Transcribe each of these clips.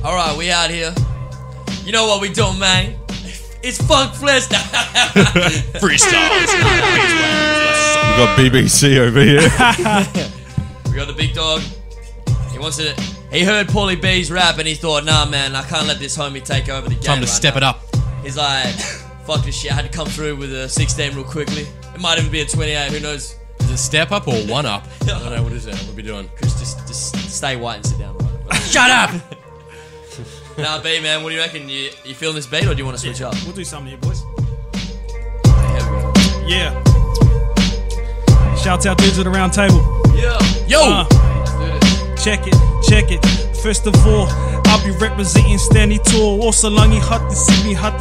All right, we out here. You know what we doing, man? It's Funk Flesh. Freestyles. We got BBC over here. We got the big dog. He heard Paulie B's rap and he thought, nah, man, I can't let this homie take over the game. Time to step it up. He's like, fuck this shit. I had to come through with a 16 real quickly. It might even be a 28. Who knows? Is it step up or one up? I don't know. What is that? What are we doing? Chris, just stay white and sit down. Right? Shut up! Nah, B, man, what do you reckon? You feeling this beat or do you want to switch up? We'll do something here, boys. Here we go. Yeah. Shout out dudes at the round table. Yo! Check it. First of all, I'll be representing Stanley Tour. Also, Langi hot to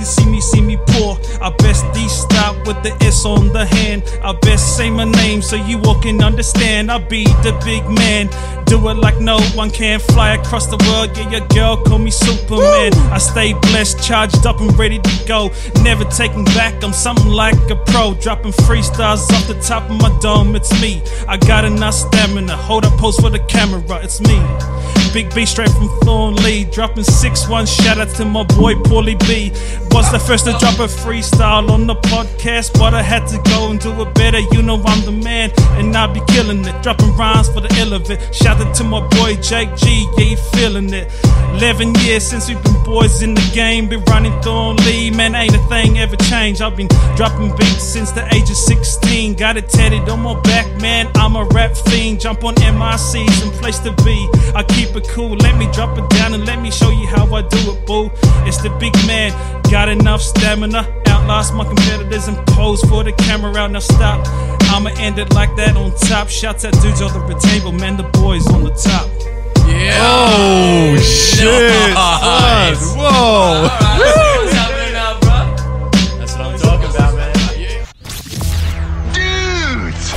see me poor. I best D-stop with the S on the hand. I best say my name so you all can understand. I'll be the big man. Do it like no one can. Fly across the world, yeah, your girl call me Superman. Woo! I stay blessed, charged up and ready to go. Never taking back, I'm something like a pro. Dropping freestyles off the top of my dome, it's me. I got enough stamina, hold up pose for the camera, it's me. Big B straight from Thornley, dropping 6-1, shout out to my boy Paulie B. Was the first to drop a freestyle on the podcast, but I had to go and do it better. You know I'm the man, and I be killing it. Dropping rhymes for the ill of it. Shout out to my boy Jake G, yeah, he feeling it. 11 years since we've been boys in the game, been running Thornley, man, ain't a thing ever changed. I've been dropping beats since the age of 16. Got it tatted on my back, man, I'm a rap fiend. Jump on MICs and place to be. I keep it cool, let me drop it down and let me show you how I do it, boo. It's the big man, got enough stamina, outlast my competitors and pose for the camera out. Now stop, I'ma end it like that on top. Shouts at dudes on the table, man, the boys on the top. Yeah. Oh shit! Nice. Whoa! What's happening now, bro? That's what I'm talking about, man. Yeah. Dudes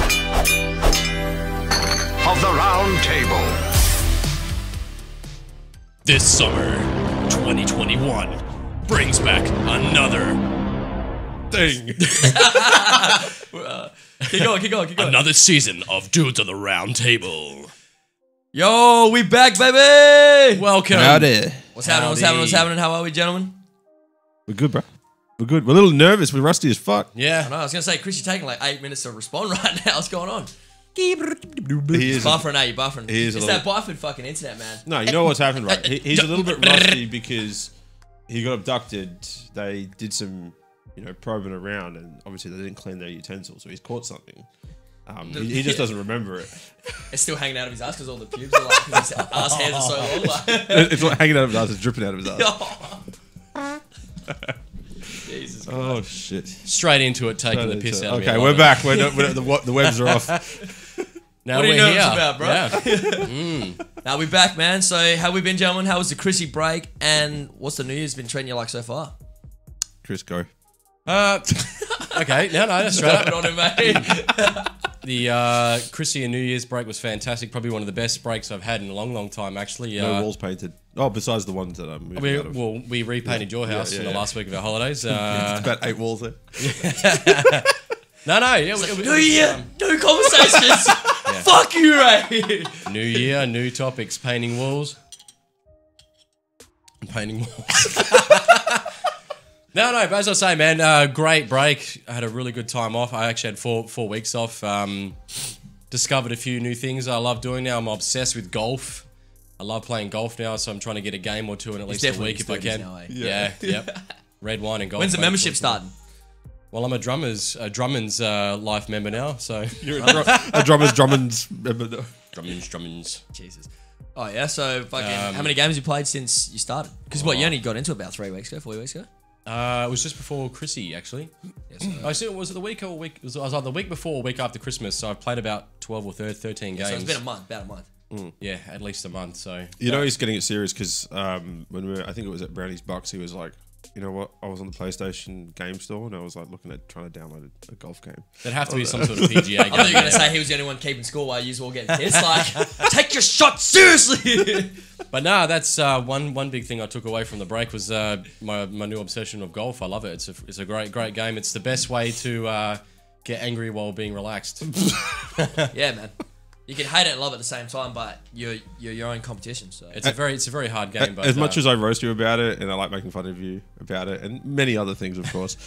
of the round table. This summer, 2021 brings back another thing. Keep going. Another season of Dudes on the Round Table. Yo, we back, baby! Welcome. Howdy. What's happening? How are we, gentlemen? We're good, bro. We're good. We're a little nervous. We're rusty as fuck. Yeah. I know, I was going to say, Chris, you're taking like 8 minutes to respond right now. What's going on? He is Buffering, you're buffering. He is it's a that Buffered fucking internet, man. No, you know what's happened, right? He's a little bit rusty because he got abducted. They did some, probing around, and obviously they didn't clean their utensils, so he's caught something. He just doesn't remember it. It's still hanging out of his ass because all the pubes are like, his ass hairs are so long. Like. It's not hanging out of his ass, it's dripping out of his ass. Jesus Christ. Oh, shit. Straight into it, taking the piss out of me. Okay, we're back. The webs are off. Now what are you we're nervous here. about, bro? Yeah. Now we're back, man. So how we been, gentlemen? How was the Chrissy break? And what's the New Year's been treating you like so far? Chris, go. Okay, no, that's straight up. On him, mate. The Chrissy and New Year's break was fantastic. Probably one of the best breaks I've had in a long, long time, actually. No walls painted. Oh, besides the ones that I'm moving out of. Well, we repainted your house in the last week of our holidays. It's about 8 walls there. No. Yeah, New Year, new conversations. Fuck you, Ray. New year, new topics. Painting walls. Painting walls. No, but as I say, man, great break. I had a really good time off. I actually had four weeks off. Discovered a few new things I love doing now. I'm obsessed with golf. I love playing golf now, so I'm trying to get a game or two in at least a week if I can. Now, eh? Yep. Red wine and golf. When's the membership starting? Well, I'm a Drummond's life member now, so You're a Drummond's member. Drummond's. Jesus. Oh yeah. So fucking, how many games you played since you started? Because you only got into it about 4 weeks ago. It was just before Chrissy, actually. Yes, was it the week or week? I was either the week before or week after Christmas. So I've played about 12 or 13 games. So it's been about a month. Yeah, at least a month. So he's getting it serious because when I think it was at Brownie's Bucks, he was like, you know what? I was on the PlayStation game store and I was like looking at trying to download a golf game. There'd have to be some sort of PGA game. I thought you were going to say he was the only one keeping score while you were all getting pissed. Like, take your shot seriously. But no, that's one big thing I took away from the break was my new obsession of golf. I love it. It's a great game. It's the best way to get angry while being relaxed. Yeah, man. You can hate it and love it at the same time, but you're your own competition. So It's a very hard game. But as much as I roast you about it, and I like making fun of you about it, and many other things, of course,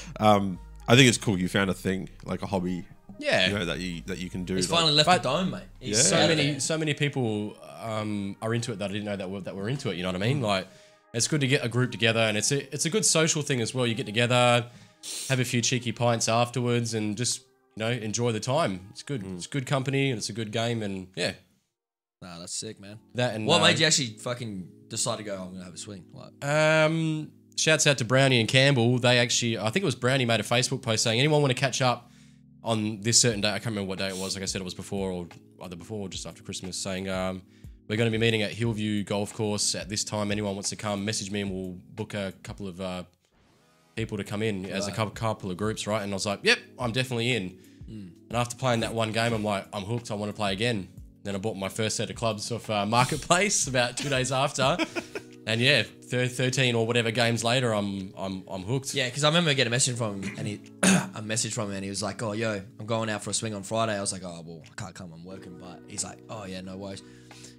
I think it's cool. You found a thing, like a hobby, yeah, you know, that you can do. he's like, finally left the dome, mate. He's so many people are into it that I didn't know that we're into it. You know what I mean? Like, it's good to get a group together, and it's a good social thing as well. You get together, have a few cheeky pints afterwards, and just enjoy the time. It's good. It's good company, and it's a good game, and yeah. Nah, that's sick, man. That and what made you actually fucking decide to go? I'm gonna have a swing. Like, shouts out to Brownie and Campbell. They actually, I think it was Brownie made a Facebook post saying, anyone want to catch up on this certain day? I can't remember what day it was. Like I said, it was before or either before or just after Christmas. Saying we're going to be meeting at Hillview Golf Course at this time. Anyone wants to come? Message me and we'll book a couple of people to come in as a couple of groups, right? And I was like, yep, I'm definitely in. And after playing that one game, I'm like, I'm hooked. I want to play again. Then I bought my first set of clubs off Marketplace about 2 days after, and yeah, 13 or whatever games later, I'm hooked. Yeah, because I remember getting a message from him, and he was like, "Oh, yo, I'm going out for a swing on Friday." I was like, "Oh, well, I can't come. I'm working." But he's like, "Oh yeah, no worries,"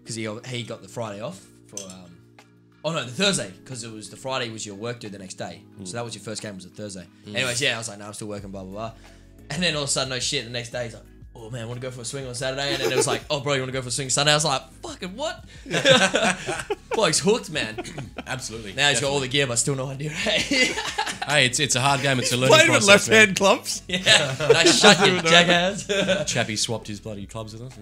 because he got the Friday off for the Thursday, because it was the Friday was your work due the next day, so that was your first game was the Thursday. Anyways, yeah, I was like, "No, I'm still working." Blah blah blah, and then all of a sudden, no shit. The next day, he's like, "Oh man, I want to go for a swing on Saturday," and then it was like, "Oh bro, you want to go for a swing Sunday?" I was like, "Fucking what?" Bloke's hooked, man. Absolutely. Now he's got all the gear, but still no idea. Hey, it's a hard game. It's a learning playing process. with left-hand clubs. Yeah, nice shut, you jackass. Chappie swapped his bloody clubs with us.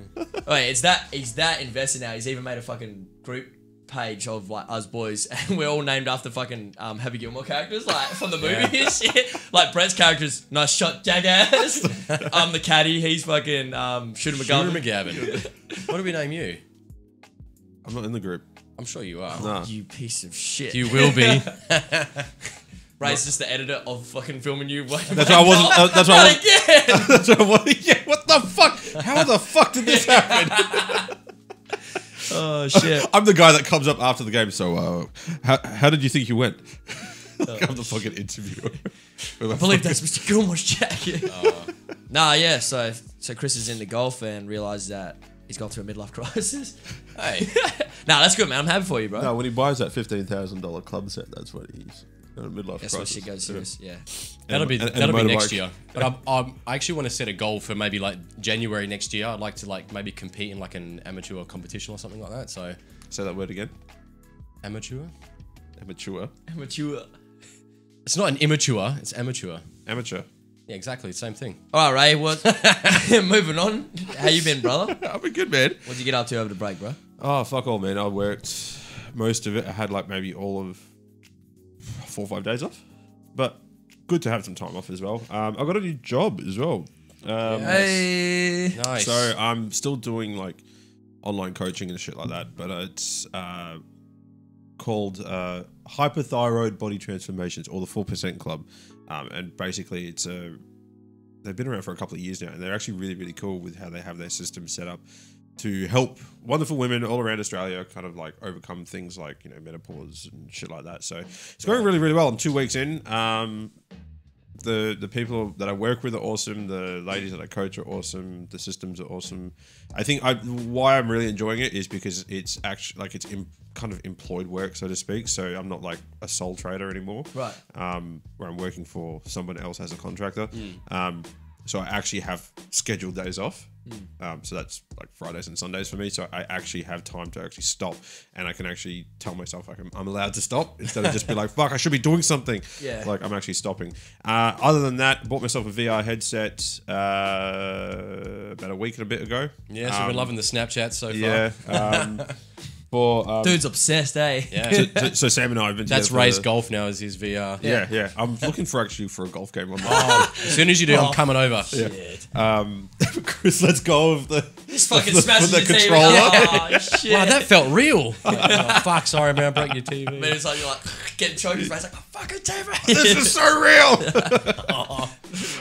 Wait, he's that invested now. He's even made a fucking group page of like us boys, and we're all named after fucking Happy Gilmore characters, like from the movie and shit. Like Brett's character's nice shot, jackass. I'm the caddy. He's fucking Shooter McGavin. What do we name you? I'm not in the group. I'm sure you are. Nah. You piece of shit. You will be. Ray's just the editor of fucking filming you. That's why I wasn't. That's why I wasn't. Again. That's why I wasn't. Yeah. What the fuck? How the fuck did this happen? Oh shit! I'm the guy that comes up after the game. So, how did you think you went? I'm the fucking interviewer. I believe that's Mr. Gilmore's jacket. Nah, yeah. So Chris is into golf and realized that he's gone through a midlife crisis. Hey, nah, that's good, man. I'm happy for you, bro. No, when he buys that $15,000 club set, that's what he's in a midlife That's crisis. what shit goes serious. Yeah. That'll be and a next motorbike. year. But I actually want to set a goal for maybe like January next year. I'd like to maybe compete in like an amateur competition or something like that. So Say that word again. amateur. Amateur. Amateur. It's not an immature. It's amateur. Amateur. Yeah, exactly. Same thing. All right, Ray. What? Moving on. How you been, brother? I've been good, man. What'd you get up to over the break, bro? Oh, fuck all, man. I worked most of it. I had like maybe all of 4 or 5 days off. But good to have some time off as well. I got a new job as well. Hey. Nice. So I'm still doing like online coaching and shit like that, but it's called Hyperthyroid Body Transformations, or the 4% Club. And basically they've been around for a couple of years now, and they're actually really, really cool with how they have their system set up to help wonderful women all around Australia kind of like overcome things like, menopause and shit like that. So it's going really, really well. I'm 2 weeks in. The people that I work with are awesome. The ladies that I coach are awesome. The systems are awesome. I think why I'm really enjoying it is because it's actually like kind of employed work, so to speak. So I'm not like a sole trader anymore. Right. Where I'm working for someone else as a contractor. So I actually have scheduled days off. So that's like Fridays and Sundays for me. So I actually have time to actually stop, and I can actually tell myself like I'm allowed to stop instead of just be like, fuck, I should be doing something. Yeah. Like I'm actually stopping. Other than that, bought myself a VR headset about a week and a bit ago. Yeah, so we're loving the Snapchat so far. Yeah. Dude's obsessed, eh? Yeah. So Sam and I have been That's together Ray's for golf now, is his VR. Yeah. I'm looking for a golf game on As soon as you do, I'm coming over. Shit. Chris, let's go of the Just fucking with smashing the the TV. controller. Oh, shit. Wow, that felt real. Oh, fuck, sorry, man, I broke your TV. Man, it's like you're like getting choked. His face like, oh, fucking TV. This is so real. The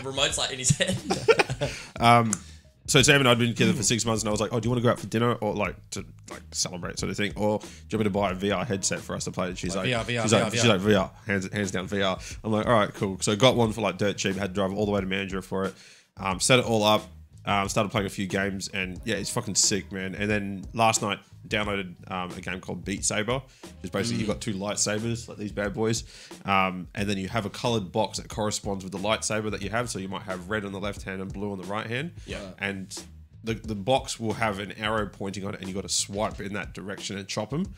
remote's like in his head. So Sam and I had been together for 6 months, and I was like, "Oh, do you want to go out for dinner or like to celebrate sort of thing, or do you want me to buy a VR headset for us to play?" And she's like, VR, hands down VR. I'm like, all right, cool. So I got one for like dirt cheap. Had to drive all the way to Mandurah for it. Set it all up. Started playing a few games, and yeah, it's fucking sick, man. And then last night, downloaded a game called Beat Saber, which is basically you've got two lightsabers, like these bad boys, and then you have a coloured box that corresponds with the lightsaber that you have. So you might have red on the left hand and blue on the right hand. Yeah. And the box will have an arrow pointing on it, and you got to swipe in that direction and chop them.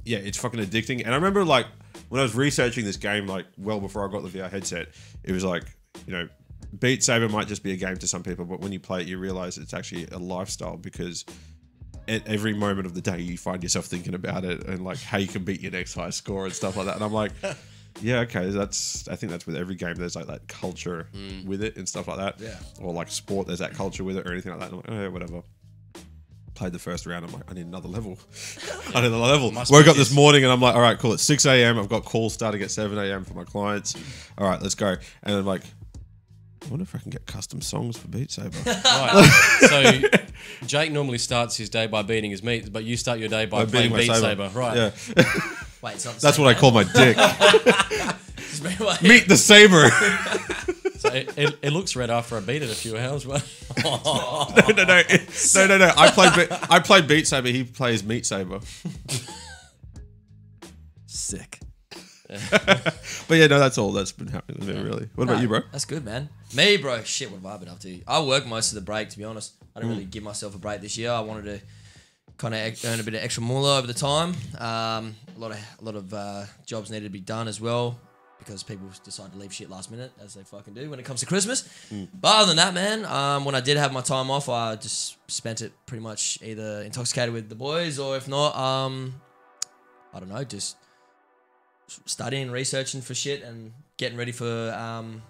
Yeah, it's fucking addicting. And I remember, like, when I was researching this game, like, well before I got the VR headset, it was like, you know, Beat Saber might just be a game to some people, but when you play it, you realize it's actually a lifestyle, because at every moment of the day, you find yourself thinking about it and like how you can beat your next high score and stuff like that. And I'm like, yeah, okay, I think that's with every game. There's like that culture with it and stuff like that. Yeah. Or like sport, there's that culture with it or anything like that. And I'm like, oh, yeah, whatever. Played the first round. I'm like, I need another level. I need another level. Woke up this morning and I'm like, all right, cool. It's 6 a.m. I've got calls starting at 7 a.m. for my clients. All right, let's go. And I'm like, I wonder if I can get custom songs for Beat Saber. Right. So Jake normally starts his day by beating his meat, but you start your day by playing Beat Saber. Right. Yeah. Wait, it's not the That's same what I game? call my dick. Just be like- Meet the Saber. So it looks red after I beat it a few hours, but No. I played Beat Saber. He plays Meat Saber. Sick. But yeah, no, that's all that's been happening with me, really. What about you, bro? That's good, man. Me, bro, shit, what have I been up to? I work most of the break, to be honest. I didn't really give myself a break this year. I wanted to kind of earn a bit of extra moolah over the time. A lot of jobs needed to be done as well, because people decide to leave shit last minute, as they fucking do when it comes to Christmas. But other than that, man, when I did have my time off, I just spent it pretty much either intoxicated with the boys, or if not, I don't know, just studying, researching for shit, and getting ready for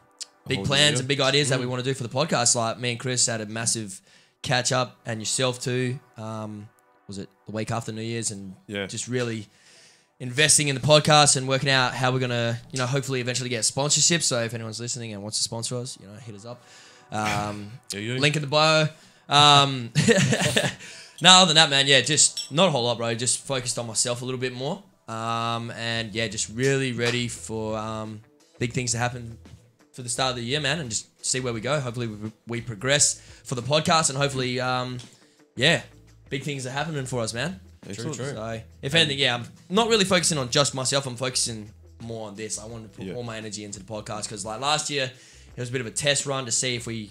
big plans and big ideas that we want to do for the podcast. Like, me and Chris had a massive catch up, and yourself too. Was it the week after New Year's? And just really investing in the podcast and working out how we're gonna, hopefully eventually get sponsorships. So if anyone's listening and wants to sponsor us, hit us up. Link in the bio. No, other than that, man, just not a whole lot, bro. Just focused on myself a little bit more. And just really ready for big things to happen for the start of the year, man, and just see where we go. Hopefully we progress for the podcast, and hopefully, big things are happening for us, man. True. So, if anything, I'm not really focusing on just myself. I'm focusing more on this. I wanted to put all my energy into the podcast, because like last year, it was a bit of a test run to see if we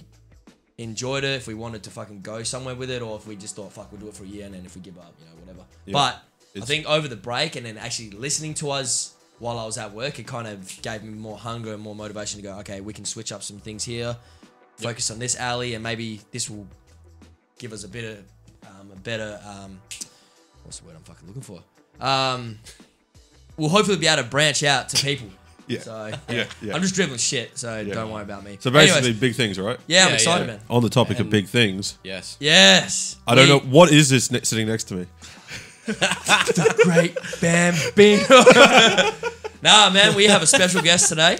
enjoyed it, if we wanted to fucking go somewhere with it, or if we just thought, fuck, we'll do it for a year, and then if we give up, whatever. Yeah. But I think over the break, and then actually listening to us while I was at work, it kind of gave me more hunger and more motivation to go, okay, we can switch up some things here, focus on this alley, and maybe this will give us a better, what's the word I'm fucking looking for? We'll hopefully be able to branch out to people. Yeah. So, yeah. I'm just dribbling shit, so don't worry about me. So basically, Anyways, big things, right? yeah, I'm excited, man. On the topic of big things, yes. I don't know, what is this sitting next to me? The great Bambino. Nah, man, we have a special guest today.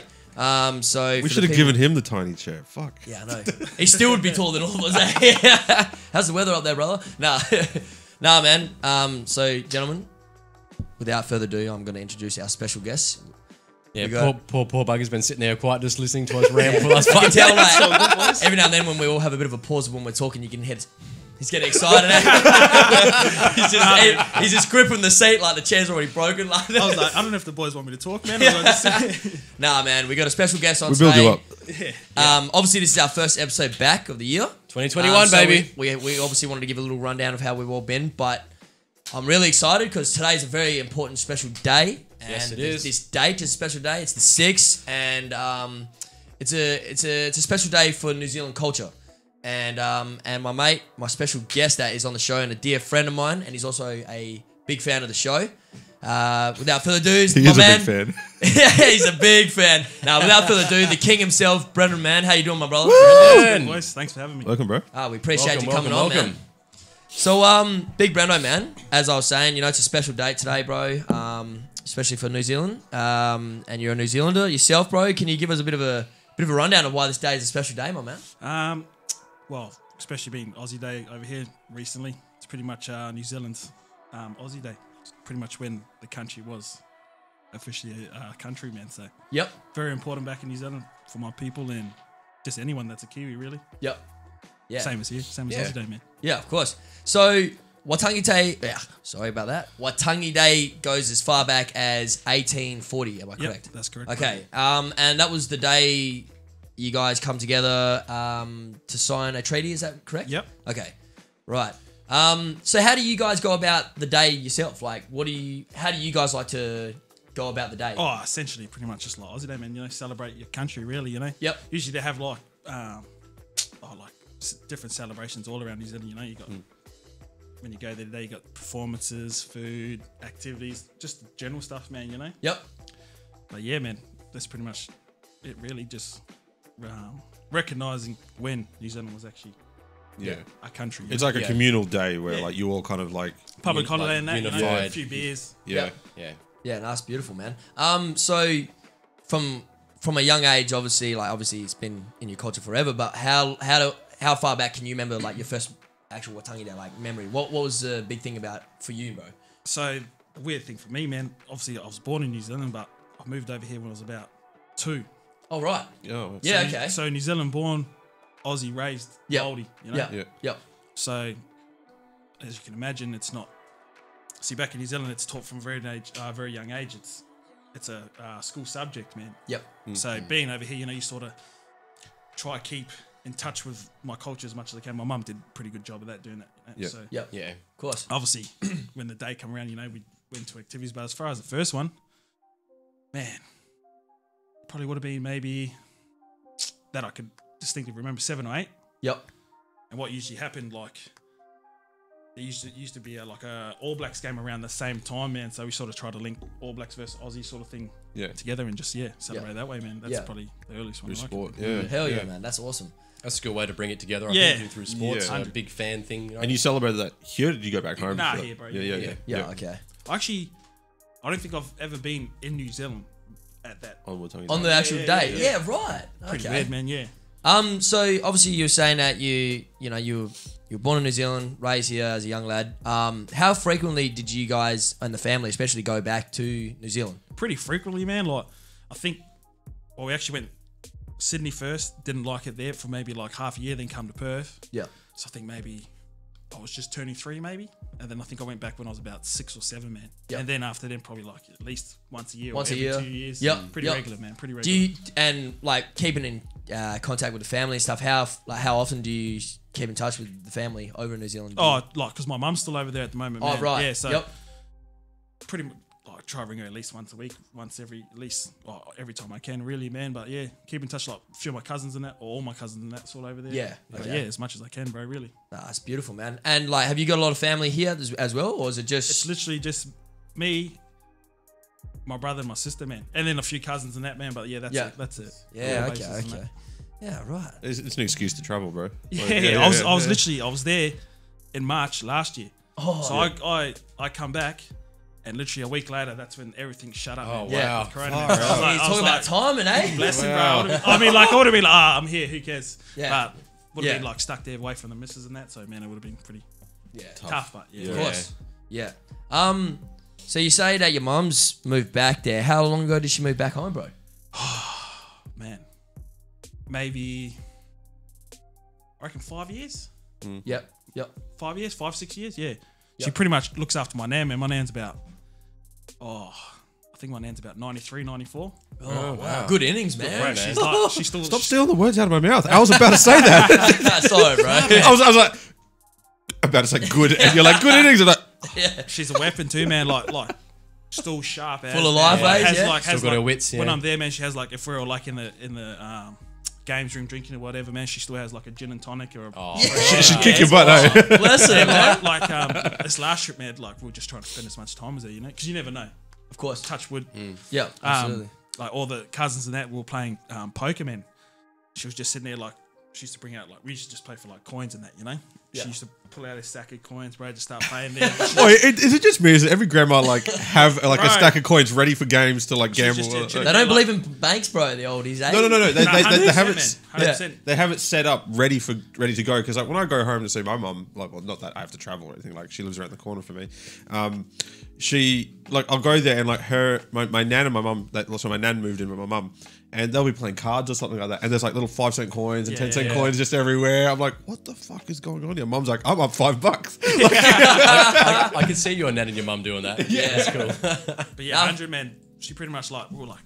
So We should have given him the tiny chair. Fuck. Yeah, I know. He still would be taller than all of us. How's the weather up there, brother? Nah, man. So, gentlemen, without further ado, I'm going to introduce our special guest. Yeah, poor Bugger's been sitting there quiet, just listening to us ramble for us. You can tell, like, every now and then when we all have a bit of a pause when we're talking, you can hear he's getting excited. He's just gripping the seat like the chair's already broken. Like I was like, I don't know if the boys want me to talk, man. Nah, man, we got a special guest on We today. build you up. Obviously, this is our first episode back of the year. 2021, So baby. we obviously wanted to give a little rundown of how we've all been, but I'm really excited because today's a very important special day. And Yes, it is. This date is a special day. It's the 6th, and it's a special day for New Zealand culture. And my mate, my special guest that is on the show, and a dear friend of mine, and he's also a big fan of the show. Without further ado, He my is man. a big fan. Yeah, he's a big fan. Now, without further ado, the king himself, Brendan, man. How you doing, my brother? Good, boys. Thanks for having me. Welcome, bro. We appreciate you coming welcome. on, man. So, big Brando, man. As I was saying, it's a special date today, bro. Especially for New Zealand. And you're a New Zealander yourself, bro. Can you give us a bit of a rundown of why this day is a special day, my man? Well, especially being Aussie Day over here recently, it's pretty much New Zealand's Aussie Day. It's pretty much when the country was officially a country, man. So Yep. very important back in New Zealand for my people and just anyone that's a Kiwi, really. Yep. Yeah. Same as here. Same as Aussie Day, man. Yeah, of course. So Waitangi Day, sorry about that. Waitangi Day goes as far back as 1840. Am I correct? Yep, that's correct. Okay. And that was the day you guys come together to sign a treaty. Is that correct? Yep. Okay. Right. So how do you guys go about the day yourself? Like, how do you guys like to go about the day? Oh, essentially, pretty much just like Aussie Day, man. You know, celebrate your country, really. You know. Yep. Usually they have like different celebrations all around New Zealand. You know, you got when you go there today, you got performances, food, activities, just general stuff, man. You know. Yep. But yeah, man, that's pretty much it. Really, just recognizing when New Zealand was actually a country. It's like a communal day where like you all kind of like public holiday and that. unified. You know, a few beers. yeah. Yeah, that's beautiful, man. So from a young age, obviously it's been in your culture forever. But how far back can you remember like your first actual Waitangi Day like memory? What was the big thing about for you, bro? So the weird thing for me, man. Obviously, I was born in New Zealand, but I moved over here when I was about 2. Oh right. Oh, Yeah. Okay. So New Zealand born, Aussie raised, Māori. You know. Yeah. Yeah. Yep. So as you can imagine, it's not. See, back in New Zealand, it's taught from a very young age. It's a school subject, man. Yep. So being over here, you know, you sort of try to keep in touch with my culture as much as I can. My mum did a pretty good job of that, doing that. You know? Yeah. So Yep. Yeah. Of course. obviously, when the day come around, you know, we went to activities. But as far as the first one, man, probably would have been maybe that I could distinctly remember 7 or 8. Yep. And what usually happened, like, there used to be a All Blacks game around the same time, man. So we sort of tried to link All Blacks versus Aussie sort of thing together and just celebrate that way, man. That's probably the earliest one. Through I sport. like. Yeah. Hell yeah, man. That's awesome. That's a good way to bring it together. I Yeah. think through sports, Yeah. a big fan thing. You know? And you celebrated that here? Or did you go back home? Nah, for that? here, bro. Yeah. Okay. Actually, I don't think I've ever been in New Zealand at that. On Waitangi On Day. the actual yeah, day. yeah. Yeah. Right. Pretty Okay. weird, man. Yeah. So obviously you were saying that you were born in New Zealand, raised here as a young lad. How frequently did you guys and the family especially go back to New Zealand? Pretty frequently, man. Like, I think, we actually went Sydney first. Didn't like it there for maybe like half a year, then come to Perth. Yeah. So I think maybe I was just turning 3 maybe. And then I think I went back when I was about 6 or 7, man. Yep. And then after then, probably like at least once a year. Once or a every year. 2 years. Yep. Pretty Yep. regular, man. Pretty Do regular. you and like keeping in contact with the family and stuff? How often do you keep in touch with the family over in New Zealand? Oh, like, because my mum's still over there at the moment, man. Oh, right. Yeah, so Yep. pretty much like try to ring her at least once a week, every time I can, really, man. But yeah, keep in touch, like a few of my cousins and that, or all my cousins and that's all over there. Yeah, But okay. yeah, as much as I can, bro, really. Nah, that's beautiful, man. And like, have you got a lot of family here as well, or is it just? It's literally just me, my brother, and my sister, man, and then a few cousins and that, man. But yeah, that's it. That's it. Yeah. All Okay. bases and Okay. that. Yeah. Right. It's an excuse to travel, bro. Yeah, I was there in March last year. Oh. So I come back, and literally a week later, that's when everything shut up. Oh, man. wow. With Corona, Far man. I was out. like- He's I was talking about like, timing, eh? blessing, Wow. bro. I mean, like, I would have been like, I'm here, who cares? Yeah. But would have Yeah. been like stuck there away from the missus and that. So man, it would have been pretty Yeah. tough. But yeah, Of course. Yeah. So you say that your mum's moved back there. How long ago did she move back home, bro? man, maybe I reckon 5 years. Yep. 5 years, 5, 6 years. Yeah, she Yep. pretty much looks after my nan, man. My nan's about I think my nan's about 93, 94. Oh, wow. Good innings, man. man. She's like, she's still. Stop stealing the words out of my mouth. I was about to say that. Sorry, bro. I was like, about to say good, and you're like, good innings. I'm like, She's a weapon too, man. Like still sharp as, Full of life, man. eh? Has, Yeah. like, Still has, got like, her wits, When yeah. I'm there, man, she has like, if we're all like in the games room drinking or whatever, man, she still has like a gin and tonic or a she'd kick your butt, eh? Bless her, man. like this last trip, man, like we were just trying to spend as much time as her, you know, because you never know. Of course. Touch wood. Yeah, absolutely. Like all the cousins and that, we were playing poker, man. She was just sitting there, like, she used to bring out, like, we used to just play for like coins and that, you know. She used to pull out a stack of coins, bro, just start playing there. Is it just me? Is every grandma like have like a Bro. stack of coins ready for games to like gamble? just- They don't believe in banks, bro. The oldies, eh? No. They have it. 100%. They have it set up ready to go. Because like when I go home to see my mum, like, well, not that I have to travel or anything. Like she lives around the corner for me. She like I'll go there and like my nan and my mum. Also, my nan moved in with my mum, and they'll be playing cards or something like that. And there's like little 5-cent coins and 10-cent coins just everywhere. I'm like, what the fuck is going on here? Mum's like, I'm up $5. I can see your nan and your mum doing that. Yeah, that's cool. But yeah, 100, man, she pretty much like, we were like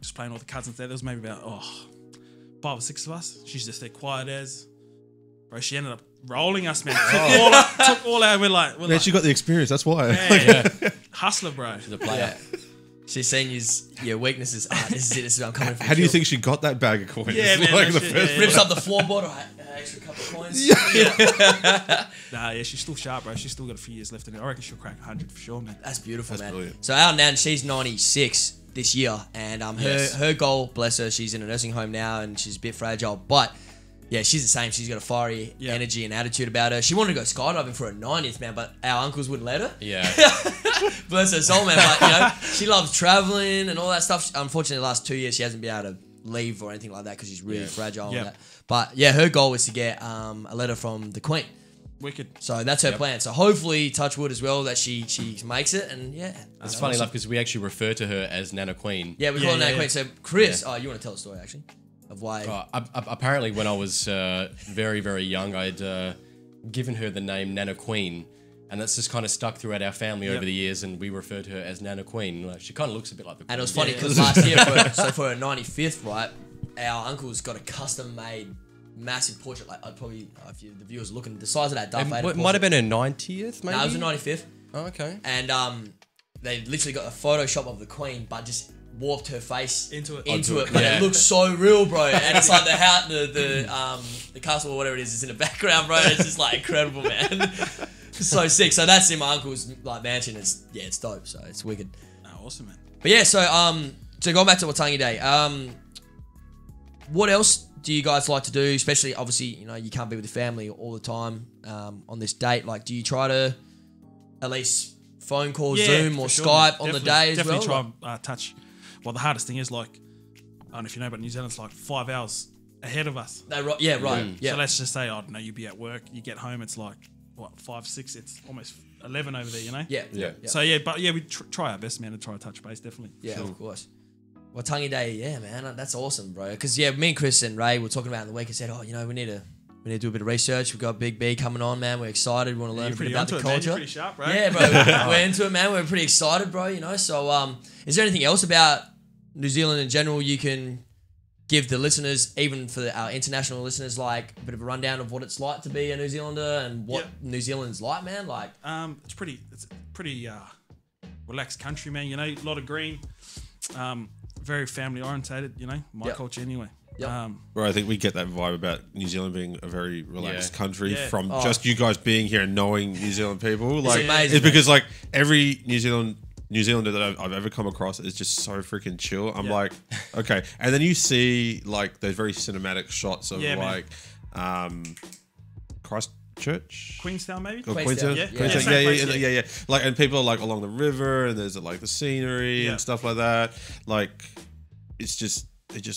just playing all the cousins there. There was maybe about 5 or 6 of us. She's just there quiet as. Bro, she ended up rolling us, man. Took all out. We're like, Man, she got the experience. That's why. hustler, bro. The player. She's saying your weaknesses. This is it. This is where I'm coming from. How do you think she got that bag of coins? Yeah, man, Like that the shit, first- yeah. Rips up the floorboard. All right, extra couple of coins. Nah, yeah, she's still sharp, bro. She's still got a few years left in her. I reckon she'll crack 100 for sure, man. That's beautiful, man. brilliant. So our nan, she's 96 this year, and her goal, bless her, she's in a nursing home now, and she's a bit fragile, but yeah, she's the same. She's got a fiery energy and attitude about her. She wanted to go skydiving for her 90th, man, but our uncles wouldn't let her. Yeah. Bless her soul, man. But she loves traveling and all that stuff. Unfortunately, the last 2 years she hasn't been able to leave or anything like that because she's really fragile. And that. But yeah, her goal was to get a letter from the Queen. Wicked. So that's her plan. So hopefully, touch wood as well, that she makes it. And yeah, It's funny enough because we actually refer to her as Nana Queen. yeah, we call her Nana Queen. So Chris, you want to tell a story actually of why? Apparently, when I was very, very young, I'd given her the name Nana Queen, and that's just kind of stuck throughout our family over the years, and we referred to her as Nana Queen. Like, she kind of looks a bit like the Queen. And it was funny because last year, for her 95th, right, our uncle's got a custom-made massive portrait. Like I'd probably, if the viewers are looking, the size of that Duff. It might have been her 90th, maybe? No, it was a 95th. Oh, okay. And they literally got a Photoshop of the Queen, but just warped her face Into it. But it looks so real, bro. And it's like the castle or whatever it is in the background, bro. It's just like incredible, man. It's so sick. So that's in my uncle's like mansion. It's dope. So it's wicked. Oh, awesome, man. But yeah, so going back to Waitangi Day, what else do you guys like to do? Especially, obviously, you can't be with your family all the time on this date. Like, do you try to at least phone call, Zoom, or for sure, Skype man. on the day as well? Definitely try and touch. Well, the hardest thing is, like, I don't know if you know, but New Zealand's like 5 hours ahead of us. Right. Yeah. So let's just say, I don't know, you be at work, you get home, it's like, 5, 6, it's almost 11 over there, Yeah. So we try our best, man, to try to touch base, definitely. Yeah, of course. Waitangi Day, yeah, man, that's awesome, bro. Because me and Chris and Ray were talking about it in the week and said, we need to do a bit of research. We've got Big B coming on, man. We're excited. We want to learn a bit about the culture. Man. You're pretty sharp, bro. Yeah, bro. We're into it, man. We're pretty excited, bro. So, is there anything else about New Zealand in general you can give the listeners, even for our international listeners, like a bit of a rundown of what it's like to be a New Zealander and what New Zealand's like, man? Like, it's pretty relaxed country, man. A lot of green, very family orientated. My culture anyway. Yep. Bro, I think we get that vibe about New Zealand being a very relaxed country from Oh. just you guys being here and knowing New Zealand people. Like, amazing, it's because like every New Zealander that I've ever come across is just so freaking chill. I'm like, okay, and then you see like those very cinematic shots of like Christchurch, Queenstown, maybe. Queenstown, Yeah. Queenstown, Same place, yeah. Like, and people are like along the river, and there's like the scenery and stuff like that. Like, it just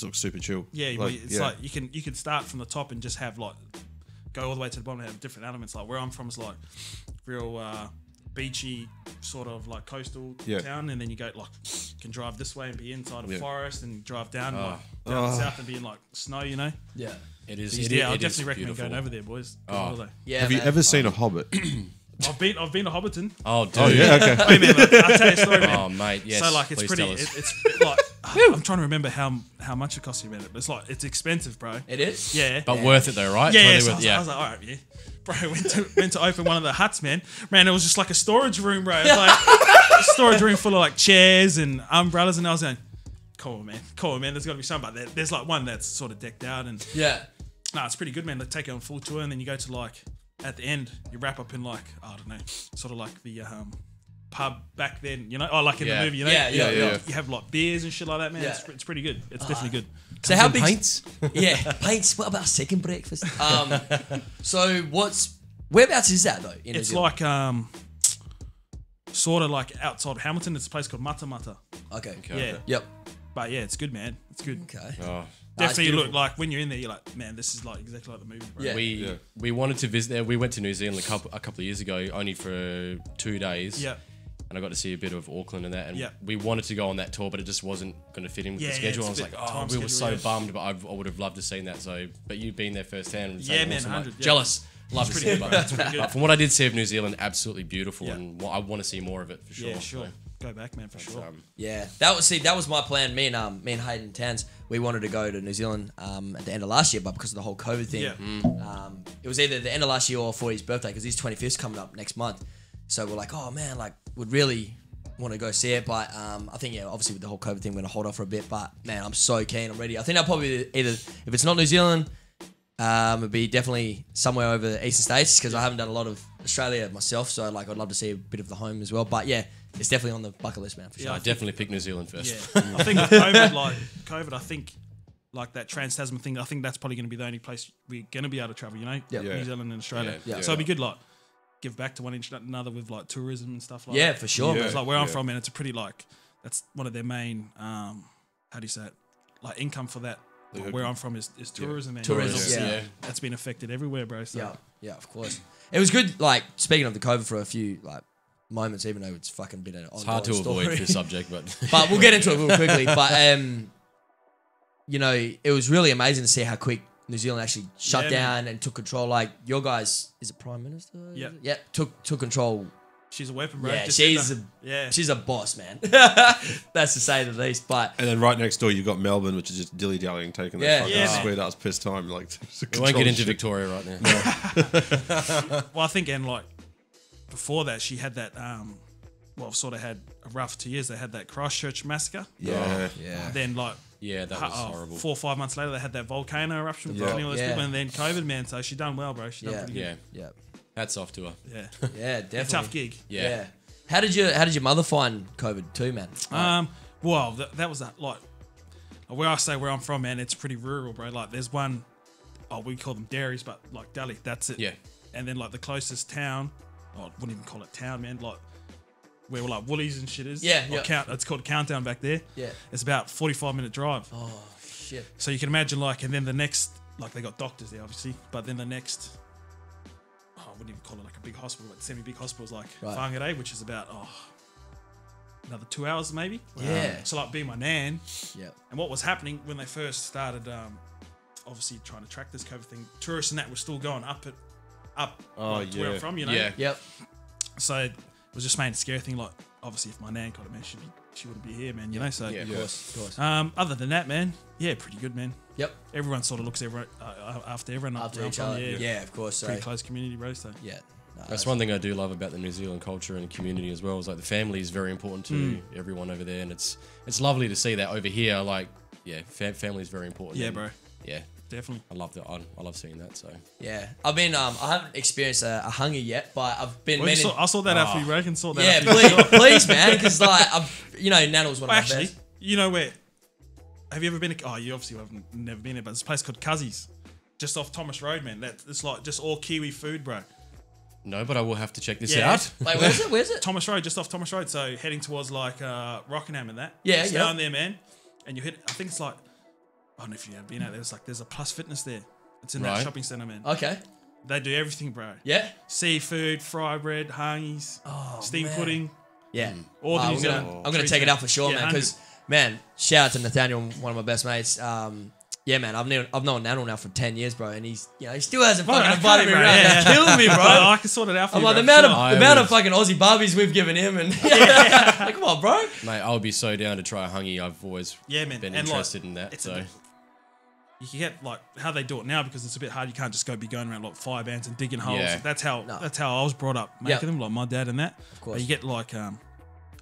looks super chill. Yeah, it's like you can start from the top and just have like go all the way to the bottom and have different elements. Like where I'm from is like real beachy sort of like coastal town, and then you go like you can drive this way and be inside a forest, and drive down south and be in like snow. yeah. It is. I definitely recommend going over there, boys. Yeah, Have you man. ever seen a Hobbit? I've been to Hobbiton. Oh, dude. Oh yeah, okay. Hey man, I'll tell you a story, man. Oh, mate, yes. So like it's Please pretty. tell us. It's like I'm trying to remember how much it costs you, man. But it's expensive, bro. It is? Yeah. But worth it though, right? Yeah, Totally so I was like, all right, yeah. Bro, went to open one of the huts, man. Man, it was just like a storage room, bro. It was like a storage room full of like chairs and umbrellas, and I was going, cool, man. There's got to be something. But there's like one that's sort of decked out, and it's pretty good, man. They take you on full tour, and then you go to like at the end, you wrap up in like I don't know, sort of like the pub back then, like in the movie, Yeah. You have like beers and shit like that, man. Yeah. It's pretty good. It's definitely good. So how big? Paints? Yeah, pints. What about second breakfast? So what's Whereabouts is that though? In New It's Zealand? like sort of like outside of Hamilton. It's a place called Mata Mata. Okay. Yeah, Yep. but yeah, it's good, man. It's good. Okay. Oh. Definitely beautiful. look like when you're in there, you're like, man, this is like exactly like the movie, bro. Yeah. We wanted to visit there. We went to New Zealand a couple of years ago, only for 2 days. Yeah. And I got to see a bit of Auckland and that. And Yeah. we wanted to go on that tour, but it just wasn't going to fit in with Yeah, the yeah, schedule. it's I was a like, bit oh, time we were so schedule, yeah. bummed, but I would have loved to have seen that. So, but you've been there firsthand. And Yeah, man, awesome, 100, yeah. Jealous. Love to pretty see it. good, But, bro. It's pretty good. but from what I did see of New Zealand, absolutely beautiful. Yeah. And I want to see more of it for sure. Yeah, sure. So, Go back, man, for sure. Yeah, that was my plan. Me and Hayden Tans, we wanted to go to New Zealand at the end of last year, but because of the whole COVID thing, Yeah. it was either the end of last year or for his birthday because his 25th coming up next month. So we're like, oh man, like would really want to go see it, but I think obviously with the whole COVID thing, we're gonna hold off for a bit. But man, I'm so keen. I'm ready. I think I'll probably either if it's not New Zealand, it'd be definitely somewhere over the eastern states because I haven't done a lot of Australia myself. So like I'd love to see a bit of the home as well. But yeah, it's definitely on the bucket list, man. For sure. I definitely pick New Zealand first. Yeah, I think with COVID, I think like that Trans-Tasman thing, I think that's probably going to be the only place we're going to be able to travel. You know, Yeah. New Zealand and Australia. Yeah. So it'd be good, like give back to one another with like tourism and stuff like Yeah, that. for sure. Yeah. man. It's like where I'm from, and it's a pretty like that's one of their main how do you say it, like income for that. Like, where I'm from is tourism, man. Tourism, Obviously, yeah. that's been affected everywhere, bro. So Yeah, of course. It was good. Like speaking of the COVID for a few like moments, even though it's fucking been an It's hard to avoid this subject, but But we'll get into it real quickly. But you know, it was really amazing to see how quick New Zealand actually shut Yeah, down and took control. Like your guys, is it Prime Minister? Yeah. Yeah, took control. she's a weapon, bro. Yeah, Just she's in the- she's a boss, man. That's to say the least. But And then right next door, you've got Melbourne, which is just dilly-dallying, taking Yeah. that fucking Yeah, man. sweet-ass piss time. Like, we won't get into Victoria right now. Well, I think, and like before that, she had that. Well, sort of had a rough 2 years. They had that Christchurch massacre. Yeah. yeah, Then, like Yeah, that was horrible. 4 or 5 months later, they had that volcano eruption with Yeah. all those Yeah. people, and then COVID, man. So she done well, bro. She done Yeah. pretty Yeah, yeah, hats off to her. good. yeah, Yeah, definitely. tough gig. Yeah. How did your mother find COVID too, man? Well, that was like where I say where I'm from, man. It's pretty rural, bro. Like there's one, we call them dairies, but like Delhi, that's it. Yeah. And then like the closest town, I wouldn't even call it town, man. Like where like Woolies and shit is. Yeah, Or yeah. It's called Countdown back there. Yeah. It's about 45-minute drive. Oh shit. So you can imagine like, and then the next, like they got doctors there obviously, but then the next, I wouldn't even call it like a big hospital, but semi-big hospitals like Right. Whangarei, which is about another 2 hours maybe. Yeah. So like being my nan, Yeah. and what was happening when they first started, obviously trying to track this COVID thing, tourists and that were still going up Oh, like, to where I'm yeah. from, you know. Yeah. Yep. So it was just made a scary thing. Like obviously, if my nan got it, man, she wouldn't be here, man. You know. So Yeah. Of course. Of course. other than that, man, yeah, pretty good, man. Yep. Everyone sort of looks after everyone. After where I'm each from, other. Yeah, Yeah, of course. So, Pretty close community, bro. So yeah. No, That's one thing I do love about the New Zealand culture and community as well. Is like the family is very important to everyone over there, and it's lovely to see that over here. Like, yeah, family is very important. Yeah, and, bro. Yeah, Definitely. I love that. I love seeing that. So Yeah, I've been. I haven't experienced a hunger yet, but I've been. Well, meaning, I saw that out for you, bro. I can sort that yeah, out for you. please, please, man, because like Nan was one of my Actually, best. you know where? Have you ever been? You obviously have never been there, but there's a place called Cuzzies, just off Thomas Road, man. It's like just all Kiwi food, bro. no, but I will have to check this Yeah. out. Like, where's it? Where's it? Thomas Road, just off Thomas Road. So heading towards like Rockingham and that. Yeah, Just yeah. down there, man. And you hit. I think it's like. I don't know if you've ever been out there. It's like there's a Plus Fitness there. It's in that Right. shopping centre, man. Okay. They do everything, bro. Yeah. Seafood, fry bread, hangies, steamed man. pudding. Yeah. All the I'm New Zealand gonna treats, take it man. out for sure, Yeah, man. Because man, shout out to Nathaniel, one of my best mates. Yeah, man, I've known Nanel now for 10 years, bro, and he still hasn't fucking I invited can't, me bro. around. Yeah. It's killing me, bro. I can sort it out for I'm you, like, the bro. amount Sure. of the amount of fucking Aussie barbies we've given him, and like, come on, bro. Mate, I would be so down to try a hungy. I've always Yeah, man. been And, interested like, in that. it's So you can get like how they do it now because it's a bit hard. You can't just be going around like fire bands and digging holes. Yeah. That's how I was brought up making Yep. them, like my dad and that. Of course. But you get like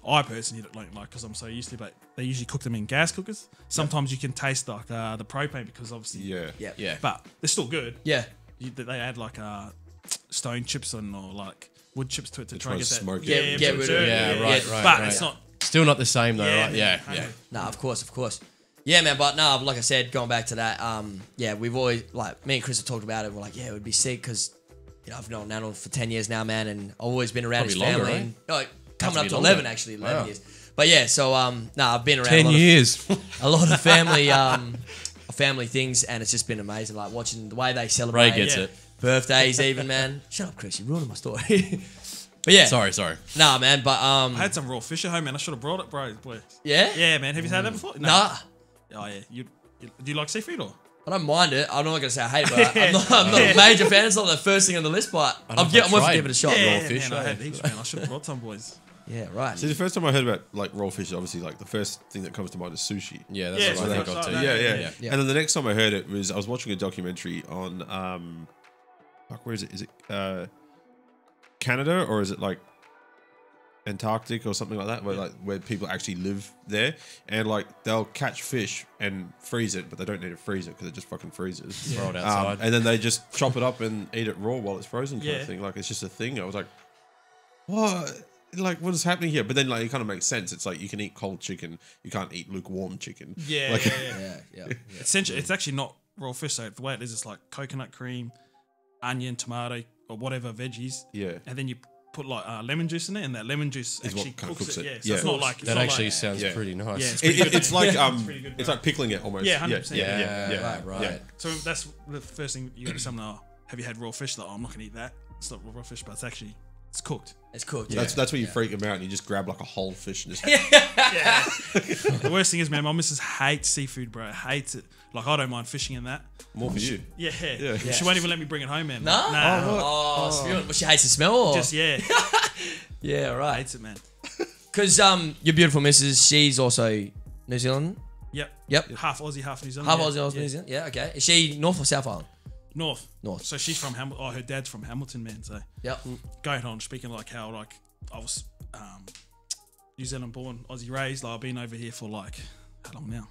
I personally don't like because I'm so used to, but they usually cook them in gas cookers. Sometimes you can taste like the propane because obviously, Yeah. Yeah. yeah, but they're still good. Yeah. They add like stone chips on or like wood chips to it to try try and to get that. smoke it. Get rid of it. dirty, Yeah, right, right, But right. it's not. still not the same though, Yeah, right? Yeah, man. yeah. Nah, of course. Yeah, man, but no, like I said, going back to that, yeah, we've always, like, me and Chris have talked about it, we're like, yeah, it would be sick, because I've known Nano for 10 years now, man, and I've always been around Probably his family. longer, And, oh, coming to up be to longer. 11, actually, 11 Wow. years. But yeah, so I've been around 10 years. a lot of family family things, and it's just been amazing, like watching the way they celebrate. Ray gets Yeah. it. Birthdays, even, man. Shut up, Chris. You're ruining my story. But yeah, Sorry. nah, man. But I had some raw fish at home, man. I should have brought it, bro. Boy. yeah, Yeah, man. Have you had that before? No. nah. Oh yeah. You do you like seafood or? I don't mind it. I'm not gonna say I hate it, but I'm not a major fan. It's not the first thing on the list, but I'm know if I worth tried. giving it a shot. Yeah, raw fish, man. I eh? had heaps, man. I should have brought some, boys. Yeah, right. See, the first time I heard about like raw fish, obviously, like the first thing that comes to mind is sushi. Yeah, that's Yeah, what so I think that's of too. like Yeah, that. yeah, Yeah. And then the next time I heard it was I was watching a documentary on fuck, where is it? Is it Canada or is it like Antarctic or something like that, where people actually live there, and like they'll catch fish and freeze it, but they don't need to freeze it because it just fucking freezes. Throw it outside. And then they just chop it up and eat it raw while it's frozen, kind Yeah. of thing. Like it's just a thing. I was like, what? Like what is happening here? But then like it kind of makes sense. It's like you can eat cold chicken, you can't eat lukewarm chicken. Yeah, Like- Yeah. Essentially, it's actually not raw fish. So the way it is, it's like coconut cream, onion, tomato, or whatever veggies, Yeah. and then you put like lemon juice in it, and that lemon juice Is what actually kinda cooks cooks it. it. Yeah, so Yeah. it's not like it's That not actually like, sounds Yeah. pretty nice. Yeah, it's pretty good. It's like It's pretty good, it's bro. like pickling it almost. Yeah, 100%. Yeah. Right. Yeah. So that's the first thing you go to someone. Oh, have you had raw fish? Like, oh, I'm not gonna eat that. It's not raw fish, but it's actually it's cooked. It's cooked. That's where you freak them out and you just grab like a whole fish and just The worst thing is, man, my missus hates seafood, bro. Hates it. Like, I don't mind fishing in that. more for you. Yeah. Yeah. She won't even let me bring it home, man. No? Nah. Oh, spewing. But she hates the smell. Or? Just yeah, right. hates it, man. Because your beautiful missus, she's also New Zealand. Yep. Half Aussie, half New Zealand. Half yeah. Aussie, half Yeah. New Zealand. Yeah, okay. Is she North or South Island? North. North. So she's from Hamilton. Oh, her dad's from Hamilton, man. So Yep. going on, speaking like how like I was New Zealand born, Aussie raised. Like I've been over here for like how long now?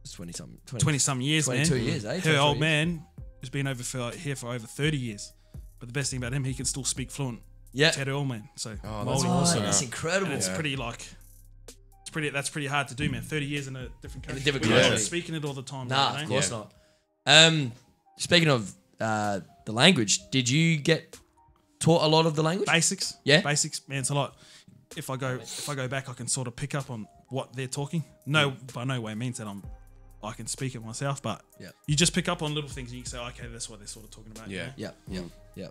It's 20-something. 20 some years, 22 man. years, eh? Her 23 old years. man has been here for over 30 years. But the best thing about him, he can still speak fluent Yeah. Te Reo, man. So Oh, that's Māori. awesome. That's incredible. And it's pretty like that's pretty hard to do, man. 30 years in a different country. different We're not country. speaking it all the time. Nah, you know? of course Yeah. not. Speaking of the language, did you get taught a lot of the language? Basics. Yeah? Basics, man. It's a lot. If I go back, I can sort of pick up on what they're talking. No, by no way means that I can speak it myself, but Yeah. you just pick up on little things and you can say, okay, that's what they're sort of talking about. you Yeah. know? Yeah.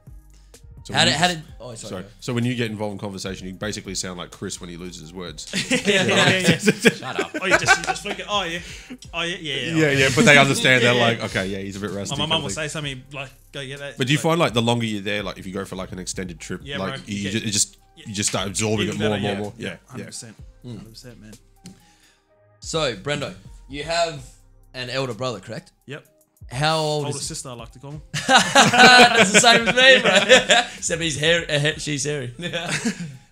So How when did? you- Oh, Sorry. sorry. So when you get involved in conversation, you basically sound like Chris when he loses his words. Yeah. Shut up. Oh, you just flick it. Oh, yeah. yeah. But they understand. They're Yeah. like, okay, yeah, he's a bit rusty. My kind mum of will thing. say something like, go get that. But do you Like, find like the longer you're there, like if you go for like an extended trip, Yeah, like bro, you you just start absorbing it even more and better, more and more. yeah, Yeah. 100%. 100%, man. So, Brendo, you have an elder brother, correct? Yep. How old Older is sister, I like to call him. That's the same as me, bro. Except he's she's hairy.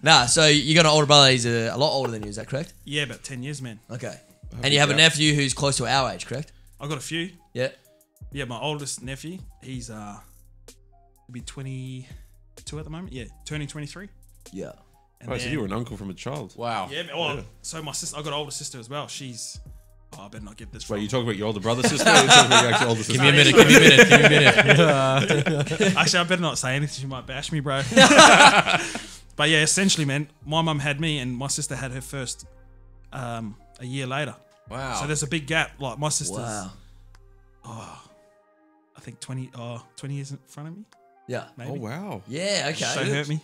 Nah, so you got an older brother. He's a lot older than you. Is that correct? Yeah, about 10 years, man. Okay. And you have a nephew who's close to our age, correct? I got a few. Yeah. Yeah, my oldest nephew, he's he'll be 22 at the moment. Yeah, turning 23. Yeah. And Oh, so then- you were an uncle from a child. Wow. Yeah, well, so my sister, I got an older sister as well. She's, I better not get this Wait, wrong. you talking about your older brother, sister? Or you talking about your actual older sister? Give me a minute. Give me a minute. Give me a minute. Actually, I better not say anything. She might bash me, bro. But yeah, essentially, man, my mum had me and my sister had her first a year later. Wow. So there's a big gap. Like my sister's, Wow. I think 20 years in front of me, Yeah. maybe. Oh wow. Yeah. Okay. So hurt me.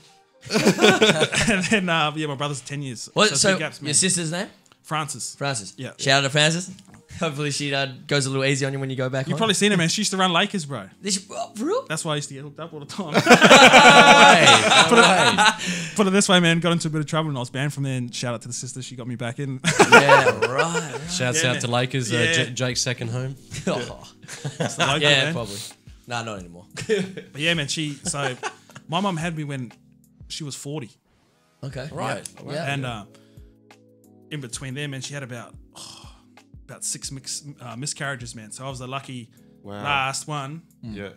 And then, yeah, my brother's 10 years. What? it's So big gaps, man. your sister's name? Francis. Francis. Yeah. Shout out to Francis. Hopefully she goes a little easy on you when you go back. You've probably seen her, man. She used to run Lakers, bro. For real? That's why I used to get hooked up all the time. Hey, Put it this way, man. Got into a bit of trouble and I was banned from there. And shout out to the sister. She got me back in. Yeah. Right. shouts Yeah, out man. to Lakers. Yeah. Jake's second home. Oh. It's the local, Yeah. man. Probably. Nah, not anymore. But yeah, man. So my mum had me when she was 40. Okay. Right. Yeah. And in between them, man, she had about 6 miscarriages, man. So I was the lucky Wow. last one. Yeah.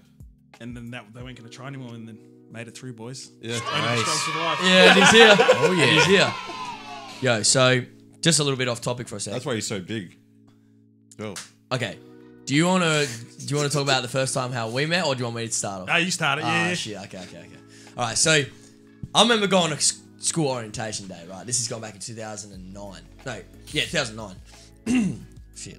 And then they weren't going to try anymore and then made it through, boys. Yeah. Only the strong survive. Yeah, and he's here. Oh yeah. He's here. Yo, so just a little bit off topic for a second. That's why he's so big. Oh. Okay. Do you want to talk about the first time how we met, or do you want me to start off? Ah, you started. Yeah. Shit. Okay. All right. So I remember going to school orientation day. Right. This is going back in 2009. No. Yeah, 2009. Shit.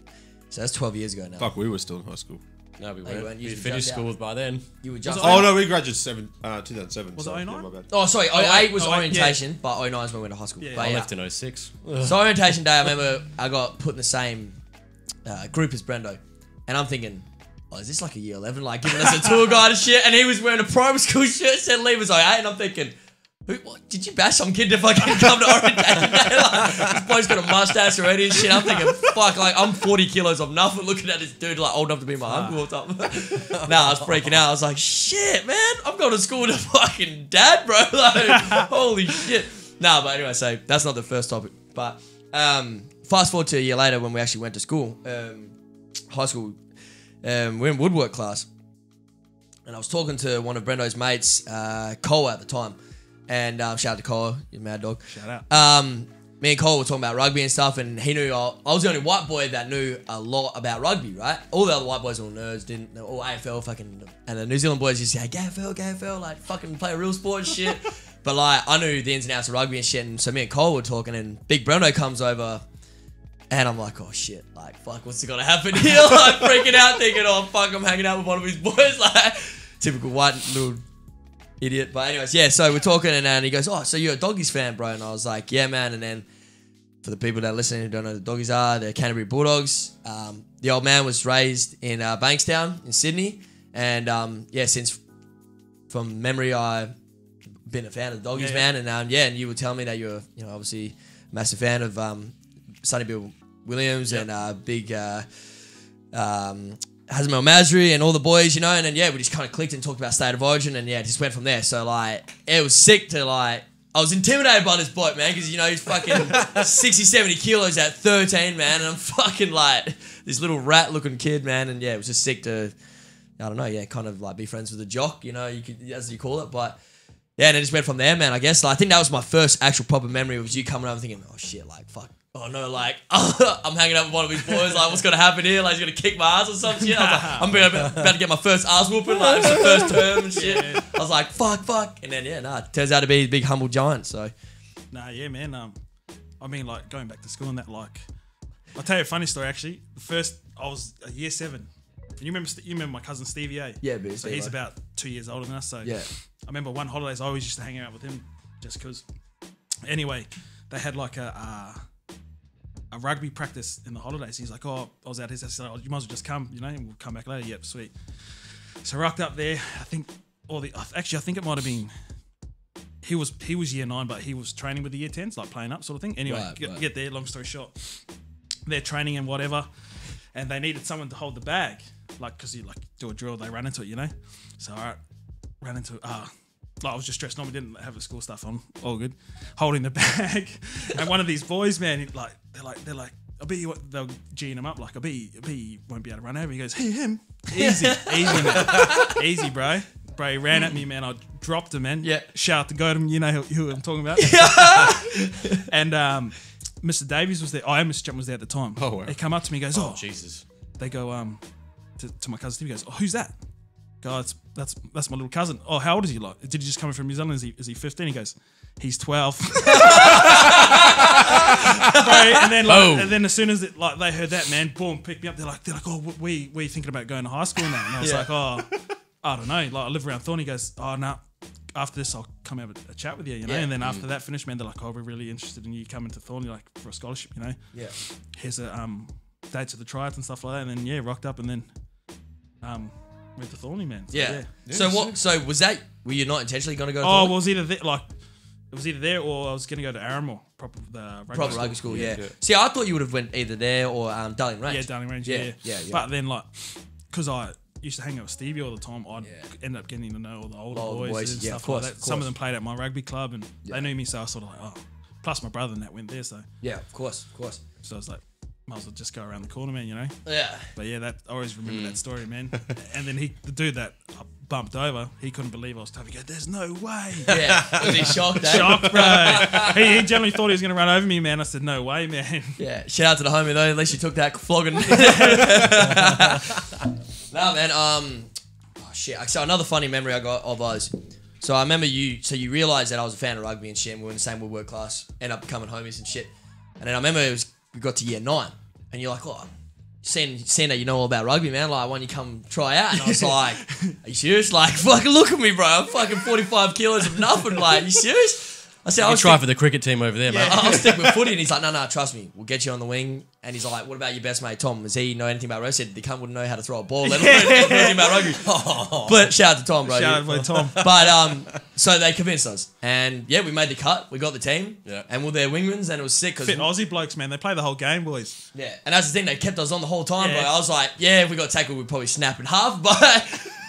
So that's 12 years ago now. Fuck, we were still in high school. No, we you weren't. weren't. You We just finished jumped school out. by then. You were just. Oh no, we graduated 2007. Was it sorry, 09? yeah, my bad. Oh, sorry. 08 was 08, orientation, but 09 is when we went to high school. Yeah. But I left in 06. So orientation day, I remember I got put in the same group as Brendo, and I'm thinking, oh, is this like a year 11, like giving us a tour guide and shit? And he was wearing a primary school shirt, said Leavers 08, and I'm thinking, what, did you bash some kid if I can come to orientation day? Like, this bloke's got a mustache already and shit. I'm thinking, fuck, like I'm 40 kilos of nothing looking at this dude like old enough to be my uncle or something. Nah, I was freaking out. I was like, shit, man, I'm going to school with a fucking dad, bro. Like, holy shit. Nah, but anyway, so that's not the first topic. But fast forward to a year later when we actually went to school, high school, we're in woodwork class. And I was talking to one of Brendo's mates, Cole at the time. And shout out to Cole, you mad dog. Shout out. Me and Cole were talking about rugby and stuff, and he knew I was the only white boy that knew a lot about rugby, right? All the other white boys were all nerds, didn't know, all AFL fucking, and the New Zealand boys used to say, GAFL, like fucking play a real sport and shit. But like, I knew the ins and outs of rugby and shit, and so me and Cole were talking, and Big Brendo comes over, and I'm like, oh shit, like fuck, what's gonna happen here? Like freaking out, thinking, oh fuck, I'm hanging out with one of his boys, like typical white little idiot. But anyways, yeah, so we're talking and he goes, oh, so you're a Doggies fan, bro? And I was like, yeah, man. And then for the people that are listening who don't know who the Doggies are, they're Canterbury Bulldogs. The old man was raised in Bankstown in Sydney. And yeah, since from memory, I've been a fan of the Doggies, man. And yeah, and you would tell me that you're, you know, obviously a massive fan of Sonny Bill Williams and big Hazmel Masri and all the boys, you know, and then yeah, we just kind of clicked and talked about State of Origin, and yeah, it just went from there. So like, it was sick to like, I was intimidated by this bloke, man, because you know he's fucking 60, 70 kilos at 13, man, and I'm fucking like this little rat-looking kid, man, and yeah, it was just sick to, I don't know, yeah, kind of like be friends with a jock, you know, you could, as you call it, but yeah, and it just went from there, man. I guess like, I think that was my first actual proper memory was you coming over thinking, oh shit, like fuck. Oh no, like I'm hanging out with one of his boys. Like, what's gonna happen here? Like, he's gonna kick my ass or some shit. I was like, I'm about to get my first ass whooping. Like, it's the first term and shit. Yeah. I was like, fuck. And then yeah, it turns out to be a big humble giant. So, Nah, yeah, man. I mean, like going back to school and that. Like, I'll tell you a funny story. Actually, the first I was year 7. And you remember my cousin Stevie A? Yeah, but so he's about 2 years older than us. So yeah, I remember one holidays I always used to hang out with him just because. Anyway, they had like a rugby practice in the holidays. He's like, oh, I was out here. I said, oh, you might as well just come, you know, and we'll come back later. Yep, sweet. So I rocked up there. I think I think it might have been, he was year 9, but he was training with the year 10s, like playing up sort of thing. Anyway, get there, long story short. They're training and whatever, and they needed someone to hold the bag, like, because you like do a drill, they run into it, you know? So I ran into it. I was just dressed normal, didn't have the school stuff on, all good, holding the bag, and one of these boys, man, they're like, I bet you they'll G'ing him up, like, I bet you won't be able to run over. He goes, hey, him, easy, man, easy, bro. He ran at me, man. I dropped him, man. Yeah, shout out to Godem, you know who I'm talking about. And Mr. Davies was there. Mr. Jump was there at the time. Oh, wow. He come up to me, and goes, oh, Jesus. They go to my cousin Steve. He goes, oh, who's that? God, that's my little cousin. Oh, how old is he? Like, did he just come from New Zealand? Is he 15? He goes, he's 12. Bro, and then as soon as they heard that, man, boom, picked me up. They're like, oh, we thinking about going to high school now? And I was like, oh, I don't know. Like, I live around Thorn. He goes, oh no. After this, I'll come have a chat with you, you know. And then after that finished, man, they're like, oh, we're really interested in you coming to Thorn, like for a scholarship, you know. Yeah. Here's a date to the tryouts and stuff like that. And then rocked up and then went to Thorny, man. So, So what? So was that? Were you not intentionally going to go? To well, it was either there or I was going to go to Aramore, proper rugby school. Yeah. See, I thought you would have went either there or Darling Range. Yeah, Darling Range. Yeah. But then because I used to hang out with Stevie all the time, I'd end up getting to know all the older boys and stuff like that. Some of them played at my rugby club and they knew me, so I was sort of like, oh. Plus my brother and that went there, so yeah, of course. So I was like, might as well just go around the corner, man, you know? Yeah. But yeah, that I always remember that story, man. And then the dude that I bumped over, he couldn't believe I was tough. He goes, "There's no way." Yeah. Was he shocked? Eh? Shocked, bro. he generally thought he was going to run over me, man. I said, "No way, man." Yeah. Shout out to the homie though. At least you took that flogging. Nah, man. Oh shit. So another funny memory I got of us. So I remember you. So you realised that I was a fan of rugby and shit. And we were in the same woodwork class. Ended up becoming homies and shit. And then I remember we got to year 9, and you're like, "Oh, seeing that you know all about rugby, man. Like, why don't you come try out?" And I was like, "Are you serious? Like, fucking look at me, bro. I'm fucking 45 kilos of nothing. Like, you serious?" I said, I'll try for the cricket team over there, mate. I'll stick with footy. And he's like, no, trust me. We'll get you on the wing. And he's like, what about your best mate, Tom? Does he know anything about rugby? I said, the cunt wouldn't know how to throw a ball. Let alone know anything about rugby. But shout out to Tom, bro. Shout out to Tom. But so they convinced us. And yeah, we made the cut. We got the team. Yeah. And we were their wingmans. And it was sick. Fit Aussie blokes, man. They play the whole game, boys. Yeah. And that's the thing. They kept us on the whole time, Yeah. bro. I was like, yeah, if we got tackled, we'd probably snap in half.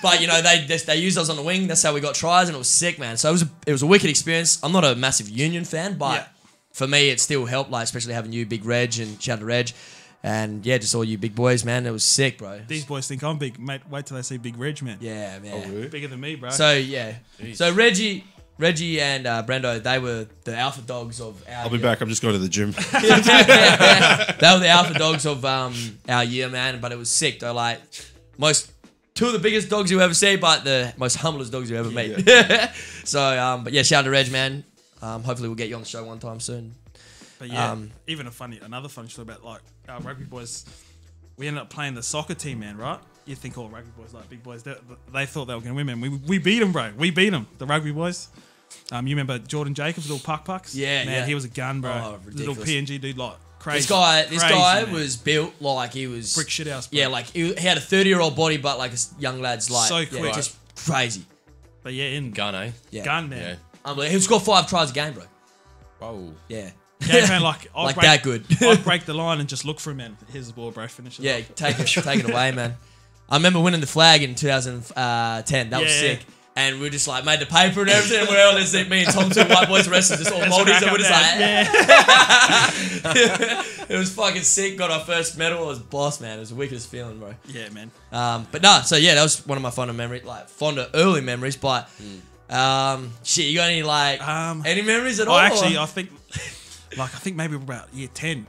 But you know, they used us on the wing. That's how we got tries, and it was sick, man. So it was a wicked experience. I'm not a massive Union fan, but for me, it still helped. Like, especially having you, Big Reg, and shout out to Reg, and yeah, just all you big boys, man. It was sick, bro. These boys think I'm big, mate. Wait till they see Big Reg, man. Yeah, man. Bigger than me, bro. So yeah, so Reggie and Brendo, they were the alpha dogs of our. I'll be back. I'm just going to the gym. They were the alpha dogs of our year, man. But it was sick, though. Like two of the biggest dogs you ever see, but the most humblest dogs you ever meet. So, but yeah, shout out to Reg, man. Hopefully we'll get you on the show one time soon. But yeah, even another funny story about like our rugby boys. We ended up playing the soccer team, man. Right? You think all rugby boys like big boys? They thought they were going to win, man. We beat them, bro. We beat them, the rugby boys. You remember Jordan Jacobs, little pucks? Yeah, man. Yeah. He was a gun, bro. Oh, Little ridiculous. PNG dude, like crazy. This guy man. was built like he was Brick shit house, bro. Yeah, like he had a 30-year-old body, but like a young lad's like So quick. just crazy. But yeah, in Gun, eh? Yeah. gun, man. He scored 5 tries a game, bro. Whoa. Yeah. Yeah, man, like Like that good. I'd break the line and just look for him, man. Here's the ball, bro. Finish it. Yeah, off. take it away, man. I remember winning the flag in 2010. That was Yeah. sick. And we just like made the paper and everything. And we're all just me and Tom, two white boys, the rest of just all Maldives. And we're just like, it was fucking sick. Got our first medal. It was boss, man. It was the wickedest feeling, bro. Yeah, man. But nah, so yeah, that was one of my fonder early memories. But shit, you got any any memories at all? Actually, I think maybe we're about year 10.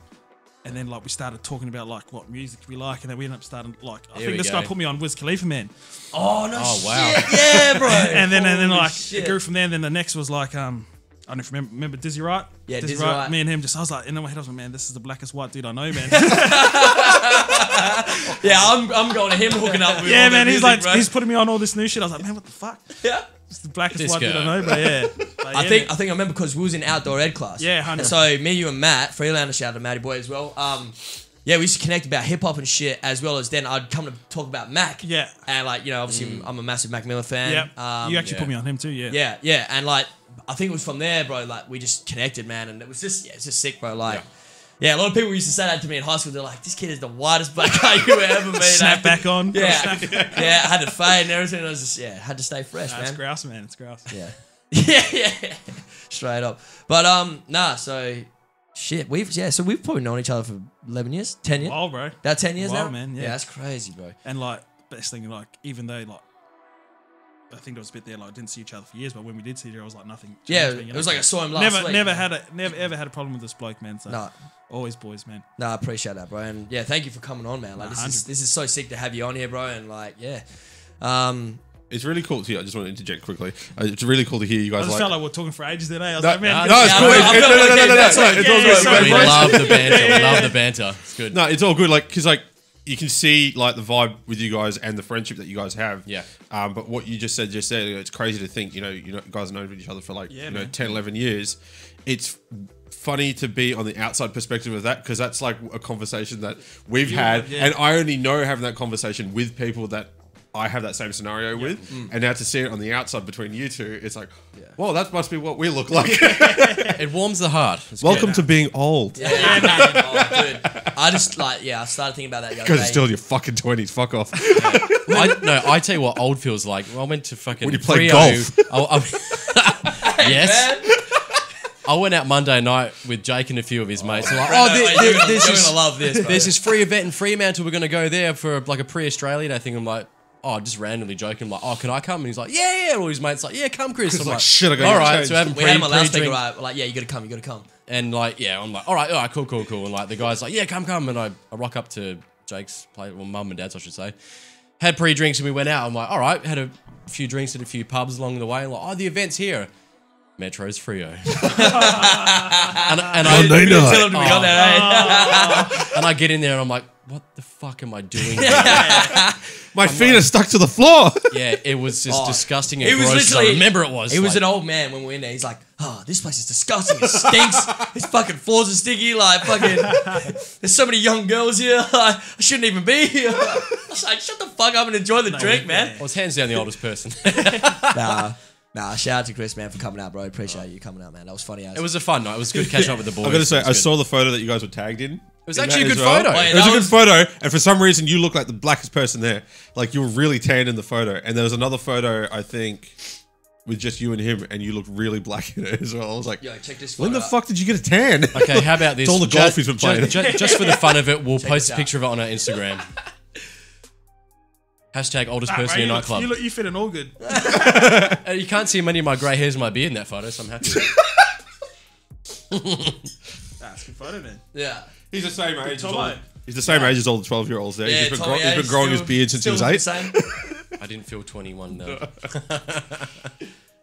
And then like we started talking about like what music we like, and then we ended up starting like I Here think we this go. guy put me on Wiz Khalifa, man. Oh no! Oh, wow. Shit. Yeah, bro. and then Holy like shit. it grew from there. And then the next was like I don't know if you remember Dizzy Wright. Yeah, Dizzy Wright. Me and him just I was like in my head I was like, man, this is the blackest white dude I know, man. Yeah, I'm going to him hooking up with yeah, all man. the He's music, like bro. he's putting me on all this new shit. I was like, man, what the fuck? Yeah. It's the blackest This white dude I guy. know, but yeah. But I yeah, think man. I remember because we was in outdoor ed class. Yeah, 100. And so me, you, and Matt, Freelander, shout out to Matty Boy as well. Yeah, we used to connect about hip hop and shit, as well as then I'd come to talk about Mac. Yeah. And like, you know, obviously I'm a massive Mac Miller fan. Yeah. You actually put me on him too, yeah. Yeah, and like I think it was from there, bro. Like we just connected, man, and it was just it's just sick, bro. Like. Yeah, a lot of people used to say that to me in high school. They're like, "This kid is the whitest black guy you ever met." Snap back on. Yeah, yeah. I had to fade and everything. I was just had to stay fresh, It's man. grouse, man. It's grouse. Yeah. yeah, straight up. But so shit. So we've probably known each other for 11 years, 10 years. Wow, bro. That 10 years Wow, now, man, yeah. that's crazy, bro. And like best thing, like even though like I think there was a bit there like didn't see each other for years, but when we did see each other, it was like nothing. Yeah, changed, man, you it was know? like I saw him last week. Never ever had a problem with this bloke, man. So No. always boys, man. No, I appreciate that, bro. And yeah, thank you for coming on, man. Like this is so sick to have you on here, bro. And like, yeah. It's really cool to hear. I just want to interject quickly. It's really cool to hear you I guys just like. felt like we're talking for ages today. I was like, man, No, it's Yeah, cool. I felt like No, that's like- it's all yeah, good. sorry, We boys. love the banter. We love the banter. It's good. No, it's all good. Like, because like you can see like the vibe with you guys and the friendship that you guys have. Yeah. But what you just said, it's crazy to think. You guys have known each other for like 10, 11 years. It's funny to be on the outside perspective of that because that's like a conversation that we've had, and I only know having that conversation with people that I have that same scenario with, and now to see it on the outside between you two, it's like, well, that must be what we look like. It warms the heart. It's Welcome good. to being old. Yeah, oh, dude. I just I started thinking about that the other Because day. it's still in your fucking 20s. Fuck off. I tell you what old feels like. Well, I went to fucking When you play Frio. golf. Yes. I went out Monday night with Jake and a few of his mates. Like, You're gonna love this, bro. there's this free event in Fremantle. We're going to go there for like a pre-Australia Day thing. I'm like, just randomly joking. I'm like, can I come? And he's like, yeah. All his mates like, yeah, come, Chris. I'm like, shit, I got all to right. change. So having we had him on loudspeaker, pre-drink. right? Like, yeah, you gotta come. And like, I'm like, all right, cool. And like the guy's like, yeah, come. And I rock up to Jake's place, well, mum and dad's, I should say. Had pre-drinks and we went out. I'm like, all right, had a few drinks at a few pubs along the way. Like, the event's here. Metro's Frio. and I Monday night. Tell him we got that, eh? and I get in there and I'm like, what the fuck am I doing here? My feet are stuck to the floor. Yeah, it was just disgusting and It was gross. literally. I remember it was. He was like, an old man when we were in there. He's like, this place is disgusting. It stinks. His fucking floors are sticky. Like, fucking, there's so many young girls here. Like, I shouldn't even be here. I was like, shut the fuck up and enjoy the drink, man. I was hands down the oldest person. Nah, shout out to Chris, man, for coming out, bro. Appreciate you coming out, man. That was funny as. It was a fun night. It was good catching up with the boys. I gotta say, It was I good. saw the photo that you guys were tagged in. It was actually a good well. photo. Wait, It was a that good was- photo, and for some reason you look like the blackest person there. Like you were really tan in the photo, and there was another photo I think with just you and him, and you looked really black in it as well. I was like, Yo, check this when the photo out. fuck did you get a tan? Okay, how about this? It's all the golf he's been playing. Just for the fun of it, we'll post this a out. picture of it on our Instagram. Hashtag oldest person in nightclub. You fitting all good. You can't see many of my grey hairs in my beard in that photo, so I'm happy with it. That's a good photo, man. Yeah. He's the same age. Tom, mate. He's the same age as all the 12-year-olds there. Yeah, he's Tommy, been he's growing his still- beard since he was still 8. the same. I didn't feel 21 though.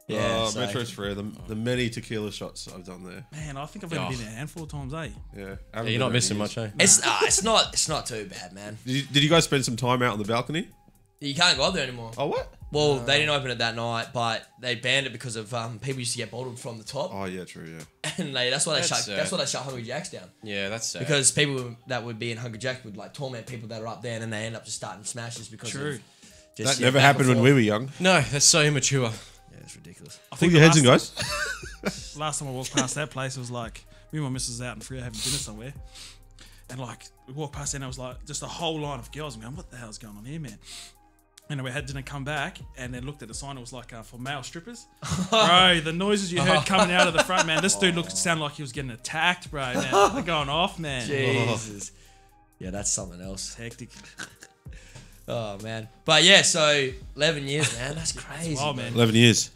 Yeah, so- Metro's Free. The many tequila shots I've done there. Man, I think I've only been there a handful of times, eh? Yeah, You're not missing much, eh? It's not too bad, man. Did you guys spend some time out on the balcony? You can't go up there anymore. Oh, what? Well, they didn't open it that night, but they banned it because of people used to get bottled from the top, Oh, yeah, true, yeah. and that's why they That's shut. That's why they shut Hungry Jack's down. Yeah, that's sad. Because people that would be in Hungry Jack would like torment people that are up there, and then they end up just starting smashes because True. of just, That never back happened and when we forth. were young. No, that's so immature. Yeah, it's ridiculous. I Pull think your the heads in, last- guys. Last time I walked past that place, it was like me and my missus out in Freo having dinner somewhere, and like we walked past and it was like just a whole line of girls. Man, what the hell's going on here, man? And we had dinner, come back, and then looked at the sign. It was like for male strippers, bro. The noises you heard coming out of the front, man. This dude sounded like he was getting attacked, bro. Man, they're going off, man. Jesus. Yeah, that's something else. Hectic. Oh man. But yeah, so 11 years, man. That's crazy. Oh man. 11 years.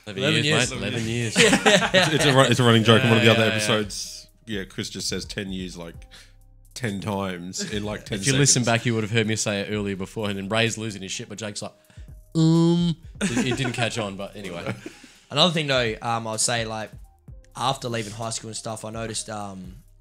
11 years, mate. 11 11 years. It's a running joke in one of the other yeah, yeah. episodes. Yeah, Chris just says 10 years like 10 times in like 10 If you seconds. listen back, you would have heard me say it earlier before, and then Ray's losing his shit, but Jake's like, It didn't catch on, but anyway. Another thing though, I would say like after leaving high school and stuff, I noticed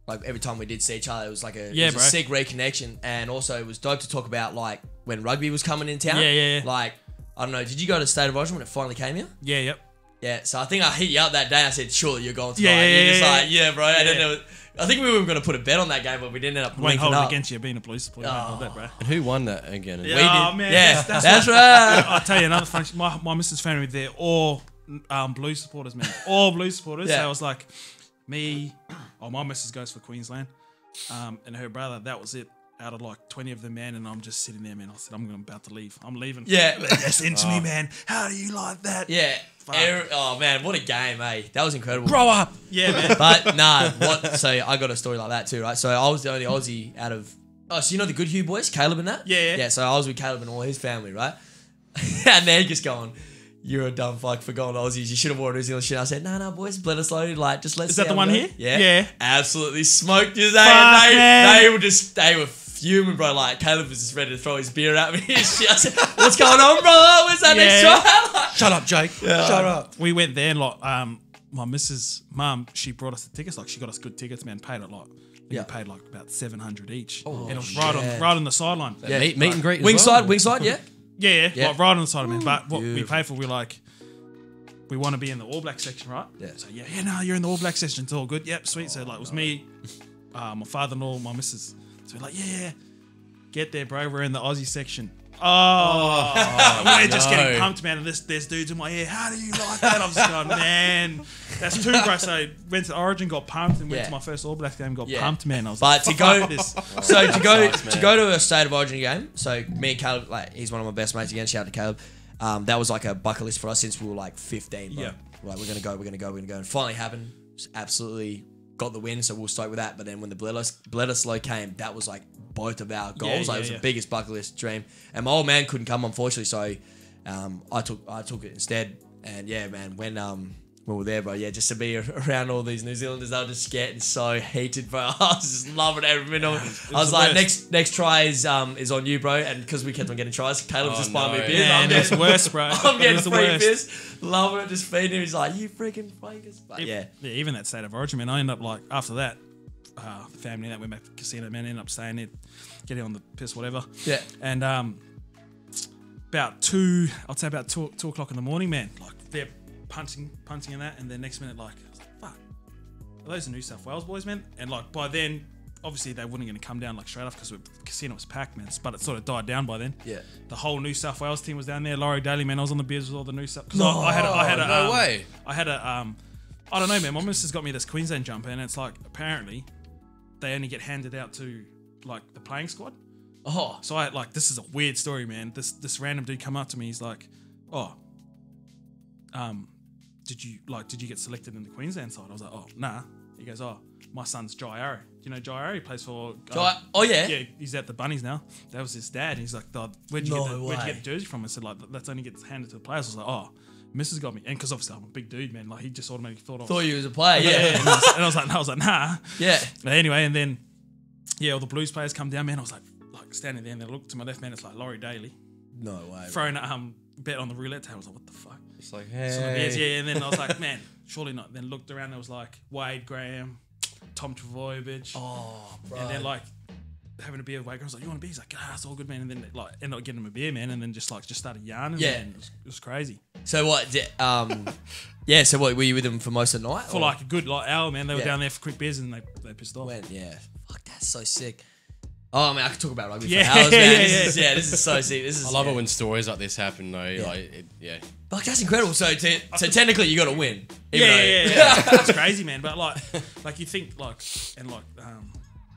like every time we did see each other, it was like it was a bro. sick reconnection, and also it was dope to talk about like when rugby was coming in town. Yeah. Like I don't know, did you go to State of Origin when it finally came here? Yeah, yep. Yeah, so I think I hit you up that day. I said, "Surely you're going tonight." Yeah, And you're just yeah, like, "Yeah, bro." And then Yeah. there was, I think we were going to put a bet on that game, but we didn't end up Won't linking hold it up. against you being a blue supporter. Won't hold that, bro. And who won that again? Yeah. We did. Oh, man, yeah, that's that's right. I'll tell you another funny. My missus family, they're all blue supporters, man. All blue supporters. Yeah. So I was like, my missus goes for Queensland, and her brother. That was it. Out of like 20 of them, man, and I'm just sitting there, man. I said, I'm about to leave. I'm leaving. Yeah. That's into me, man. How do you like that? Yeah. Fuck. Oh man, what a game, eh? That was incredible. Grow up! Yeah, man. But nah, so I got a story like that too, right? So I was the only Aussie out of. Oh, so you know the Good Hugh boys, Caleb and that? Yeah. Yeah, so I was with Caleb and all his family, right? And they're just going, "You're a dumb fuck for going to Aussies. You should have worn New Zealand shit." I said, "No, boys, bled us low. Like, just let's." Is that the one here? Yeah. Yeah. Absolutely smoked you. man. They were fuming, bro. Like Caleb was just ready to throw his beer at me and shit. I said, "What's going on, brother? Where's that next Yeah. try?" Shut up, Jake. Shut up. We went there, and like, my missus' mum, she brought us the tickets. Like, she got us good tickets, man. Paid it like, we paid like about $700 each, and it was right on the sideline. Yeah. Meet and greet as Wingside, yeah. Yeah, like right on the side of me. But what we pay for, we want to be in the All Black section, right? Yeah. So no, you're in the All Black section. It's all good. Yep, sweet. So like, it was me, my father-in-law, my missus. So we're like, yeah. Get there, bro. We're in the Aussie section. We're just getting pumped, man. And there's dudes in my ear. How do you like that? I'm just going, man. That's too, bro. So went to Origin, got pumped, and went to my first All Blacks game, got pumped, man. I was But like, to go, fuck this. so to go sucks, to go to a State of Origin game. So me and Caleb, like he's one of my best mates again. Shout out to Caleb. That was like a bucket list for us since we were like 15. Bro. Yeah. Like we're gonna go. And finally happened. just absolutely got the win, so we'll start with that. But then when the Bledisloe came, that was like both of our goals. It was the biggest bucket list dream. And my old man couldn't come, unfortunately, so I took it instead. And yeah, man, when we were there, bro, yeah, just to be around all these New Zealanders, they were just getting so heated, bro. I was just loving every minute of it. I was like, next try is on you, bro. And because we kept on getting tries, Caleb's just buying me beers. Yeah, it's worse, bro. I'm getting free beers. Loving it, just feeding him. He's like, you freaking fakers. But yeah, even that State of Origin, man, I ended up like, after that, the family that went back to the casino, man, ended up staying there, getting on the piss, whatever. Yeah. And about 2 o'clock in the morning, man, like they're punching and that, and then next minute, like, I was like, fuck, are those the New South Wales boys, man? And like by then, obviously they weren't going to come down like straight off because the casino was packed, man. But it sort of died down by then. Yeah. The whole New South Wales team was down there. Laurie Daly, man, I was on the beers with all the New South. No way. I had a I don't know, man. My missus got me this Queensland jumper, and it's like apparently they only get handed out to like the playing squad. Oh. So I like, this is a weird story, man. This random dude come up to me. He's like, oh, did you get selected in the Queensland side? I was like, oh, nah. He goes, oh, my son's Jai Arrow. Do you know Jai Arrow? He plays for... oh, yeah? Yeah, he's at the Bunnies now. That was his dad. And he's like, where'd you get the jersey from? I said, like, that's only gets handed to the players. I was like, oh, Mrs. got me. And because obviously I'm a big dude, man. Like, he just automatically thought you was a player, yeah. And I was like, nah. Yeah. But anyway, and then, yeah, all the Blues players come down, man. I was like standing there, and then I looked to my left, man. It's like Laurie Daly. No way. Throwing a bet on the roulette table. I was like, what the fuck? It's like, hey. Yeah, and then I was like, man, surely not. Then looked around, and it was like Wade Graham, Tom Travojevic. Oh, bro. And then like having a beer with Wade Graham. I was like, you want a beer? He's like, it's all good, man. And then like ended up getting him a beer, man. And then just started yarning. Yeah. Man. It was crazy. So what? Yeah. So what? Were you with them for most of the night? For like a good hour, man. They were down there for quick beers, and they pissed off. Yeah. Fuck, that's so sick. Oh man, I could talk about rugby for hours, man. This is so sick. I love it when stories like this happen, though. Yeah. Like that's incredible. So technically, you got to win. Yeah. It's crazy, man. But like you think I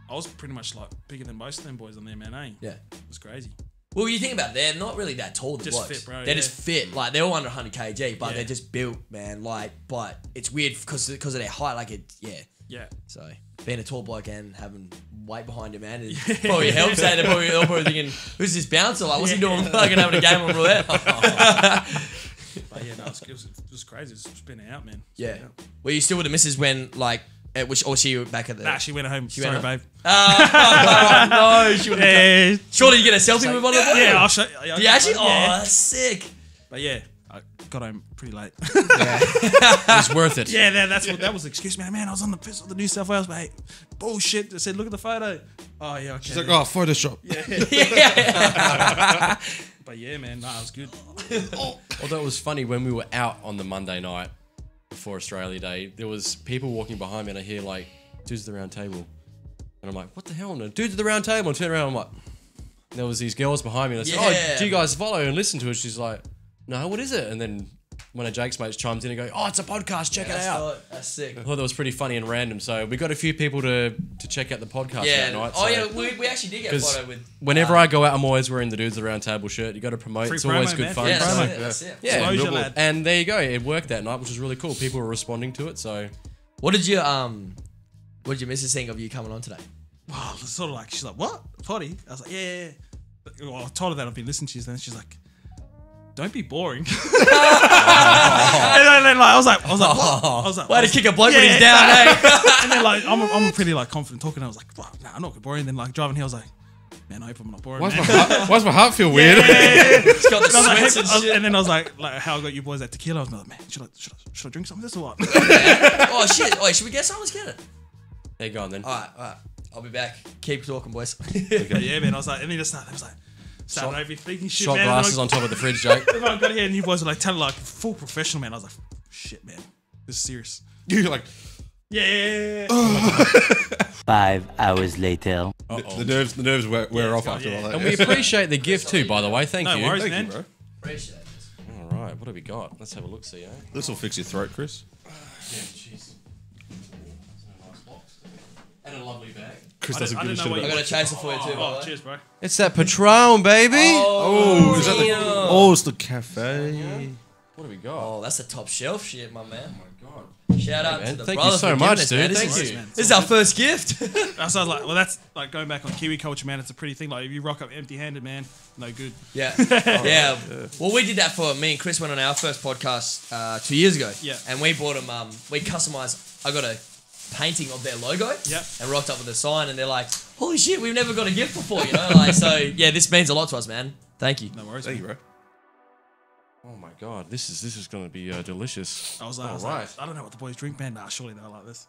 was pretty much like bigger than most of them boys on there, man. Yeah, it was crazy. Well, you think about it, they're not really that tall. Just fit, bro. They're just fit. Like they're all under 100 kg, but they're just built, man. Like, but it's weird because of their height. Like it, yeah. So being a tall bloke and having weight behind you, man, it probably helps. They're probably thinking, who's this bouncer? Like, what's he doing? Fucking having a game on roulette. But yeah, no, it was crazy. It's spinning out, man. Yeah. Were you still with the missus when like? Or she back at the... Nah, she went home. Sorry, babe. No, she wouldn't have come. Surely you get a selfie with one of them? Yeah, I'll show you. Yeah, actually? Oh, that's sick. But yeah, I got home pretty late. It was worth it. Yeah, that was the excuse, man. Man, I was on the piss with the New South Wales, mate. Bullshit. I said, look at the photo. Oh, yeah, okay. She's like, oh, Photoshop. Yeah. But yeah, man, no, it was good. Although it was funny, when we were out on the Monday night, before Australia Day, there was people walking behind me, and I hear like dudes at the round table, and I'm like, what the hell? And dudes at the round table, and I turn around, I'm like, and there was these girls behind me, and I said, oh, do you guys follow and listen to it? She's like, no, what is it? And then one of Jake's mates chimes in and goes, oh, it's a podcast, check it out. That's sick. I thought that was pretty funny and random, so we got a few people to check out the podcast that night. Oh yeah, we actually did get a photo with... Whenever I go out, I'm always wearing the Dudes at the Round Table shirt. You got to promote. It's always good fun. Yeah, that's it. Yeah, and there you go. It worked that night, which was really cool. People were responding to it, so... What did your missus think of you coming on today? Well, it's sort of like, she's like, what? Potty? I was like, yeah. Well, I told her that I've been listening to you, and she's like, don't be boring. And then like, I was like, what? Way to kick a bloke when he's down, And then like, I'm pretty like confident talking. I was like, well, nah, I'm not gonna boring. And then like driving here, I was like, man, I hope I'm not boring. Why's my heart feel weird? It's got the sweats and shit. And then I was like how I got you boys that tequila. I was like, man, should I drink some of this or what? Oh shit! Wait, should we get some? Let's get it. There you go then. All right. I'll be back. Keep talking, boys. Okay. Yeah, man. I was like, and then just started. I was like. Started overthinking shit, shot man. glasses on top of the fridge, Jake. I got here and you boys were like telling like full professional, man. I was like, shit, man, this is serious. You're like, yeah. 5 hours later. The nerves wear off after all that. And we appreciate the gift too, by the way. Thank you. No worries, Thank man. you, bro. Appreciate this. All right, what have we got? Let's have a look, see, eh? This will fix your throat, Chris. Yeah, jeez. A nice box. And a lovely bag. Chris doesn't give a shit about I got a chaser for you too. Oh, cheers, bro. It's that Patron, baby. Oh, is that it's the cafe. What do we got? Oh, that's the top shelf shit, my man. Oh my god. Shout out man. to the Thank brother you so for much, giving us, dude. man. Thank you. This is our first gift. I was like, well, that's like going back on Kiwi culture, man. It's a pretty thing. Like, if you rock up empty-handed, man, no good. Yeah. Yeah. Well, we did that for me and Chris went on our first podcast 2 years ago. Yeah. And we bought them, we customized, I got a painting of their logo. Yep. And rocked up with a sign and they're like, holy shit, we've never got a gift before, you know? Like, so, yeah, this means a lot to us, man. Thank you. No worries. Thank you, man. bro. Oh my god, this is going to be delicious. I was like, I don't know what the boys drink, man. Nah, surely they'll like this.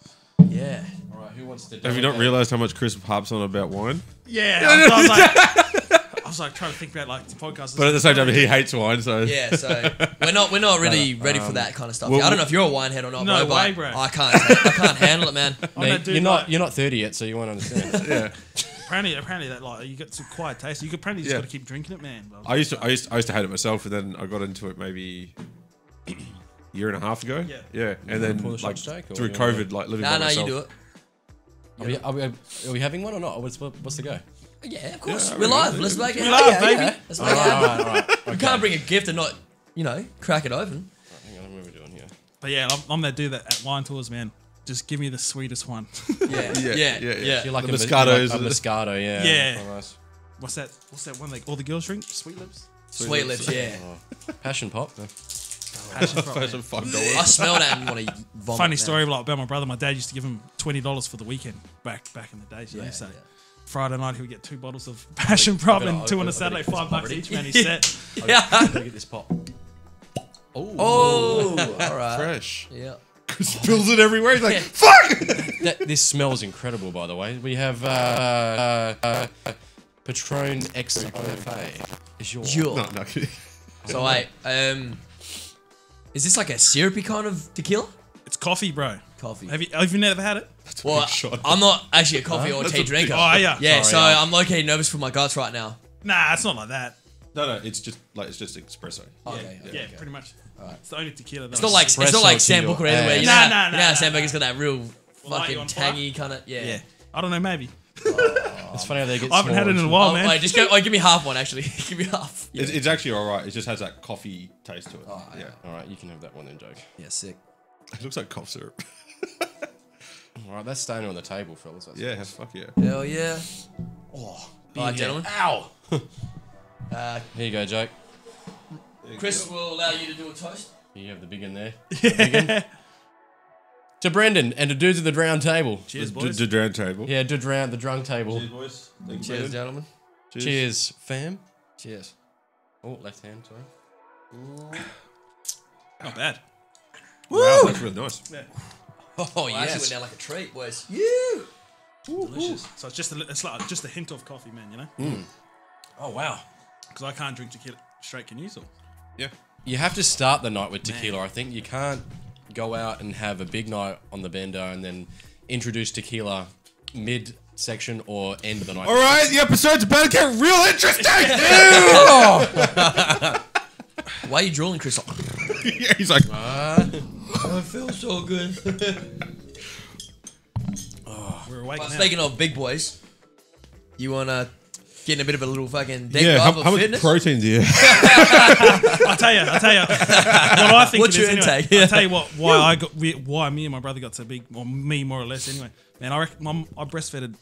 Yeah. All right, who wants to? Have you not realised how much Chris harps on about wine? Yeah. I was like trying to think about like the podcast. But at the same time, he hates wine, so Yeah, so we're not really ready for that kind of stuff. well, I don't know if you're a wine head or not, No bro, way, but bro. I can't handle it, man. I'm that dude, You're not 30 yet, so you won't understand. yeah. apparently that like you got some quiet taste. You could apparently just Yeah. got to keep drinking it, man. I used to hate it myself, and then I got into it maybe a year and a half ago. Yeah. and then pour the like shots, Jake, or through you wanna- COVID, like living No, by no, myself. you do it. Are we having one or not? What's the go? Yeah, of course. Yeah, we're okay. live. Let's make it We're live, baby. Let's make it happen. All right. You can't bring a gift and not, crack it open. Hang on, what are we doing here? But yeah, I'm that dude that at wine tours, man. Just give me the sweetest one. Yeah. You like The a Moscatos. a Moscato, yeah. Yeah. Oh, nice. What's that one like all the girls drink? Sweet lips. Sweet lips, yeah. Passion pop. Passion fruit, man. Some $5. I smell that and want to vomit. Funny man. story about my brother. My dad used to give him $20 for the weekend back in the days. You know, Yeah, so yeah. Friday night he would get 2 bottles of passion prop and 2 on a Saturday, $5 each. Man, he's set. Yeah. Gotta get this pop. Oh, all right. Fresh. Yeah. Spills it everywhere. He's like, Yeah. fuck! This smells incredible, by the way. We have Patron X OFA. Is your Sure. No, kidding. So wait, is this like a syrupy kind of tequila? It's coffee, bro. Coffee. Have you never had it? Well, shot. I'm not actually a coffee or That's tea a drinker. Oh, yeah. Yeah, Sorry, so yeah. I'm low-key nervous for my guts right now. Nah, it's not like that. No, it's just espresso. Okay. Yeah, pretty much. It's the only tequila that It's not like Espresso Sam to your Booker either, where ass. Nah, Sam nah. Booker's got that real Light fucking you on fire? tangy kind of Yeah. I don't know, maybe. It's funny how they get I haven't had it in a smaller. while, Oh, man. wait, just go. Oh, give me half one actually. Give me half. Yeah, It's actually all right. It just has that coffee taste to it. Yeah. All right, you can have that one then, Jake. yeah, sick. It looks like cough syrup. All right, that's staying on the table, fellas. That's Yeah, fuck yeah. Hell yeah. All right, gentlemen. Ow! Here you go, Jake. Chris will allow you to do a toast. You have the big in there. Yeah. To Brendan and to dudes at the round table. Cheers, boys. The round table. Yeah, dudes around the drunk table. Cheers, boys. Thank you, Cheers, Brendan. gentlemen. Cheers, fam. Cheers. Oh, left hand, sorry. Not bad. Wow, that's really nice. I Oh, actually went yes. down like a treat, boys. You. Delicious. So it's like just a hint of coffee, man, you know? Oh, wow. Because I can't drink tequila straight, can you? So Yeah. You have to start the night with tequila. I think you can't go out and have a big night on the bender and then introduce tequila mid-section or end of the night. All right, the episode's about to get real interesting. Why are you drooling, Chris? Yeah, he's like, I feel so good. we're awake Well, now. speaking of big boys, you wanna get in a bit of a little fucking deep yeah, dive how of much fitness? protein do you I'll tell you. What I think What's it is your anyway. intake? I'll tell you why me and my brother got so big, or me more or less anyway. Man, I reckon I breastfed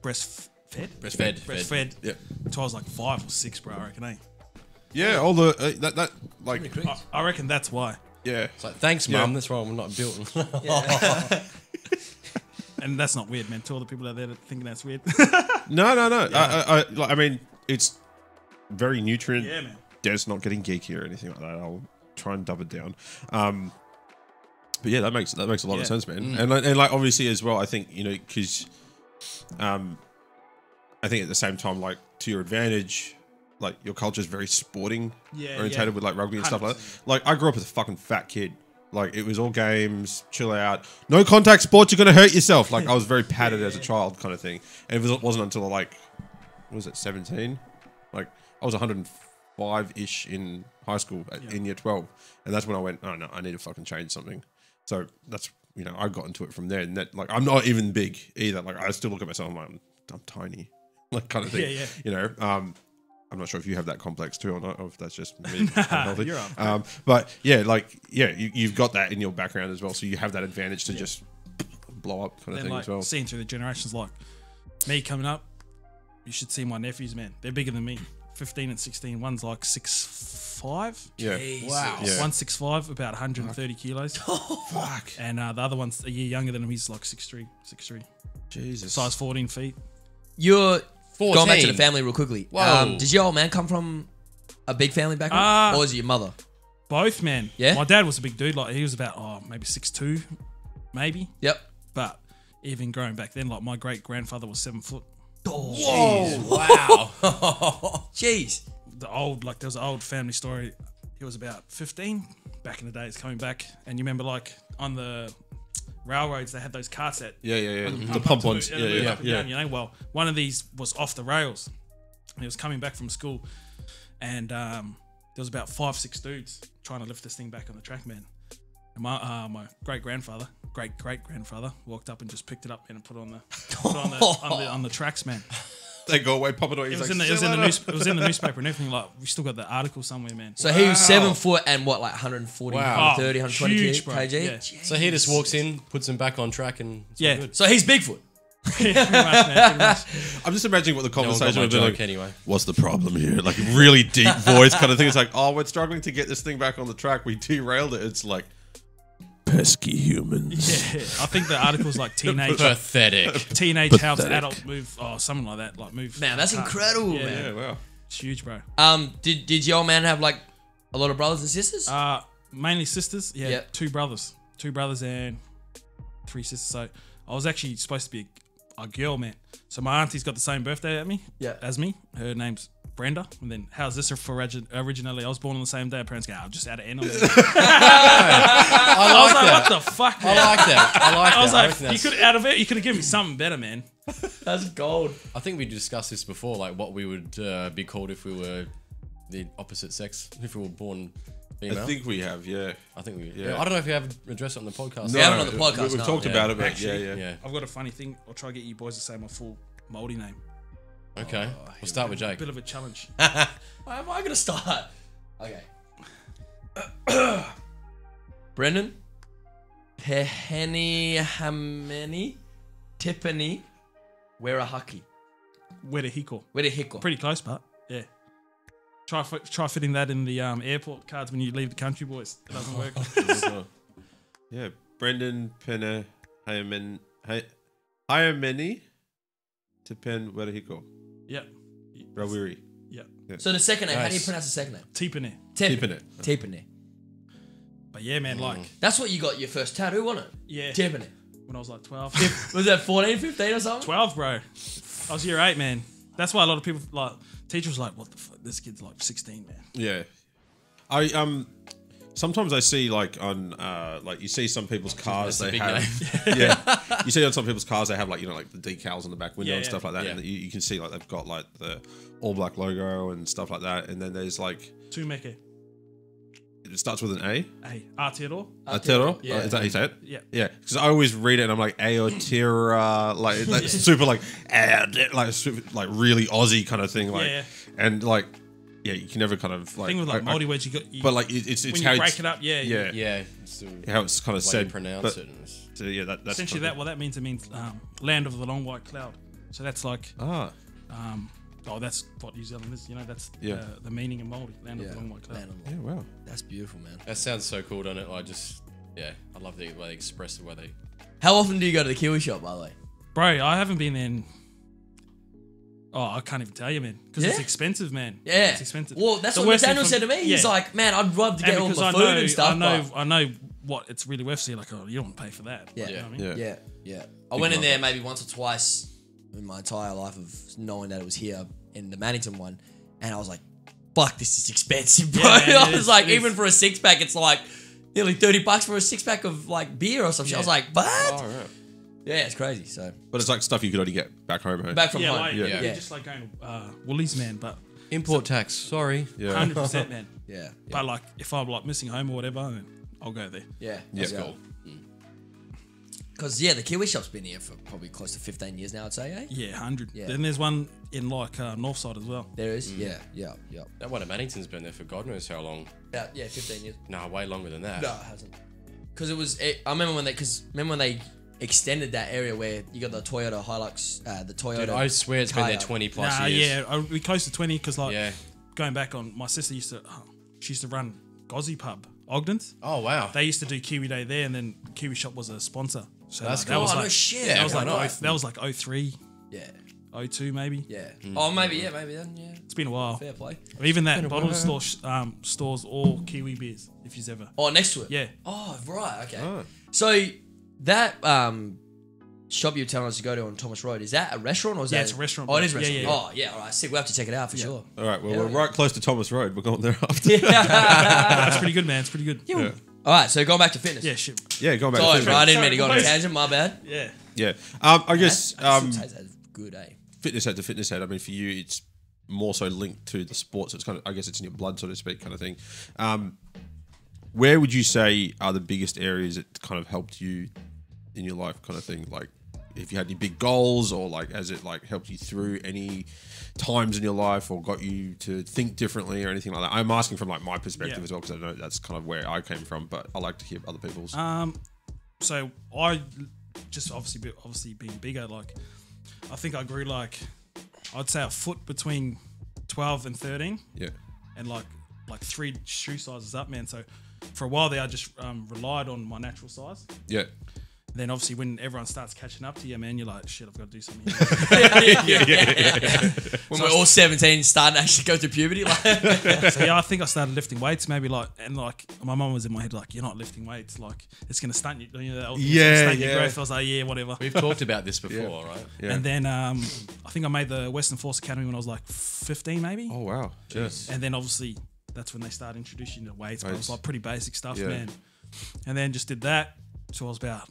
Breastfed. Yeah. until I was like 5 or 6, bro. I reckon, eh? Yeah, all the that like I reckon that's why. yeah. It's like, thanks, Yeah. Mum. That's why I'm not built. And that's not weird, man. To all the people out there that thinking that's weird. No. I mean, it's very nutrient Yeah, man. dense, not getting geeky or anything like that. I'll try and dub it down. But yeah, that makes a lot Yeah. of sense, man. And like obviously as well, I think because I think at the same time, like to your advantage, like your culture is very sporting orientated with like rugby and stuff like that. 100%. Like I grew up as a fucking fat kid. Like it was all games, chill out, no contact sports. You're gonna hurt yourself. Like I was very padded as a child, kind of thing. And it wasn't until like, what was it, 17? Like I was 105-ish in high school in year 12, and that's when I went, oh no, I need to fucking change something. So that's I got into it from there. And that like I'm not even big either. Like I still look at myself, I'm like I'm tiny, like kind of thing. Yeah. I'm not sure if you have that complex too or not, or if that's just me. Unhealthy. You're up. But yeah, like you've got that in your background as well, so you have that advantage to just blow up kind of Then thing like as well. seeing through the generations, like me coming up, you should see my nephews, man. They're bigger than me. 15 and 16. One's like 6'5". Yeah. Wow. Yeah. One's 6'5", about 130 kilos. Fuck. And the other one's a year younger than him. He's like 6'3". Jesus. Size 14 feet. You're 14. going back to the family real quickly. Whoa. Did your old man come from a big family background, or was it your mother? Both, man. Yeah? My dad was a big dude. Like he was about maybe 6'2", maybe. Yep. But even growing back then, like my great grandfather was 7 foot. Whoa! Wow. Jeez. There was an old family story. He was about 15 back in the days, coming back, and you remember like on the railroads they had those carts that Yeah. The pump ones. and they move Yeah. up and down, you know. Well, one of these was off the rails. And he was coming back from school, and there was about 5-6 dudes trying to lift this thing back on the track, man. And my great grandfather walked up and just picked it up and put it on the tracks, man. They go away, pop it away. It was in the newspaper and everything. Like we still got the article somewhere, man. So he was 7 foot and what, like 140, Wow. 130, 120 Huge, bro. kg? Yeah. So he just walks in, puts him back on track, and it's all Yeah. good. So he's Bigfoot. Pretty much, man. Pretty much. I'm just imagining what the No one got conversation my would be joke like. anyway. What's the problem here? Like really deep voice kind of thing. It's like, oh, we're struggling to get this thing back on the track. We derailed it. It's like pesky humans. Yeah, I think the article's like teenage helps adult move, something like that. Like move. Man, that's incredible, Yeah. man. Yeah, wow. It's huge, bro. Did your old man have like a lot of brothers and sisters? Mainly sisters. Yeah, Yep. 2 brothers and 3 sisters. So I was actually supposed to be a girl, man. So my auntie's got the same birthday as me. Her name's Brenda. And then how's this for originally? I was born on the same day. Parents go, I'll just add an N on there. I was like, what the fuck, man? I like that. I was reckon like, you that's- could out of it, you could have given me something better, man. That's gold. I think we discussed this before, like what we would be called if we were the opposite sex, if we were born female. I think we have, yeah. I think we. Yeah. I don't know if we have addressed it on the podcast. We haven't on the podcast, We've no. talked Yeah. about it, but Actually, yeah. I've got a funny thing. I'll try to get you boys to say my full Moldy name. Okay. We'll start with A Jake. bit of a challenge. Why am I gonna start? Okay. Brendan, Peheni Hameni, Tiffany, Werahaki. Wedahiko. Werahiko. Pretty close, but yeah. Try fitting that in the airport cards when you leave the country, boys. It doesn't work. Yeah. Brendan Pena Hayameni Tipen Werahiko. Yep. Rawiri. Yep. So the second name, how do you Nice. pronounce the second name? Tipene. Tipping Tiffany. But yeah, man, like, That's what you got your first tattoo, wasn't it? yeah. Tiffany. When I was like 12. Was that 14, 15 or something? 12, bro. I was year 8, man. That's why a lot of people, like, teachers were like, what the fuck? This kid's like 16, man. Yeah. I sometimes I see like on like you see some people's cars That's a they big have yeah. You see on some people's cars they have like, you know, like the decals on the back window Yeah, and stuff like that. yeah. And you can see like they've got like the all black logo and stuff like that. And then there's like Tumeke. it starts with an A. Hey, Aotearoa. Aotearoa? Yeah. Is that how you say it? Yeah. Yeah, because I always read it and I'm like Aotearoa, like that's super like super, like really Aussie kind of thing, like Yeah. and like yeah, you can never kind of like Thing with like I- multi words, you got. but like it's when how you break it's, it up, yeah. yeah, Yeah. It's the how it's kind of way said. you pronounce but, it. And it's- So yeah, that's Essentially, kind of- what that means, it means land of the long white cloud. So that's like, Ah, that's what New Zealand is. You know, that's Yeah. the meaning of Māori, land of Yeah. the long white cloud. Man, yeah, wow. that's beautiful, man. That sounds so cool, doesn't it? I just, yeah, I love the way they express the way they. How often do you go to the Kiwi shop, by the way? Bro, I haven't been in. Oh, I can't even tell you, man, because it's Yeah? expensive, man. Yeah. It's expensive. Well, that's The what worst thing Nathaniel for- said to me. He's yeah. like, man, I'd love to get And all the because food and stuff. I know what it's really worth. So you're like, oh, you don't want to pay for that. Yeah. You know what I mean? Yeah. Yeah, yeah. I went in there maybe once or twice in my entire life of knowing that it was here in the Mannington one, and I was like, "Fuck, this is expensive, bro." Yeah, man, I it was is, like, it even is. for a 6-pack, it's like nearly $30 for a 6-pack of like beer or some shit. I was Yeah. like, "What?" Oh, right. Yeah, it's crazy. So But it's like stuff you could only get back home. Hey? back from Yeah, home. like, Yeah. yeah. Just like going Woolies, man, but Import tax. Sorry. Yeah. 100%, man. Yeah, But like, if I'm like missing home or whatever, then I'll go there. yeah, Yeah. let's go. Cool. Because, yeah, the Kiwi shop's been here for probably close to 15 years now, I'd say, eh? Yeah, 100. Yeah. Then there's one in like Northside as well. There is? Yeah. That one at Mannington's been there for God knows how long. Yeah, 15 years. No, way longer than that. No, it hasn't. Because I remember when they extended that area where you got the Toyota Hilux, the Toyota. Dude, I swear it's been there Kaya. 20 plus Nah, years. yeah, we close to 20 because like Yeah. going back on, my sister used to run Gozzy Pub, Ogden's. Oh, wow. They used to do Kiwi Day there, and then Kiwi Shop was a sponsor. So That's that cool. was Oh, like, no shit. Yeah, that was why like not? that was like 03, Yeah. 02 maybe. Yeah. Oh, maybe then, yeah. It's been a while. Fair play. Even that bottle store stores all Kiwi beers if you've ever. Oh, next to it? Yeah. Oh, right, okay. Oh. So, that shop you were telling us to go to on Thomas Road, is that a restaurant or is Yeah, that... it's a restaurant, Oh, it bro. is a Yeah, restaurant. yeah, yeah. Oh, yeah, all right. Sick. We'll have to check it out for sure. All right, well, Hell we're yeah. right close to Thomas Road. We're going there after. It's pretty good, man. It's pretty good. Yeah. All right, so going back to fitness. Yeah, shit. Yeah, going back Sorry, to bro, I fitness. didn't mean to go on a boys. tangent. My bad. Yeah. Yeah. I guess That's good, eh? fitness head to fitness head. I mean, for you, it's more so linked to the sport. So it's kind of, I guess it's in your blood, so to speak, kind of thing. Where would you say are the biggest areas that kind of helped you in your life, kind of thing? Like, if you had any big goals, or like, has it like helped you through any times in your life, or got you to think differently, or anything like that? I'm asking from like my perspective Yeah. as well, because I know that's kind of where I came from, but I like to hear other people's. So I just obviously being bigger, like I think I grew like I'd say a foot between 12 and 13, Yeah. and like 3 shoe sizes up, man. So for a while there, I just relied on my natural size. Yeah. Then obviously when everyone starts catching up to you, man, you're like, shit, I've got to do something here. When we're all 17, starting to actually go through puberty. Like, So yeah, I think I started lifting weights, maybe like my mum was in my head like, you're not lifting weights, like it's gonna stunt you, you know, that old thing, it's gonna Yeah, stunt your yeah. growth. I was like, yeah, whatever. We've talked about this before, right? Yeah. And then I think I made the Western Force Academy when I was like 15, maybe. Oh wow. Yes. And then obviously that's when they started introducing you to weights, but it was Weights. like pretty basic stuff, Yeah. man. And then just did that. So I was about,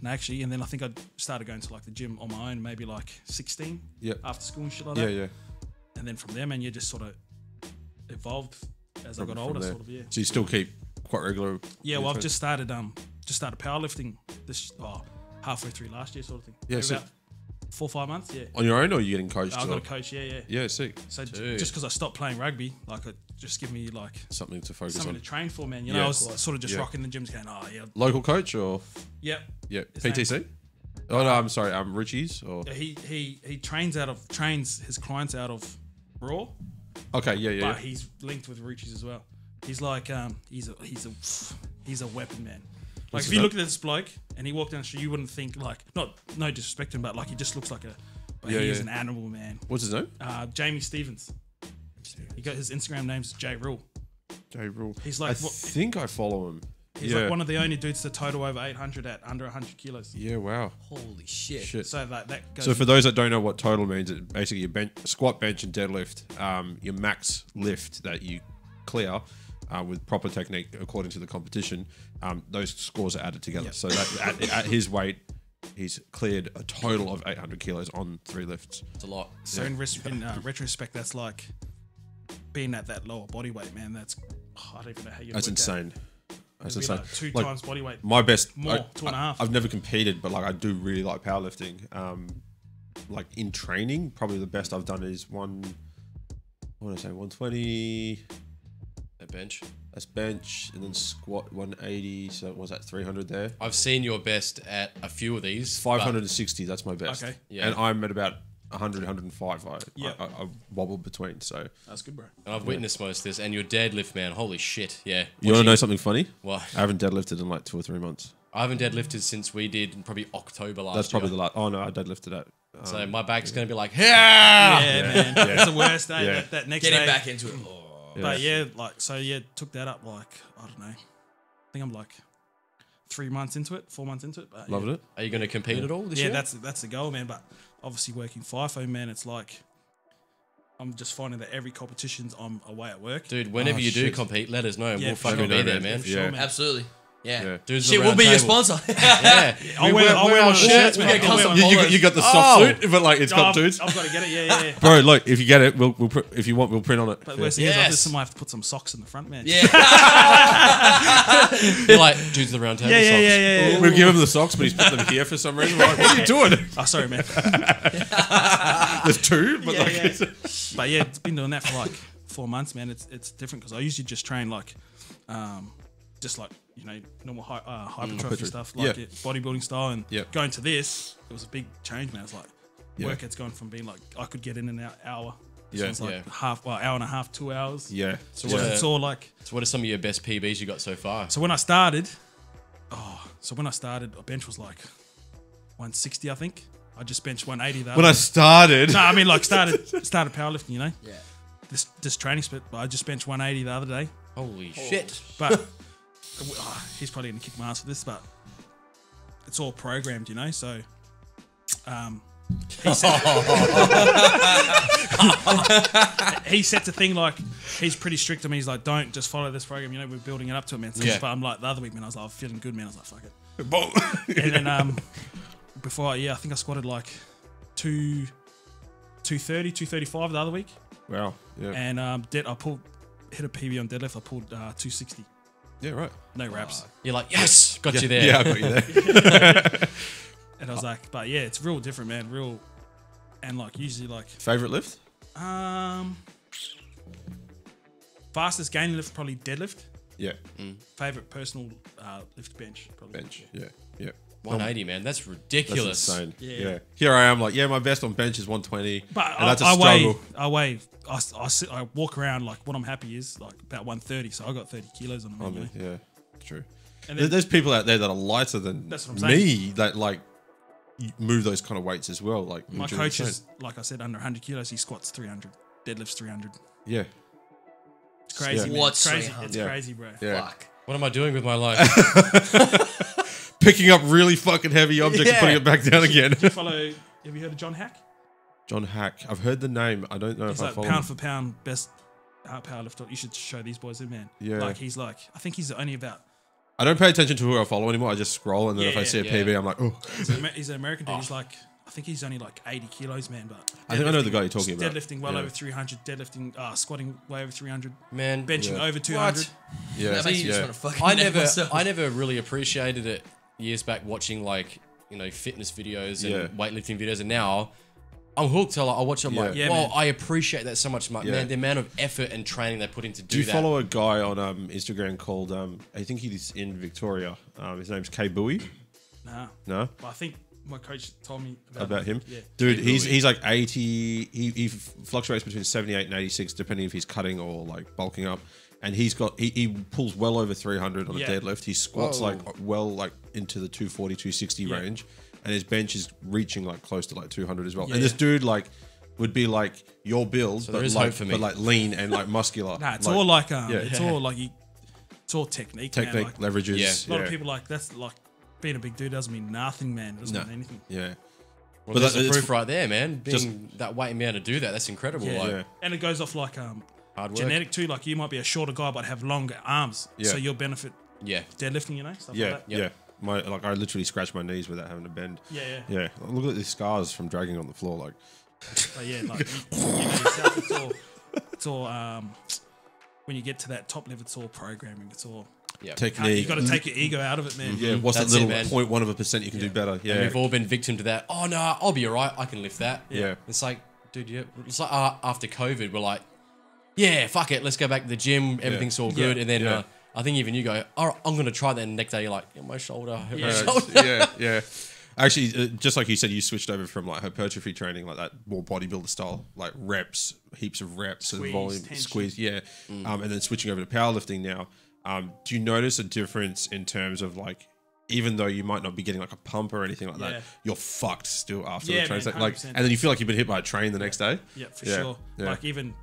and then I think I started going to like the gym on my own, maybe like 16 Yep. after school and shit like Yeah. that. Yeah. And then from there, man, you just sort of evolved as I got From older, there. sort of, yeah. So you still keep quite regular. Yeah, well, I've just started powerlifting this halfway through last year, sort of thing. Yeah, Maybe sick. about 4 or 5 months, yeah. On your own, or are you getting coached? I as got a well? coach, yeah. Yeah, sick. So Dude. just because I stopped playing rugby, like it just give me like Something to focus something on. to train for, man. You know, Yeah. I was sort of just Yeah. rocking the gyms, going, oh yeah, Local coach or yep. yeah, His name- PTC? Oh no, I'm sorry, Richie's or He trains his clients out of Raw, okay, yeah. but he's linked with Ruchi's as well. He's like he's a weapon, man. Like What's if his you name? looked at this bloke and he walked down the street, you wouldn't think like no disrespect to him, but like he just looks like Yeah, he is yeah. an animal, man. What's his name? Jamie Stevens. He got his Instagram name's J Rule. Jay Rule. He's I like think I follow him. he's like one of the only dudes to total over 800 at under 100 kilos. Yeah, wow. holy shit. Shit. So that goes. So for those that don't know what total means, it's basically your bench, squat, bench, and deadlift. Your max lift that you clear with proper technique according to the competition. Those scores are added together. Yep. So that at his weight, he's cleared a total of 800 kilos on 3 lifts. It's a lot. So in retrospect, that's like being at that lower body weight, man. That's I don't even know how you. That's work that. insane. That's It'd be insane. like 2 Like, times body weight. my best More, 2.5. I've never competed, but like I do really like powerlifting. Like in training, probably the best I've done is 120. A bench. That's bench, and then squat 180. So what was that 300 there? I've seen your best at a few of these. 560. That's my best. Okay. Yeah. And I'm at about 100, 105. Yeah. I wobble between. So That's good, bro. And I've witnessed most of this. And your deadlift, man, holy shit. Yeah. you want to know something funny? What? I haven't deadlifted in like 2 or 3 months. I haven't deadlifted since we did in probably October last That's probably year. the last. Oh no, I deadlifted at. So my back's going to be like, yeah! Yeah, man. It's the worst day. Yeah. That next Getting day. back into it. Oh. But yeah, like took that up like I don't know. I think I'm like 3 months into it, 4 months into it. But Loved yeah. it. Are you going to compete at all this Yeah, year? that's the goal, man. But obviously working FIFO, man, it's like I'm just finding that every competition's I'm away at work. Dude, whenever Oh, you do shit. compete, let us know. Yeah, We'll for fucking sure, be there, man. man. For sure, Yeah. man. Absolutely. Yeah. Dudes Shit, around we'll be your table. sponsor. Yeah. I'll wear one of the shirts, we man. get I'll wear custom one. polos. You got the soft suit, but like it's got I've dudes. got to get it. Yeah. Bro, look, if you get it, we'll if you want, we'll print on it. But Yeah. worst thing is, I Yes. just might have to put some socks in the front, man. Yeah. You're like, dudes of the round table socks. Yeah. We'll give him the socks, but he's put them here for some reason. We're like, what are you doing? Oh, sorry, man. There's two, but like, Yeah. But yeah, it's been doing that for like 4 months, man. It's different because I usually just train like, just like normal hypertrophy stuff, like Yeah. bodybuilding style, and Yeah. going to this, it was a big change, man. It's like Yeah. workout's gone from being like I could get in an hour. Yeah. It's like Yeah. hour and a half, 2 hours. yeah. So So what, it's all like. so what are some of your best PBs you got so far? So when I started, a bench was like 160, I think. I just benched 180 though. When I started, No, I mean like started powerlifting, Yeah. This training split, but I just benched 180 the other day. Holy shit. But he's probably gonna kick my ass for this, but it's all programmed, so he sets a thing like he's pretty strict on me. He's like, don't just follow this program, we're building it up to it, man. So, Yeah. But I'm like the other week, man, I was like, I'm feeling good, man. I was like, fuck it. boom. And then before, I think I squatted like 230, 235 the other week. Wow. Yeah. And I hit a PB on deadlift. I pulled 260. Yeah. Right. No reps. You're like, yes, got you there. Yeah, I got you there. And I was like, but yeah, it's real different, man. Real. And like usually like Favorite lift? fastest gaining lift probably deadlift. Yeah. Favorite personal lift bench probably. Bench. Yeah. Yeah. 180, man. That's That's ridiculous. insane. Yeah. Yeah. Here I am, like, my best on bench is 120, But and that's a I struggle. I walk around like what I'm happy is like about 130. So I got 30 kilos on me. I mean, yeah, true. And then, There's people out there that are lighter than That's what I'm saying. me that like move those kind of weights as well. Like my during the coach is, train. like I said, under 100 kilos. He squats 300, deadlifts 300. Yeah. It's crazy. Yeah. Man. What's It's crazy. 300? It's Yeah. crazy, bro. Yeah. Fuck. What am I doing with my life? Picking up really fucking heavy objects and putting it back down again. Do you follow? Have you heard of John Hack? John Hack. I've heard the name. I don't know He's if I like follow pound him. for pound best powerlifter. You should show these boys in, man. Yeah. Like he's like, I think he's only about. I don't pay attention to who I follow anymore. I just scroll, and then if I see a yeah. PB, I'm like, oh. He's an American dude. He's like, I think he's only like 80 kilos, man. But I think I know the guy you're talking about. Deadlifting well Yeah. over 300. Deadlifting, squatting way over 300. Man, Benching Yeah. over 200. Yeah. That makes me just yeah. want to fucking I neck never, myself. I never really appreciated it years back watching like fitness videos and Yeah. weightlifting videos, and now I'm hooked. So like, I watch. I'm like, Yeah. Yeah, well, man. I appreciate that so much, Yeah. man. The amount of effort and training they put into Do you that. follow a guy on Instagram called, I think he's in Victoria. His name's K Bowie. Nah. No? But I think my coach told me About him? Yeah. Dude, he's like 80. He fluctuates between 78 and 86, depending if he's cutting or like bulking up. And he pulls well over 300 on a Yeah. deadlift. He squats Whoa. like well like into the 240, 260 Yeah. range. And his bench is reaching like close to like 200 as well. Yeah. And this dude like would be like your build, So but there is like, hope for me. but like lean and like muscular. Nah, it's all like yeah. it's all like it's all technique. Man. technique, Like, leverages. Yeah. a lot of people like that's like being a big dude doesn't mean nothing, man. It doesn't No. mean anything. Yeah. Well, But there's that- the it's- proof right there, man. Being Just- that weight and being able to do that, that's incredible. Yeah. Like, Yeah. And it goes off like hard work. genetic too. Like you might be a shorter guy but have longer arms, Yeah. so you'll benefit Yeah. deadlifting. Stuff Yeah, like that. yeah. I literally scratch my knees without having to bend. Yeah. Yeah, look at these scars from dragging on the floor. Like, But yeah, like you know yourself, it's all when you get to that top level, it's all programming. It's all Yeah. technique. you got to take your ego out of it, man. Yeah, what's That's that it, little man. 0.1% you can do better? And Yeah, we've all been victim to that. Oh no, I'll be alright. I can lift that. yeah, It's like, dude, yeah. It's like after COVID, we're like, yeah, fuck it, let's go back to the gym. Everything's all good. Yeah. And then Yeah. I think even you go, oh, I'm gonna try that. And the next day you're like, my shoulder, hurt my Yeah. shoulder. yeah, yeah. Actually, just like you said, you switched over from like hypertrophy training, like that more bodybuilder style, like reps, heaps of reps and Squeeze, volume, tension. squeeze, yeah. And then switching over to powerlifting now. Do you notice a difference in terms of like, even though you might not be getting like a pump or anything like Yeah. that, you're fucked still after Yeah, the train. man, Like, 100%. and then you feel like you've been hit by a train the next day. Yeah, for Yeah, sure. yeah. Like even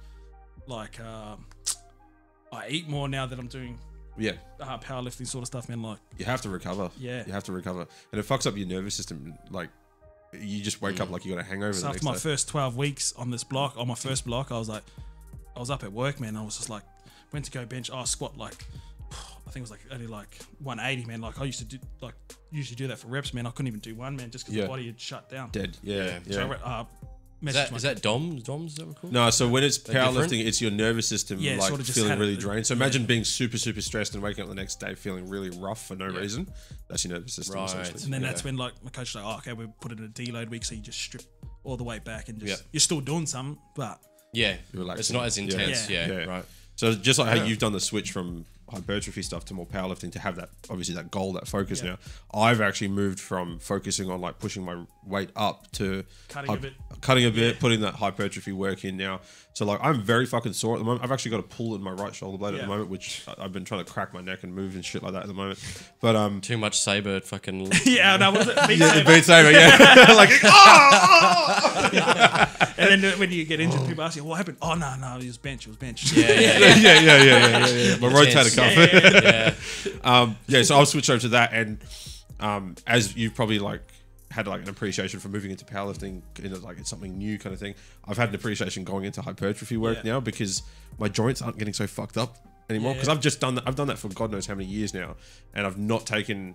like I eat more now that I'm doing Yeah, powerlifting sort of stuff, man. Like you have to recover. Yeah. you have to recover, and it fucks up your nervous system. Like, you just wake up like you got a hangover so the after next my day. first 12 weeks on this block, on my first block, I was up at work, man. I was just like, went to go bench, squat like I think it was like only like 180, man. Like I used to do like usually do that for reps, man. I couldn't even do one, man, just because the body had shut down. Dead. Yeah. So I Is that DOMS? DOMS, is that what we're called? No, so when it's different? powerlifting, it's your nervous system Yeah, like sort of just feeling had really it- drained. So imagine being super, super stressed and waking up the next day feeling really rough for no reason. That's your nervous system, Right. essentially. And then that's when like my coach was like, oh, okay, we put it in a deload week, so you just strip all the way back and just you're still doing something, but Yeah. Relaxing. It's not as intense. Yeah. Yeah. Right. So just like how you've done the switch from hypertrophy stuff to more powerlifting to have that, obviously that goal, that focus now, I've actually moved from focusing on like pushing my weight up to cutting a bit. putting that hypertrophy work in now. So like I'm very fucking sore at the moment. I've actually got a pull in my right shoulder blade at the moment, which I've been trying to crack my neck and move and shit like that at the moment. But Too much Saber fucking. yeah, no, what was it? Beat Saber, yeah. Like And then when you get injured, people ask you, what happened? Oh, no, it was bench. It was bench. yeah. My rotator cuff. Yeah. So I'll switch over to that, and as you've probably like had like an appreciation for moving into powerlifting, like it's something new kind of thing. I've had an appreciation going into hypertrophy work now because my joints aren't getting so fucked up anymore. Because I've just done that. I've done that for God knows how many years now, and I've not taken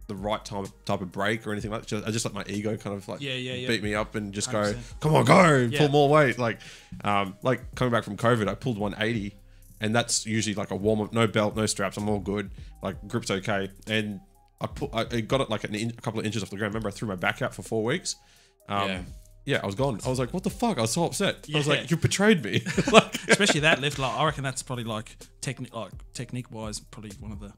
the right type of break or anything like that. I just let my ego kind of like beat me up and just 100%. go, come on, go, pull more weight. Like coming back from COVID, I pulled 180, and that's usually like a warm up, no belt, no straps. I'm all good. Like grip's okay. And I got it like a couple of inches off the ground. Remember, I threw my back out for 4 weeks. Yeah, I was gone. I was like, what the fuck? I was so upset. I was like, you betrayed me. Like, especially that lift. Like, I reckon that's probably like technique wise, probably one of the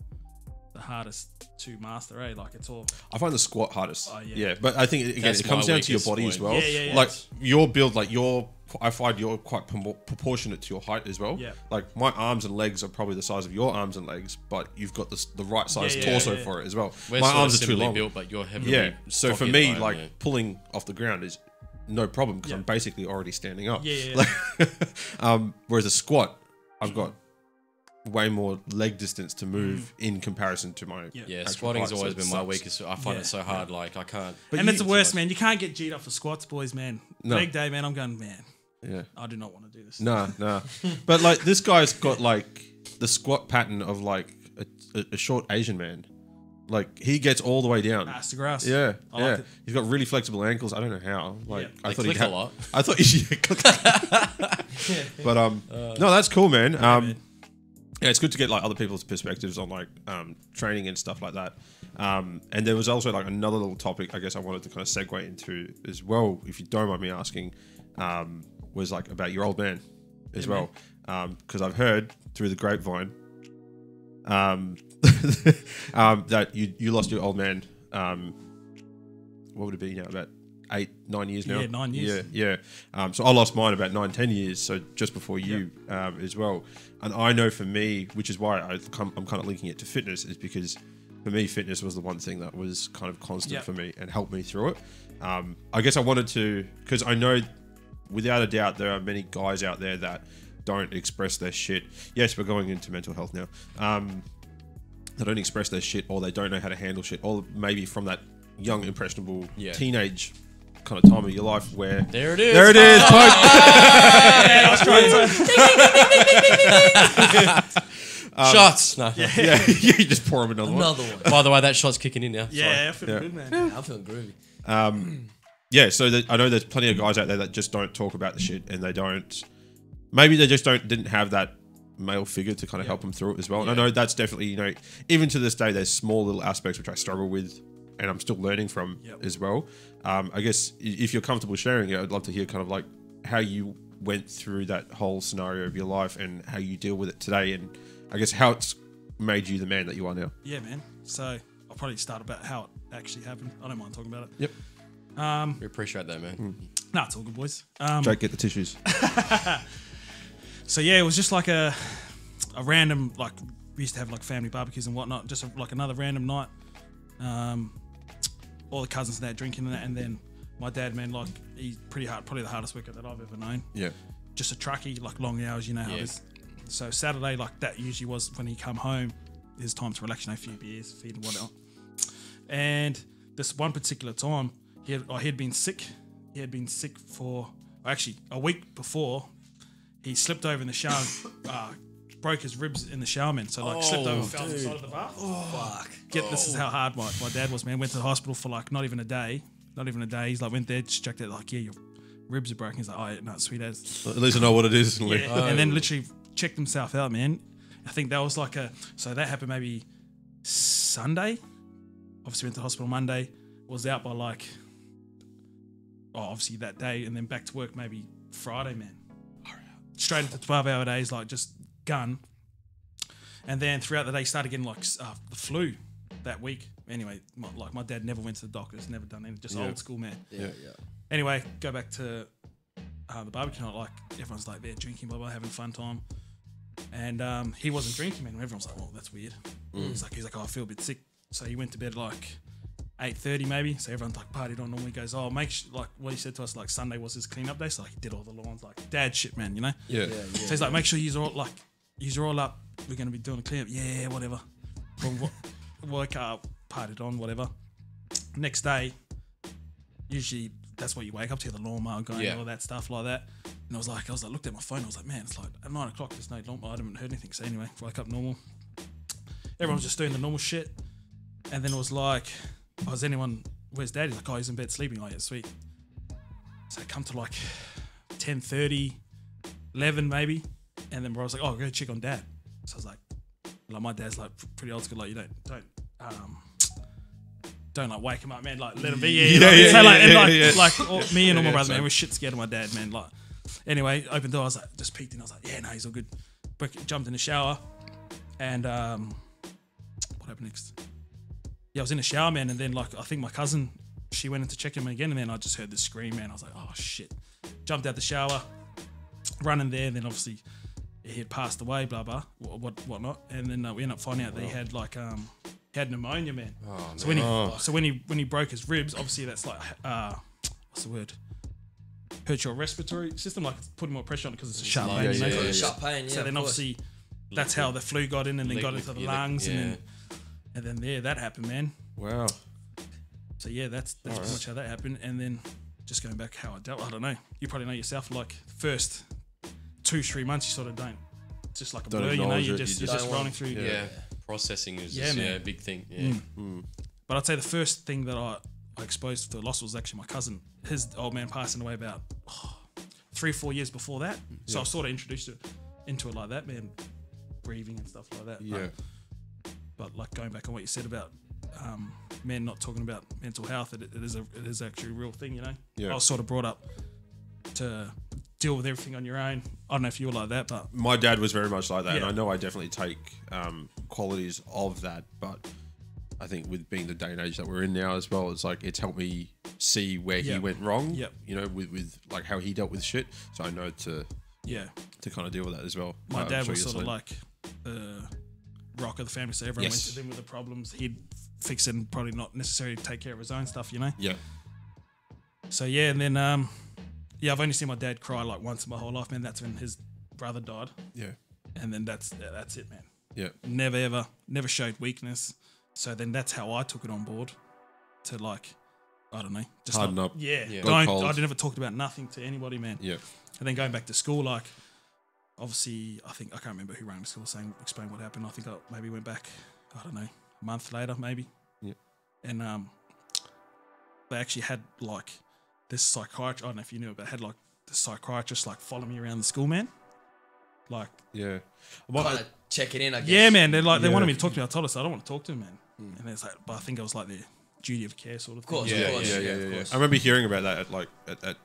hardest to master. Like it's all. I find the squat hardest. Oh, Yeah, but I think again That's it comes my down to your weakest body as point. well. Yeah. Like your build, like I find you're quite proportionate to your height as well. Yeah. Like my arms and legs are probably the size of your arms and legs, but you've got the right size torso for it as well. We're my sort arms of are too long. built, but you're heavily. Yeah. So for stocky me, at the moment, like pulling off the ground is no problem because I'm basically already standing up. Yeah. Whereas a squat, I've got way more leg distance to move in comparison to my actual squatting's height, always so been it my sucks. weakest. I find it so hard. Like I can't. And it's the worst, man. You can't get G'd up for squats, boys, man. No. Leg day, man. I'm going, man. Yeah. I do not want to do this. Nah. But like this guy's got like the squat pattern of like a short Asian man. Like he gets all the way down. That's the grass. Yeah. I like it. He's got really flexible ankles. I don't know how. Like I They thought click he'd a lot. I thought But no, that's cool, man. Yeah, it's good to get like other people's perspectives on like training and stuff like that. And there was also like another little topic I guess I wanted to kind of segue into as well, if you don't mind me asking, was like about your old man as well. Because I've heard through the grapevine that you lost your old man. What would it be now? About 8-9 years now. Yeah, 9 years. Yeah. So I lost mine about 9-10 years. So just before you as well. And I know for me, which is why I'm kind of linking it to fitness, is because for me, fitness was the one thing that was kind of constant for me and helped me through it. I guess I wanted to, because I know without a doubt there are many guys out there that don't express their shit. Yes, we're going into mental health now. They don't express their shit, or they don't know how to handle shit, or maybe from that young, impressionable teenage kind of time of your life where... There it is. There it is. Shots. No. Yeah, you just pour them another one. By the way, that shot's kicking in now. Yeah, I feel good, man. I'm feeling groovy. Yeah, so I know there's plenty of guys out there that just don't talk about the shit, and they don't... Maybe they just didn't have that male figure to kind of help them through it as well. And I know that's definitely, you know, even to this day, there's small little aspects which I struggle with and I'm still learning from as well. I guess if you're comfortable sharing it, I'd love to hear kind of like how you went through that whole scenario of your life and how you deal with it today, and I guess how it's made you the man that you are now. Yeah, man. So I'll probably start about how it actually happened. I don't mind talking about it. Yep. We appreciate that, man. Nah, it's all good, boys. Jake, get the tissues. So yeah, it was just like a random, like we used to have like family barbecues and whatnot, just like another random night. All the cousins and that drinking and then my dad, man, like he's pretty hard, probably the hardest worker that I've ever known. Yeah. Just a truckie, like long hours, you know how it is. So Saturday, like that usually was when he come home, his time to relax, you know, a few beers, feed and whatnot. And this one particular time, he had been sick. He had been sick for actually a week before. He slipped over in the shower, broke his ribs in the shower, man. So like slipped over, fell on the side of the bath. Fuck. This is how hard my dad was, man. Went to the hospital for like not even a day. He's like went there, just checked it, like, yeah, your ribs are broken. He's like, oh yeah, no, sweet as. At least I know what it is. Yeah. And then literally checked himself out, man. I think that was like so that happened maybe Sunday. Obviously went to the hospital Monday. Was out by like, obviously that day, and then back to work maybe Friday, man. Straight into 12-hour days, like just gun. And then throughout the day, started getting like the flu that week. Anyway, my dad never went to the doctors, never done anything, just old school, man. Yeah. Anyway, go back to the barbecue night, like everyone's like there drinking, blah, blah, having a fun time. And he wasn't drinking, man. Everyone's like, well, that's weird. He's like, oh, I feel a bit sick. So he went to bed like 8:30 maybe. So everyone's like partied on. Normally goes, oh, like what he said to us, like Sunday was his clean up day. So like he did all the lawns, like dad shit, man, you know? Yeah. So he's like, make sure you're all up. We're going to be doing a clean up. Yeah, whatever. Woke up, partied on, whatever. Next day, usually that's what you wake up to, the lawnmower going, all that stuff like that. And I was like, looked at my phone. I was like, man, it's like at 9 o'clock. There's no lawnmower. I haven't heard anything. So anyway, woke up normal. Everyone was just doing the normal shit. And then it was like, where's Dad? He's like, oh, he's in bed sleeping. Oh, yeah, sweet. So I come to like 10:30, 11 maybe. And then bro was like, oh, go check on Dad. So I was like my dad's like pretty old school. Like, you don't like wake him up, man. Like let him be. Like me and all my brothers, man, we're shit scared of my dad, man. Like anyway, open door. I was like, just peeked in. I was like, yeah, no, he's all good. Jumped in the shower, and what happened next? Yeah, I was in the shower, man, and then like I think my cousin, she went in to check him again, and then I just heard the scream, man. I was like, oh shit! Jumped out the shower, running there, and then obviously he had passed away, blah blah, whatnot, and then we ended up finding out that he had like had pneumonia, man. So when he broke his ribs, obviously that's like what's the word? Hurt your respiratory system, like it's putting more pressure on it because it's a sharp pain, you know. Sharp pain, yeah. So then obviously that's how the flu got in, and then got into the lungs, and then that happened, man. Wow. So yeah, that's pretty much how that happened, and then just going back how I dealt. I don't know. You probably know yourself. Like first 2-3 months, you sort of don't. It's just like a blur, you know. You're just rolling through. Yeah. Processing is just a big thing. Yeah. But I'd say the first thing that I exposed to the loss was actually my cousin. His old man passing away about 3-4 years before that. So I was sort of introduced into it like that, man. Breathing and stuff like that. Yeah. But like going back on what you said about men not talking about mental health, it is actually a real thing, you know. Yeah. I was sort of brought up to deal with everything on your own. I don't know if you were like that, but my dad was very much like that, and I know I definitely take qualities of that. But I think with being the day and age that we're in now as well, it's like it's helped me see where he went wrong. Yep. You know, with like how he dealt with shit, so I know to kind of deal with that as well. My dad was sort of like rock of the family, so everyone went to him with the problems. He'd fix it and probably not necessarily take care of his own stuff, you know. Yeah. So yeah, and then I've only seen my dad cry like once in my whole life, man. That's when his brother died. Yeah. And then that's it, man. Yeah. Never showed weakness. So then that's how I took it on board to like, I don't know. Just harden up. Yeah. I never talked about nothing to anybody, man. Yeah. And then going back to school, like, obviously, I can't remember who ran the school explain what happened. I think I maybe went back, I don't know, a month later, maybe. Yeah. And they actually had like this psychiatrist, I don't know if you knew, but had like the psychiatrist like follow me around the school, man. Like, yeah. Kind of check it in, I guess. Yeah, man. They're like, they wanted me to talk to me. I told us I don't want to talk to him, man. And it's like, but I think it was like their duty of care sort of thing. Of course. I remember hearing about that at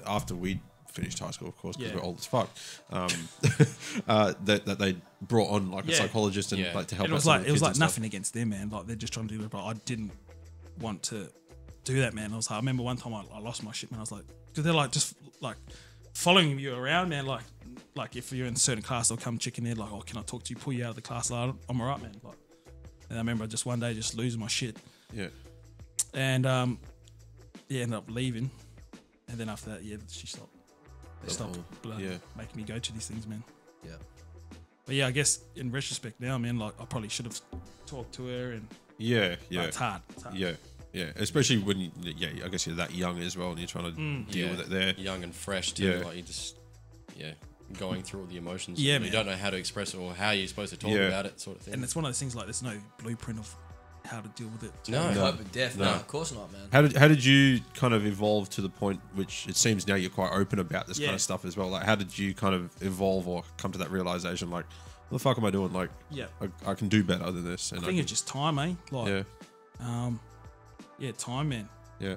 after we finished high school, of course, because we're old as fuck. That they brought on like a psychologist and like to help. And it was like nothing against them, man. Like they're just trying to do it, but I didn't want to do that, man. I remember one time I lost my shit, man. I was like, because they're like just like following you around, man. Like if you're in a certain class, they'll come chicken in, like, oh, can I talk to you? Pull you out of the class. Like, I'm alright, man. Like, and I remember just one day just losing my shit. Yeah. And ended up leaving, and then after that, she stopped. They stopped making me go to these things, man. Yeah. But yeah, I guess in retrospect now, man, like I probably should have talked to her and like, it's hard. Yeah, especially when I guess you're that young as well, and you're trying to deal with it there, young and fresh too. Like you just going through all the emotions. Yeah, You man. don't know how to express it or how you're supposed to talk Yeah. about it, sort of thing. And it's one of those things like there's no blueprint of how to deal with it. No. Cope with death. No, of course not, man. How did you kind of evolve to the point which it seems now you're quite open about this kind Yeah. of stuff as well? Like, how did you kind of evolve or come to that realization? Like, what the fuck am I doing? Like, Yeah. I can do better than this. And I think it's just time, eh? Like, yeah, time, man. yeah,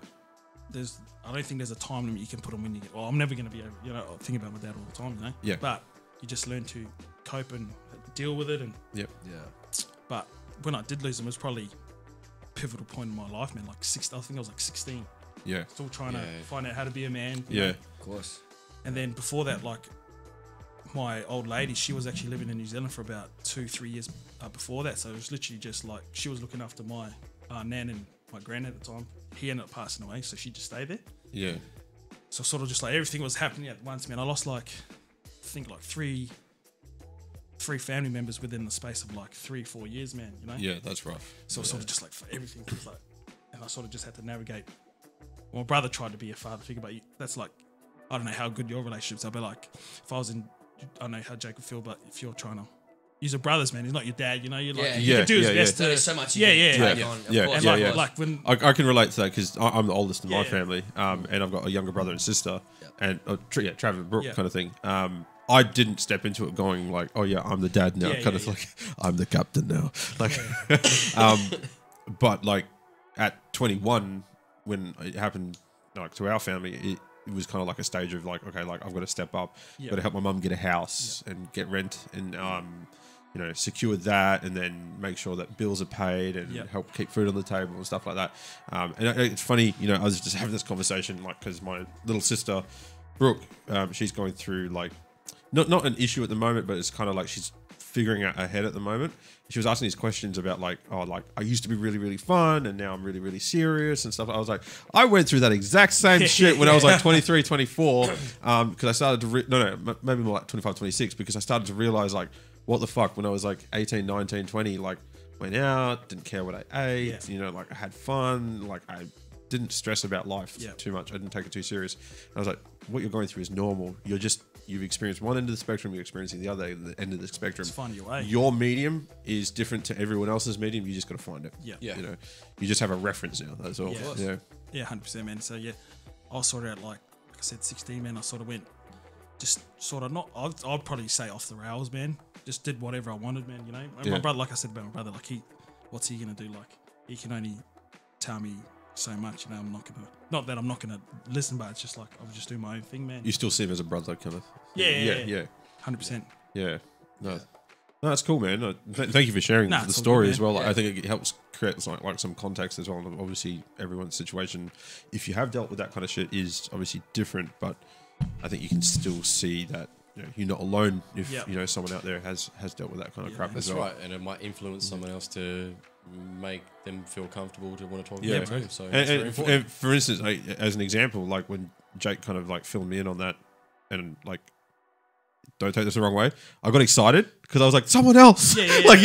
I don't think there's a time limit you can put on when you get. Well, I'm never going to be able, thinking about my dad all the time, Yeah. But you just learn to cope and deal with it. And yep. Yeah. but when I did lose him, it was probably a pivotal point in my life, man. Like I think I was like 16, Yeah, still trying to Yeah. find out how to be a man. you yeah, know. Of course. And then before that, like my old lady, she was actually living in New Zealand for about 2-3 years before that. So it was literally just like she was looking after my nan and my granddad at the time. He ended up passing away, so she just stayed there. yeah, So sort of just like everything was happening at once, man. I lost like, I think like three family members within the space of like 3-4 years, man. You know. yeah. That's rough. So sort of just like everything was like, and I sort of just had to navigate. Well, my brother tried to be a father figure, but that's like, I don't know how good your relationships are, but like if I was in, I don't know how Jake would feel, but if you're trying to, he's a brothers, man. He's not your dad, you know. You're like, Yeah. you Yeah, can do his yeah, best There's to. so much. Yeah, you yeah, can take yeah. on, of Yeah, course. And yeah, like, yeah. like when I can relate to that because I'm the oldest in my Yeah. family, and I've got a younger brother and sister, and Trav and Brooke Yeah. kind of thing. I didn't step into it going like, oh yeah, I'm the dad now, Yeah, kind yeah, of yeah. like I'm the captain now, like. But like at 21, when it happened, like to our family, it was kind of like a stage of like, okay, like I've got to step up, Yeah. got to help my mum get a house and get rent and secure that, and then make sure that bills are paid and Yeah. help keep food on the table and stuff like that. And it's funny, I was just having this conversation like because my little sister Brooke, she's going through like not an issue at the moment, but it's kind of like she's figuring out her head at the moment. She was asking these questions about like, oh, like I used to be really, really fun and now I'm really, really serious and stuff. I was like, I went through that exact same shit when I was like 23, 24, because I started to, maybe more like 25, 26, because I started to realize like, what the fuck, when I was like 18, 19, 20, like went out, didn't care what I ate, like I had fun, like I didn't stress about life too much. I didn't take it too serious. And I was like, what you're going through is normal. You've experienced one end of the spectrum, you're experiencing the other end of the spectrum. Just find your way. Your medium is different to everyone else's medium. You just got to find it. Yeah. Yeah. You just have a reference now. That's all. Yeah. Yeah. 100%, man. So yeah, I was sort of at like I said, 16, man. I sort of went, just sort of not. I'd probably say off the rails, man. Just did whatever I wanted, man. And my brother, like I said about my brother, like what's he gonna do? Like he can only tell me so much. I'm not gonna. Not that I'm not gonna listen, but it's just like I'll just do my own thing, man. You still see him as a brother, kind of. Yeah. 100%. Yeah. No, that's cool, man. Thank you for sharing Nah, the it's all story good, as man. well. Like, Yeah. I think it helps create like some context as well. And obviously, everyone's situation, if you have dealt with that kind of shit, is obviously different. But I think you can still see that you're not alone if someone out there has dealt with that kind of crap That's as well. right, and it might influence someone else to make them feel comfortable to want to talk Yeah, about it too. So it's very important. and for instance, like, as an example, like when Jake kind of like filled me in on that, and like, don't take this the wrong way, I got excited because I was like, someone else, like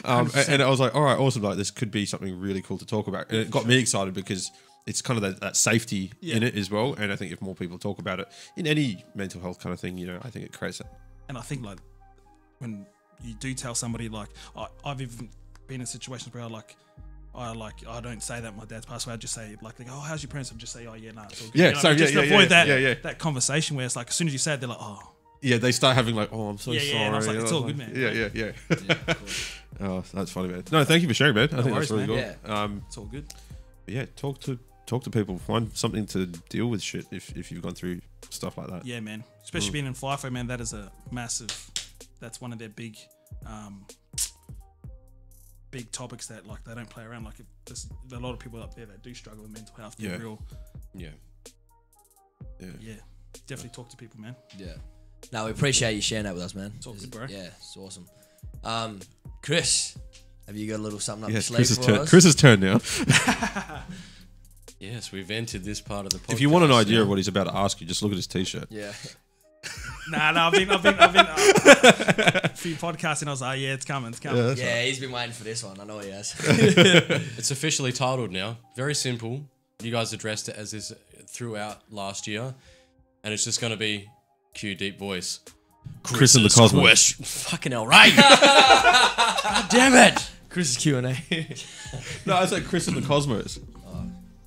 and I was like, all right, awesome, like this could be something really cool to talk about, and it got me excited because it's kind of that safety in it as well. And I think if more people talk about it in any mental health kind of thing, I think it creates that. And I think like when you do tell somebody, like I've even been in situations where I don't say that my dad's passed away. I just say like, oh, how's your parents? I just say, oh yeah, no, it's all good. Yeah, so just yeah, avoid yeah. that conversation where it's like as soon as you say it, they're like, oh. Yeah, they start having like, oh, I'm so sorry. And I was like, it's all good, man. Yeah. Oh, that's funny, man. No, thank you for sharing, man. I think worries, that's really man. cool. It's all good. But yeah, talk to people. Find something to deal with shit if you've gone through stuff like that. Yeah, man. Especially being in FIFO, man, that is a massive. That's one of their big topics that like they don't play around. Like there's a lot of people up there that do struggle with mental health. They're real. Yeah. Yeah. Definitely talk to people, man. Yeah. No, we appreciate you sharing that with us, man. It's all good, bro. Yeah, it's awesome. Chris, have you got a little something up your Yes, sleeve for us? Chris's turn now. Yes, we've entered this part of the podcast. If you want an idea of what he's about to ask you, just look at his t-shirt. Yeah. I've been a few podcasts and I was like, yeah, it's coming. Yeah, he's been waiting for this one. I know he has. It's officially titled now. Very simple. You guys addressed it as this throughout last year. And it's just going to be Cue deep voice. Chris and the Cosmos. Question. Fucking hell, right? God damn it. Chris's Q&A. No, I said Chris and the Cosmos.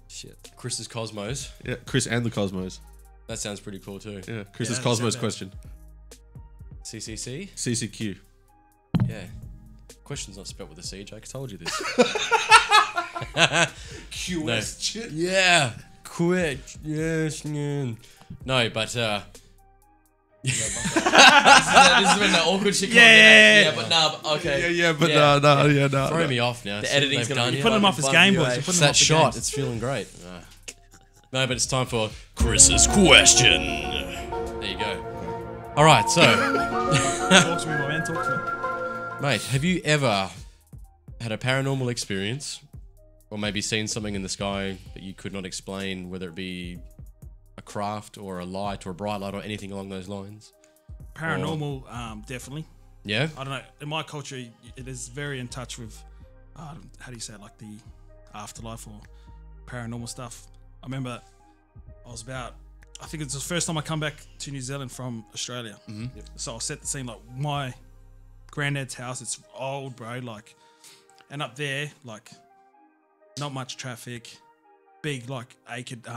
Shit. Chris's Cosmos. Yeah, Chris and the Cosmos. That sounds pretty cool too. Yeah, Chris's that Cosmos sounds bad. question. CCC? CCQ. Yeah. Question's not spelled with a C, Jake. I told you this. QS. Yeah. Quit. Yes. No, but This is when the awkward shit comes in. Yeah, but nah, but okay. Yeah, but no. throw me off now. The See what editing's they've gonna done be here. Putting him off his fucking game, fun, boys. eh? You're putting It's him that off the shot. games. It's feeling great. No, but it's time for Chris's question. There you go. All right, so, Talk to me, my man. Talk to me. mate, have you ever had a paranormal experience or maybe seen something in the sky that you could not explain, whether it be a craft or a light or a bright light or anything along those lines? Paranormal, definitely. Yeah? I don't know. In my culture, it is very in touch with, how do you say it, like the afterlife or paranormal stuff. I remember I was I think it's the first time I come back to New Zealand from Australia. Mm-hmm. So I'll set the scene, like my granddad's house, it's old, bro, like, and up there, like, not much traffic, big, like, acred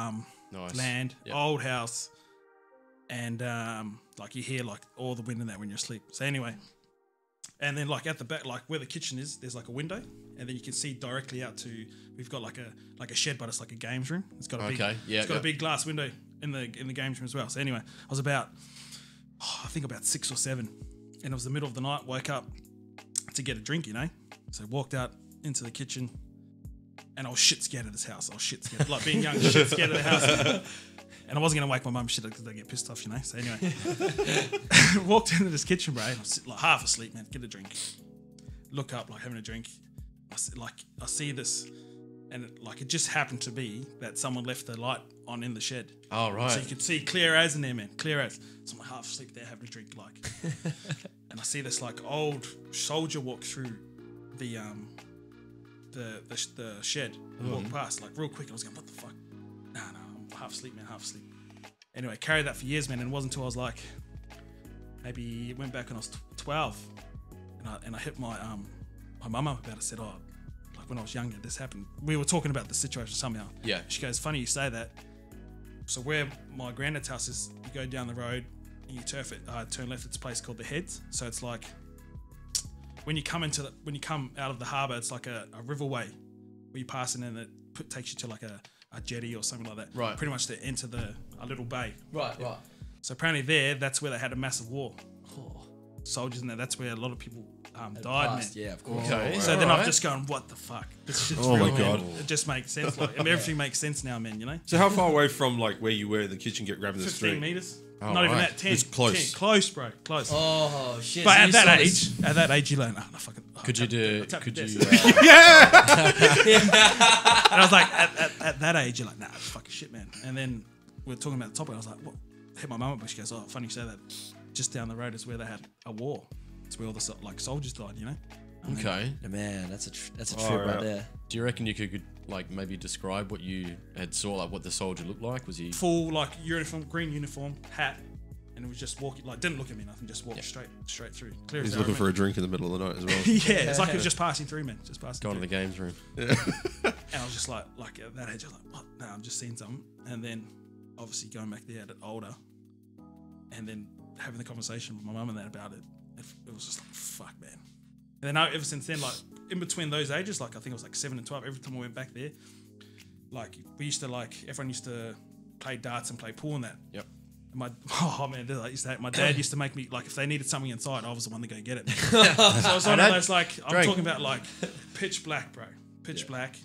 Nice. land, Yep. old house, and like you hear like all the wind in that when you're asleep. So anyway, and then like at the back, like where the kitchen is, there's like a window, and then you can see directly out to. We've got like a shed, but it's like a games room. It's got a big, it's got a big glass window in the games room as well. So anyway, I was I think about 6 or 7, and it was the middle of the night. Woke up to get a drink, So walked out into the kitchen. And I was shit scared of this house. I was shit scared. Like being young, shit scared of the house. And I wasn't going to wake my mum shit because they get pissed off, So anyway, walked into this kitchen, bro. And I was like half asleep, man. Get a drink. Look up, like having a drink. I see this. And it just happened to be that someone left the light on in the shed. Oh, right. So you could see clear as in there, man. Clear as. So I'm like half asleep there having a drink, like. And I see this like old soldier walk through the shed and walk past like real quick. I was going, what the fuck? Nah, I'm half asleep, man, half asleep. Anyway, carried that for years, man, and it wasn't until I was like, maybe it went back when I was 12, and I hit my mum up about it. Said, like when I was younger, this happened. We were talking about the situation somehow. Yeah. She goes, funny you say that. So where my granddad's house is, you go down the road and you turn left. It's a place called the Heads. So it's like, when you come out of the harbour, it's like a riverway where you pass in, and it takes you to like a jetty or something like that. Right. Pretty much to enter a little bay. Right. So apparently that's where they had a massive war. Soldiers in there. That's where a lot of people died, man. Yeah, of course. Okay. So then I'm just going, what the fuck? This shit's Oh real, my man. God. It just makes sense. Like, everything makes sense now, man. So how far away from like where you were in the kitchen get grabbing the 15 street? meters. Oh, Not even right. that. 10. It's close. 10. Close, bro. Close. Oh shit! But so at you that saw age, this- you learn. No, fucking. Could you do? tap Could the you? desk. Yeah. And I was like, at that age, you're like, nah, it's fucking shit, man. And then we were talking about the topic. I was like, what? Hit my mum up, but she goes, oh, funny you say that. Just down the road is where they had a war. It's where all the soldiers died, Okay. Yeah, man, that's a trip right. right there. Do you reckon you could like maybe describe what you had saw, like what the soldier looked like? Was he? Full like uniform, green uniform, hat, and it was just walking, like didn't look at me, nothing, just walked straight through. Clear He's as looking day, for man. a drink in the middle of the night as well. Yeah, it's like he was just passing through, man. Just passing Going to through. the games room. And I was just like at that age, I was like, what? Nah, I'm just seeing something. And then obviously going back there at older, and then having the conversation with my mum and that about it, it was just like, fuck, man. And then ever since then, like in between those ages, like I think it was like 7 and 12, every time I went back there, like we used to everyone used to play darts and play pool and that. Yep. And my dad used to make me, like, if they needed something inside, I was the one to go get it. So I was one of those, like, I'm talking about like pitch black, bro. Pitch black.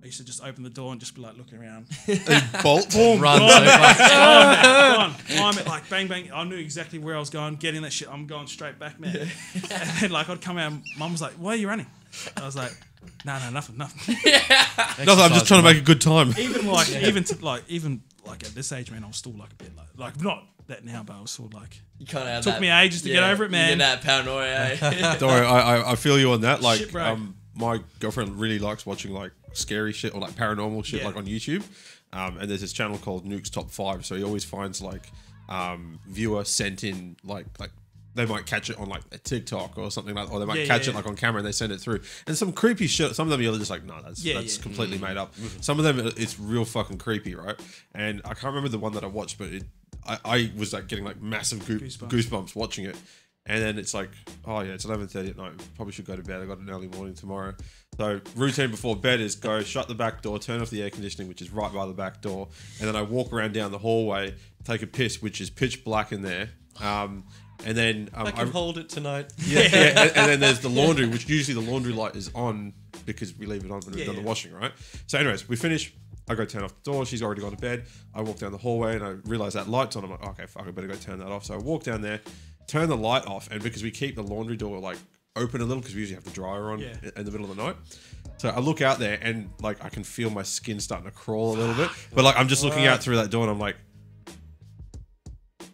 I used to just open the door and just be like looking around. Bolt. Boom, Run gone, so man. fast. Time it, like bang bang. I knew exactly where I was going, getting that shit. I'm going straight back, man. And then like I'd come out, mum was like, "Why are you running?" I was like, "No, nothing." Nothing. I'm just trying to make a good time. Even at this age, man, I was still like a bit like not that now, but I was still like. You kind of Took me ages to get over it, man. You get that paranoia. Eh? Don't worry, I feel you on that. Like, Shit, bro. my girlfriend really likes watching like scary shit or like paranormal shit, Yeah. like on YouTube. And there's this channel called Nuke's Top 5. So he always finds like viewer sent in like they might catch it on like a TikTok or something like, or they might catch it like on camera and they send it through. And some creepy shit. Some of them you're just like, no, that's completely made up. Some of them it's real fucking creepy, right? And I can't remember the one that I watched, but I was like getting like massive goosebumps watching it. And then it's like, oh yeah, it's 11:30 at night. Probably should go to bed. I got an early morning tomorrow. So routine before bed is go shut the back door, turn off the air conditioning, which is right by the back door, and then I walk around down the hallway, take a piss, which is pitch black in there. And then I can hold it tonight. And then there's the laundry, which usually the laundry light is on because we leave it on when we've done the washing, right? So anyways, we finish. I go turn off the door. She's already gone to bed. I walk down the hallway and I realize that light's on. I'm like, okay, fuck, I better go turn that off. So I walk down there, turn the light off, and because we keep the laundry door like open a little because we usually have the dryer on in the middle of the night. So I look out there and like I can feel my skin starting to crawl a little bit. But like I'm just looking out through that door and I'm like,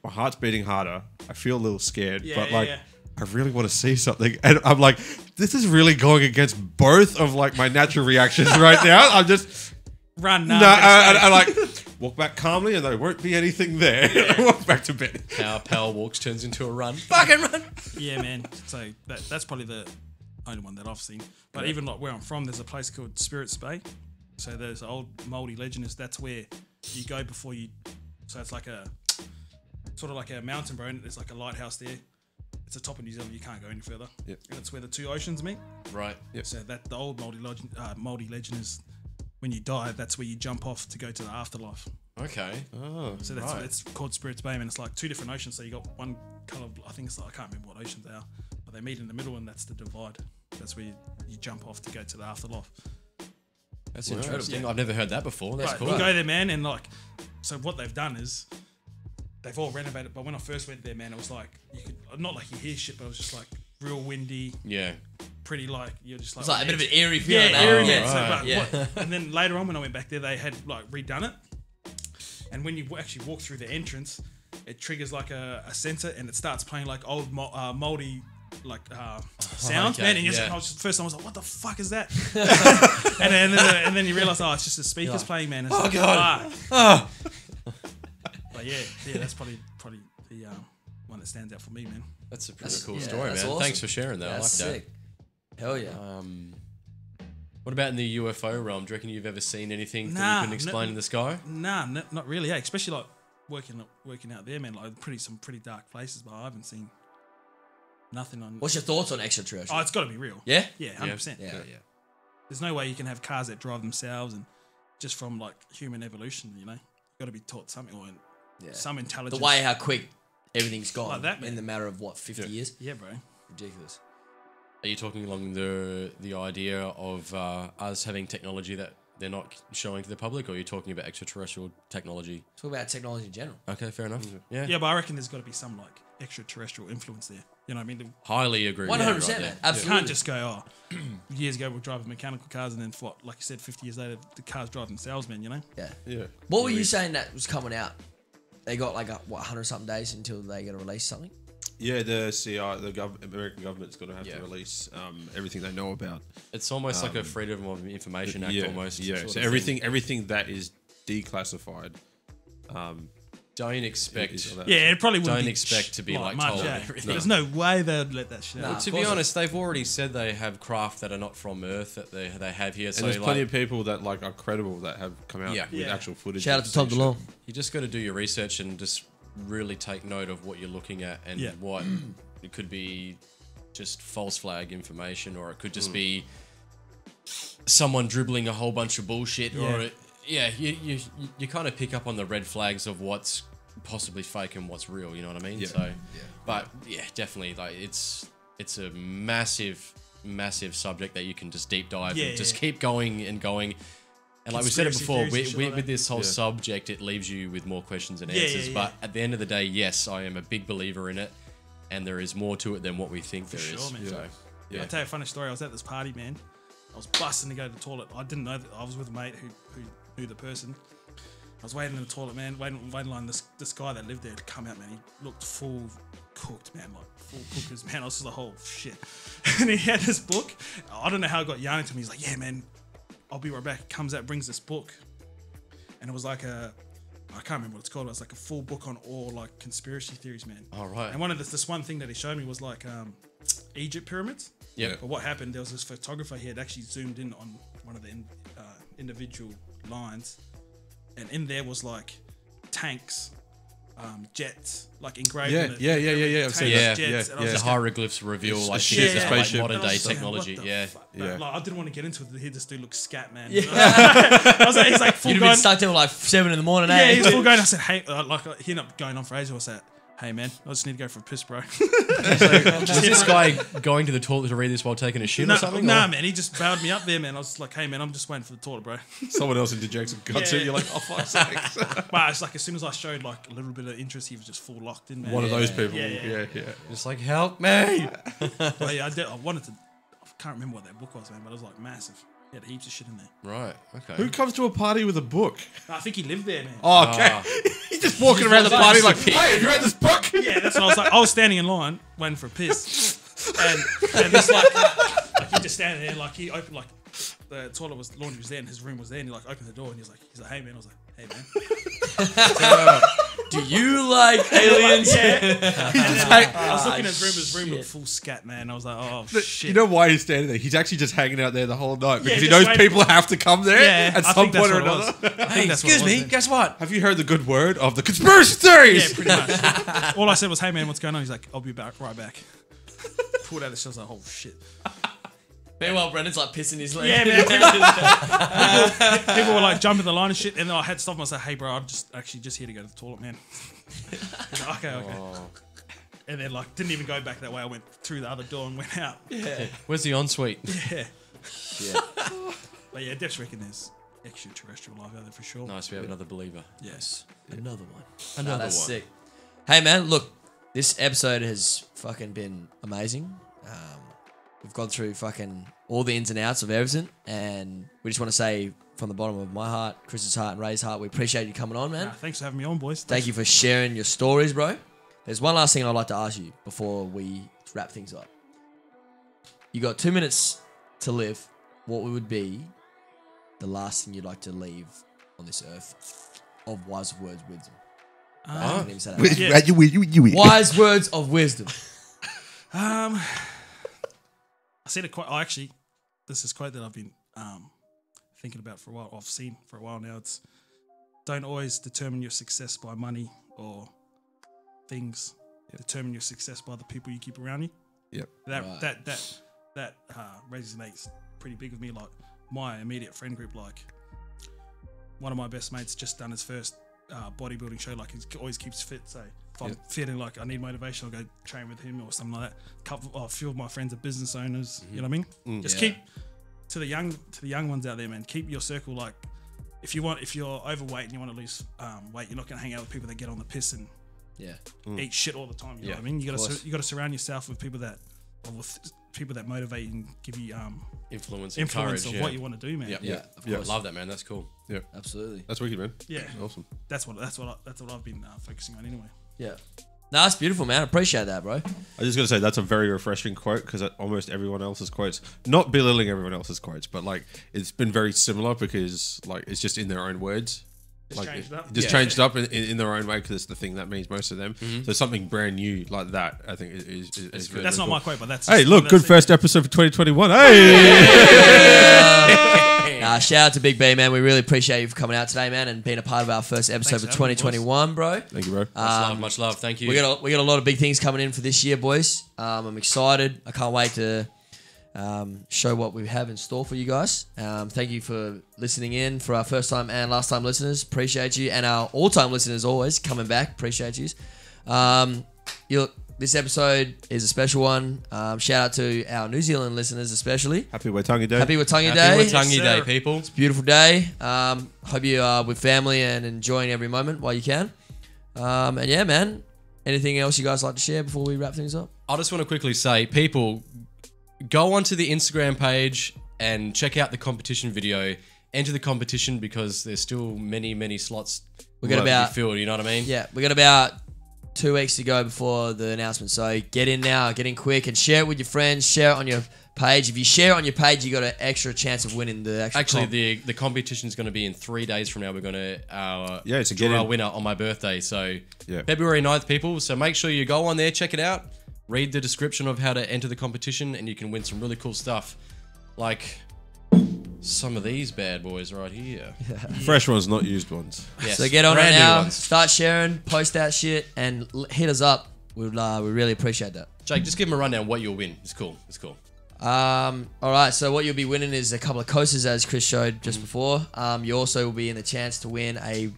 my heart's beating harder. I feel a little scared, but like I really want to see something. And I'm like, this is really going against both of like my natural reactions right now. I'm just run. I like walk back calmly and there won't be anything there. I walk back to bed. How Pal walks turns into a run. Fucking run. Yeah, man. So that's probably the only one that I've seen. But even like where I'm from, there's a place called Spirits Bay. So there's an old Māori legend is that's where you go before you. So it's like a sort of like a mountain, bro. And there's like a lighthouse there. It's the top of New Zealand. You can't go any further. Yep. And it's where the two oceans meet. Right. Yep. So that the old Māori legend is when you die, that's where you jump off to go to the afterlife. Okay. Oh, so that's it's called Spirits Bay, and it's like two different oceans. So you got one color. I think it's like, I can't remember what oceans they are, but they meet in the middle, and that's the divide. That's where you jump off to go to the afterlife. That's interesting. Yeah. I've never heard that before. That's cool. You go there, man, and like, so what they've done is they've all renovated. But when I first went there, man, it was like you could not like you hear shit, but it was just like real windy. Yeah. Pretty like you're just like it's like a bit of an eerie feeling. Yeah, eerie. Right. So, and then later on when I went back there, they had like redone it. And when you actually walk through the entrance, it triggers like a sensor and it starts playing like old Māori like sounds, man. And first time I was like, what the fuck is that? and then you realise, oh, it's just the speakers playing, man. It's God. But yeah, that's probably the one that stands out for me, man. That's a pretty cool story, man. Awesome. Thanks for sharing that. That's I like sick. Hell yeah. What about in the UFO realm? Do you reckon you've ever seen anything that you couldn't explain in the sky? Nah, not really. Yeah, especially like working out there, man. Like some pretty dark places, but I haven't seen nothing on. What's your thoughts on extraterrestrial? Oh, it's got to be real. Yeah? Yeah, 100%. Yeah. There's no way you can have cars that drive themselves and just from like human evolution, you know? You've got to be taught something or some intelligence. The way how quick everything's gone like that, in the matter of what, 50 years? Yeah, bro. Ridiculous. Are you talking along the idea of us having technology that they're not showing to the public, or are you talking about extraterrestrial technology? Talk about technology in general. Okay, fair enough. Yeah. Yeah, but I reckon there's got to be some like extraterrestrial influence there. You know what I mean? Highly agree. 100%, right, absolutely. You can't just go, years ago we're driving mechanical cars and then like you said, 50 years later, the cars drive themselves, man, you know? Yeah. What were you saying that was coming out? They got like 100-something days until they get to release something? Yeah, the CI, American government's got to have to release everything they know about. It's almost like a Freedom of Information Act, almost. Yeah, so everything that is declassified. Don't expect. It probably wouldn't Don't be expect to be like much, told everything. There's no way they'd let that shit out. Well, to be honest, they've already said they have craft that are not from Earth that they have here. And so there's plenty of people that like are credible that have come out with actual footage. Shout out to Tom DeLong. You just got to do your research and just really take note of what you're looking at and what it could be just false flag information, or it could just be someone dribbling a whole bunch of bullshit, or you kind of pick up on the red flags of what's possibly fake and what's real, you know what I mean? Yeah. So but definitely, like it's a massive subject that you can just deep dive and just keep going and going. And like we said it before, with this whole subject, it leaves you with more questions and answers. But at the end of the day, yes, I am a big believer in it, and there is more to it than what we think there is. Man. So, I'll tell you a funny story. I was at this party, man. I was busting to go to the toilet. I didn't know that I was with a mate who knew the person. I was waiting in the toilet, man, waiting line. This guy that lived there to come out, man. He looked full cooked, man, like full cookers, man. I was just like, oh shit. And he had this book. I don't know how it got yarning to me. He's like, yeah, man, I'll be right back. Comes out, brings this book, and it was like a I can't remember what it's called. It was like a full book on all like conspiracy theories, man. All right. And this one thing that he showed me was like Egypt pyramids. Yeah. But what happened? There was this photographer. He had actually zoomed in on one of the individual lines, and in there was like tanks, jets, like engraved. Yeah, in it. yeah. Tanks, Yeah, jets, and I was The just hieroglyphs reveal like ship, things a about like spaceship. modern And I day was like, technology. what the Yeah. fuck? Yeah. Like, I didn't want to get into it. This dude looks scat, man. Yeah. I was like, he's like full You'd have going. been stuck till like 7 in the morning, Yeah, eh? he's full going. I said, hey, he ended up going on for ages. I said, hey, man, I just need to go for a piss, bro. Was this guy going to the toilet to read this while taking a shit or something? Nah, or? man, he just bowed me up there, man. I was like, hey, man, I'm just waiting for the toilet, bro. Someone else interjects and cuts Yeah. it. You're like, oh, fuck's sakes. But it's like as soon as I showed like a little bit of interest, he was just full locked in, man. One of those people. Yeah. Yeah. Just like, help me. But yeah, I wanted to. I can't remember what that book was, man, but it was like massive. He had heaps of shit in there. Right. Okay. Who comes to a party with a book? I think he lived there, man. Oh, okay. He's just walking around the party like, hey, have you read this book? Yeah, that's what I was like. I was standing in line waiting for a piss, and this like he just standing there, like he opened like the toilet was laundry was there, and his room was there, and he like opened the door, and he's like, hey, man. I was like, hey, man. Do you like aliens? I was looking at his room looked full scat, man. I was like, oh shit. You know why he's standing there? He's actually just hanging out there the whole night because he just knows waiting people have to come there Yeah, at I some think that's point or what it was. another. I think that's what it Excuse was, me, man. guess what? Have you heard the good word of the conspiracy theories? Yeah, pretty much. All I said was, hey, man, what's going on? He's like, I'll be right back. Pulled out the shit. I was like, oh shit. Meanwhile, Brendan's like pissing his leg. Yeah, man. People were like jumping the line and shit, and then I had to stop him. I said, hey, bro, I'm just here to go to the toilet, man. He's like, okay. And then like didn't even go back that way. I went through the other door and went out. Yeah. Where's the ensuite? Yeah. But yeah, Dex reckon there's extraterrestrial life out there for sure. Nice, we have another believer. Yes. Another one. Another That's one. sick. Hey, man, look, this episode has fucking been amazing. We've gone through fucking all the ins and outs of everything, and we just want to say from the bottom of my heart, Chris's heart, and Ray's heart, we appreciate you coming on, man. Thanks for having me on, boys. Thank you for sharing your stories, bro. There's one last thing I'd like to ask you before we wrap things up. You got 2 minutes to live. What would be the last thing you'd like to leave on this earth of wise words of wisdom? I can't even say that. Wise words of wisdom. I said a quote. Oh, actually, this is a quote that I've been thinking about for a while. I've seen for a while now. It's don't always determine your success by money or things. Determine your success by the people you keep around you. Yep. That resonates pretty big with me. Like my immediate friend group, like one of my best mates just done his first bodybuilding show. Like he always keeps fit. So if I'm feeling like I need motivation, I'll go train with him or something like that. A few of my friends are business owners. You know what I mean? Just keep to the young ones out there, man. Keep your circle. Like if you're overweight and you want to lose weight, you're not going to hang out with people that get on the piss and eat shit all the time. You know what I mean? You got to surround yourself with people that motivate and give you Influence influence courage, of what you want to do, man. Yeah, of course. Love that, man. That's cool. Yeah. Absolutely. That's wicked, man. Yeah. Awesome. That's what I've been focusing on anyway. Yeah. No, that's beautiful, man. I appreciate that, bro. I just got to say that's a very refreshing quote because almost everyone else's quotes, not belittling everyone else's quotes, but like it's been very similar because like it's just in their own words. Just changed up. Just changed up in their own way because it's the thing that means most of them. So something brand new like that, I think is good. That's not my quote, but that's. Hey, look, that's good it. first episode for 2021. Hey! Shout out to Big B, man. We really appreciate you for coming out today, man, and being a part of our first episode Thanks for for having me, 2021, bro. Thank you, bro. Much love. Thank you. We got a lot of big things coming in for this year, boys. I'm excited. I can't wait to show what we have in store for you guys. Thank you for listening in for our first time and last time listeners. Appreciate you, and our all time listeners always coming back. Appreciate you. This episode is a special one. Shout out to our New Zealand listeners, especially. Happy Waitangi Day. Happy Waitangi Day. Happy Waitangi Yes, Day, sir. people. Beautiful day. Hope you are with family and enjoying every moment while you can. And yeah, man. Anything else you guys like to share before we wrap things up? I just want to quickly say, people, go onto the Instagram page and check out the competition video. Enter the competition because there's still many slots. We got about filled. You know what I mean? Yeah, we got about 2 weeks to go before the announcement. So get in now, get in quick, and share it with your friends. Share it on your page. If you share it on your page, you got an extra chance of winning the actual. Actually, the competition is going to be in 3 days from now. We're going to to get draw our in. winner on my birthday. So Yeah. February 9th, people. So make sure you go on there, check it out, read the description of how to enter the competition, and you can win some really cool stuff, like some of these bad boys right here. Fresh ones, not used ones. Yes. So get on it brand new now. ones. Start sharing, post that shit, and hit us up. We really appreciate that. Jake, just give them a rundown of what you'll win. It's cool. It's cool. All right, so what you'll be winning is a couple of coasters, as Chris showed just before. You also will be in the chance to win a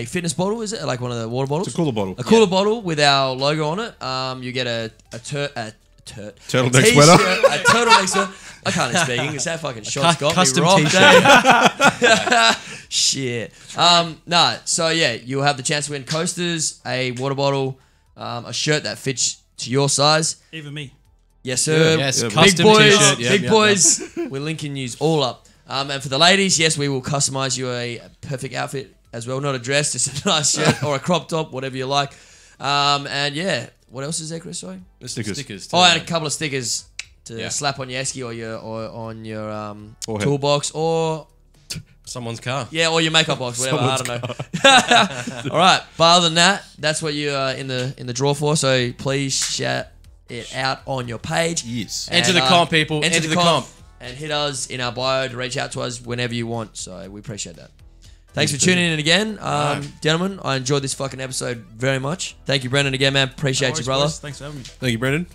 fitness bottle, is it? Like one of the water bottles? It's a cooler bottle. A cooler bottle with our logo on it. You get a Turtleneck t-shirt, sweater. a turtleneck sweater. I can't even speak English. That fucking shot's got Custom me rocked. t-shirt. Shit. So yeah, you'll have the chance to win coasters, a water bottle, a shirt that fits to your size. Even me. Yes, sir. Yes, Big custom boys. t-shirt. Yep, Big yep, boys. We're linking you all up. And for the ladies, yes, we will customize you a perfect outfit as well. Not a dress, just a nice shirt or a crop top, whatever you like. And yeah, what else is there, Chris? Sorry. The stickers. Stickers. Oh, and a couple of stickers to Yeah. slap on your esky or on your Forehead. toolbox or Someone's car. or your makeup box, whatever. I don't know. All right, but other than that, that's what you are in the draw for. So please shout it out on your page. Yes. Enter the comp, people. Enter the comp. and hit us in our bio to reach out to us whenever you want. So we appreciate that. Thanks for tuning in again, gentlemen. I enjoyed this fucking episode very much. Thank you, Brendan, again, man. Appreciate you, brother. Boys. Thanks for having me. Thank you, Brendan.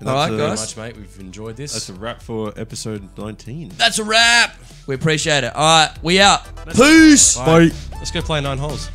And All right, that's, guys. Much, mate. We've enjoyed this. That's a wrap for episode 19. That's a wrap. We appreciate it. All right, we out. Peace. Bye. Let's go play 9 holes.